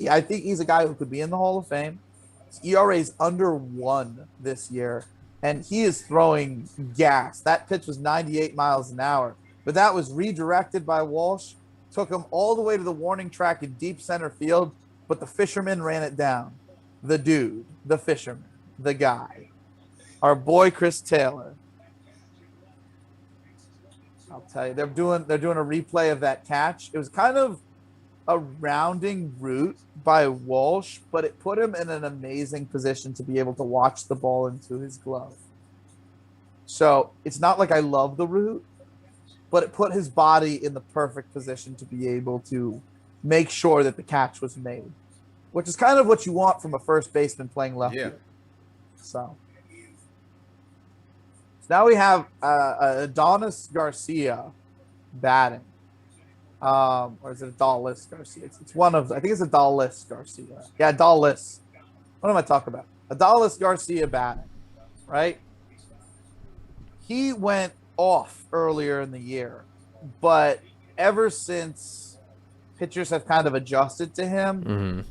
I think he's a guy who could be in the Hall of Fame. His ERA is under 1 this year, and he is throwing gas. That pitch was 98 miles an hour, but that was redirected by Walsh, took him all the way to the warning track in deep center field, but the fisherman ran it down. The dude, the fisherman, the guy, our boy Chris Taylor. I'll tell you, they're doing a replay of that catch. It was kind of a rounding route by Walsh, but it put him in an amazing position to be able to watch the ball into his glove. So it's not like I love the route, but it put his body in the perfect position to be able to make sure that the catch was made, which is kind of what you want from a first baseman playing left field. So now we have Adonis Garcia batting. Or is it Adolis Garcia? It's one of, I think it's Adolis Garcia. Yeah, Adolis. What am I talking about? Adolis Garcia batting, right? He went off earlier in the year, but ever since pitchers have kind of adjusted to him,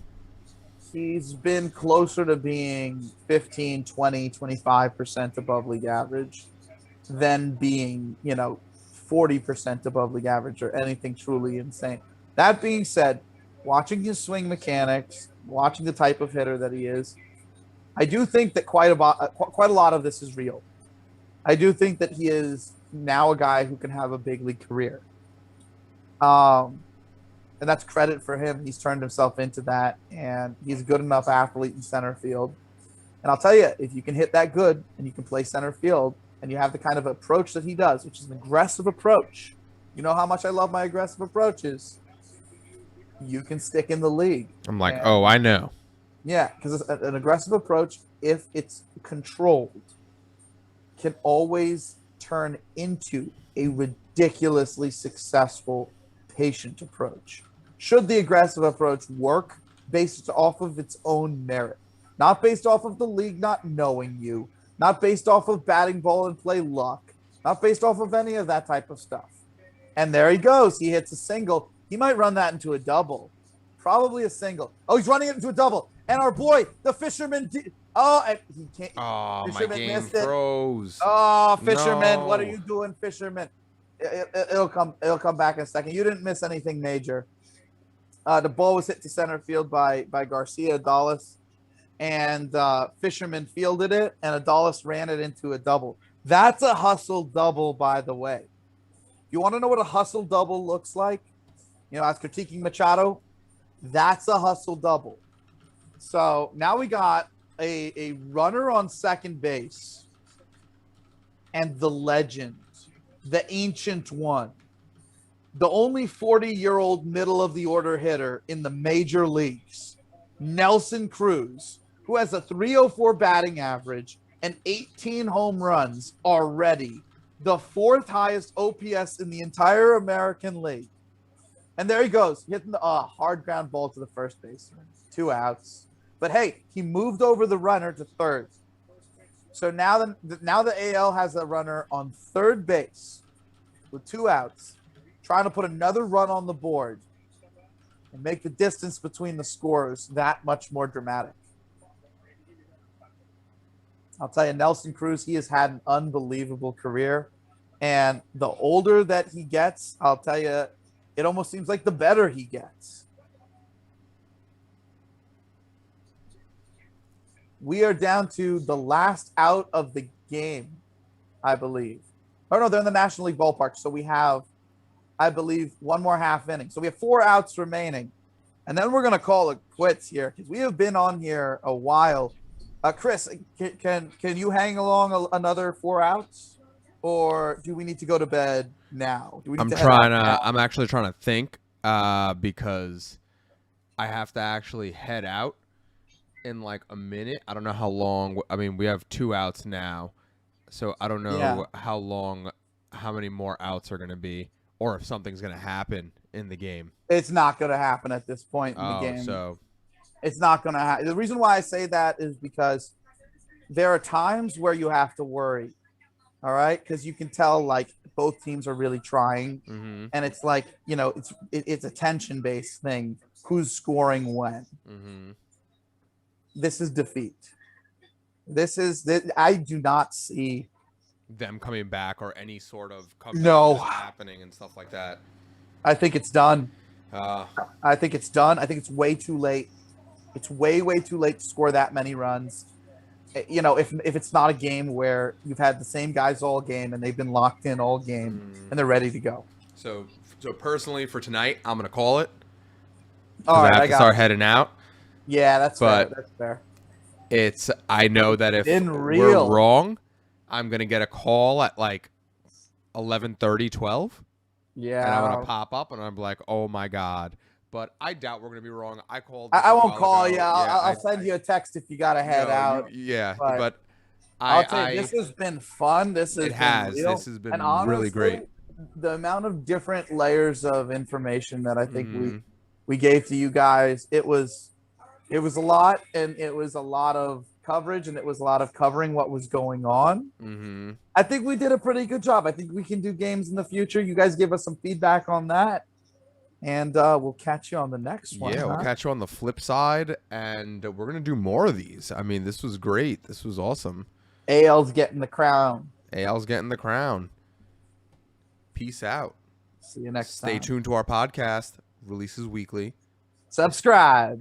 he's been closer to being 15, 20, 25% above league average than being, 40% above league average or anything truly insane. That being said, watching his swing mechanics, watching the type of hitter that he is, I do think that quite a lot of this is real. I do think that he is now a guy who can have a big league career. And that's credit for him. He's turned himself into that, and he's a good enough athlete in center field. And I'll tell you, if you can hit that good and you can play center field and you have the kind of approach that he does, which is an aggressive approach, you know how much I love my aggressive approaches, you can stick in the league. I'm like, oh, I know. Yeah, because an aggressive approach, if it's controlled, can always turn into a ridiculously successful patient approach. Should the aggressive approach work based off of its own merit, not based off of the league not knowing you, not based off of batting ball and play luck, not based off of any of that type of stuff. And there he goes. He hits a single. He might run that into a double. Probably a single. Oh, he's running it into a double. And our boy, the fisherman. He can't. Oh, fisherman my game missed it. froze. Oh, fisherman. No. What are you doing, fisherman? It'll come back in a second. You didn't miss anything major. The ball was hit to center field by Garcia Adolis, and fisherman fielded it, and Adolis ran it into a double. That's a hustle double, by the way. You want to know what a hustle double looks like? I was critiquing Machado. That's a hustle double. So now we got a runner on second base and the legend, the ancient one, the only 40-year-old middle of the order hitter in the major leagues, Nelson Cruz, who has a 304 batting average and 18 home runs already, the 4th highest OPS in the entire American League. And there he goes, hitting the hard ground ball to the first baseman. 2 outs. But hey, he moved over the runner to third. So now the AL has a runner on third base with 2 outs, trying to put another run on the board and make the distance between the scores that much more dramatic. I'll tell you, Nelson Cruz, he has had an unbelievable career. And the older that he gets, I'll tell you, it almost seems like the better he gets. We are down to the last out of the game. I believe. Oh no, they're in the National League ballpark. So we have, I believe, one more half inning. So we have 4 outs remaining, and then we're gonna call it quits here because we have been on here a while. Chris, can you hang along another 4 outs, or do we need to go to bed now? Do we need to head out now? I'm actually trying to think because I have to actually head out in like a minute. I don't know how long. I mean, we have 2 outs now, so I don't know Yeah. how many more outs are going to be, or if something's going to happen in the game. It's not going to happen at this point in the Oh, game. so It's not going to happen. The reason why I say that is because there are times where you have to worry. All right, because you can tell like both teams are really trying, mm-hmm, and it's like it's a tension based thing. Who's scoring when? mm-hmm. This is defeat. This is that I do not see them coming back or any sort of comeback No. happening and stuff like that. I think it's done. Uh, I think it's done. I think it's way too late. It's way too late to score that many runs. If it's not a game where you've had the same guys all game and they've been locked in all game and they're ready to go. So personally for tonight, I'm gonna call it. All right, I have to start heading out. Yeah, that's But fair. That's fair. I know that if Real. we're wrong, I'm gonna get a call at like 11:30, 12. Yeah. And I'm gonna pop up and I'm like, oh my god. But I doubt we're gonna be wrong. I called. I won't call you. you. I'll send you a text if you got to head out. But I'll tell you, this has been fun. This has been and honestly, really great. The amount of different layers of information that I think we gave to you guys, it was a lot, and it was a lot of coverage, and it was a lot of covering what was going on. Mm-hmm. I think we did a pretty good job. I think we can do games in the future. You guys give us some feedback on that. And we'll catch you on the next one. Yeah, we'll catch you on the flip side, and we're gonna do more of these. I mean, this was great. This was awesome. AL's getting the crown. AL's getting the crown. Peace out. See you next time. Stay tuned to our podcast. Releases weekly. Subscribe.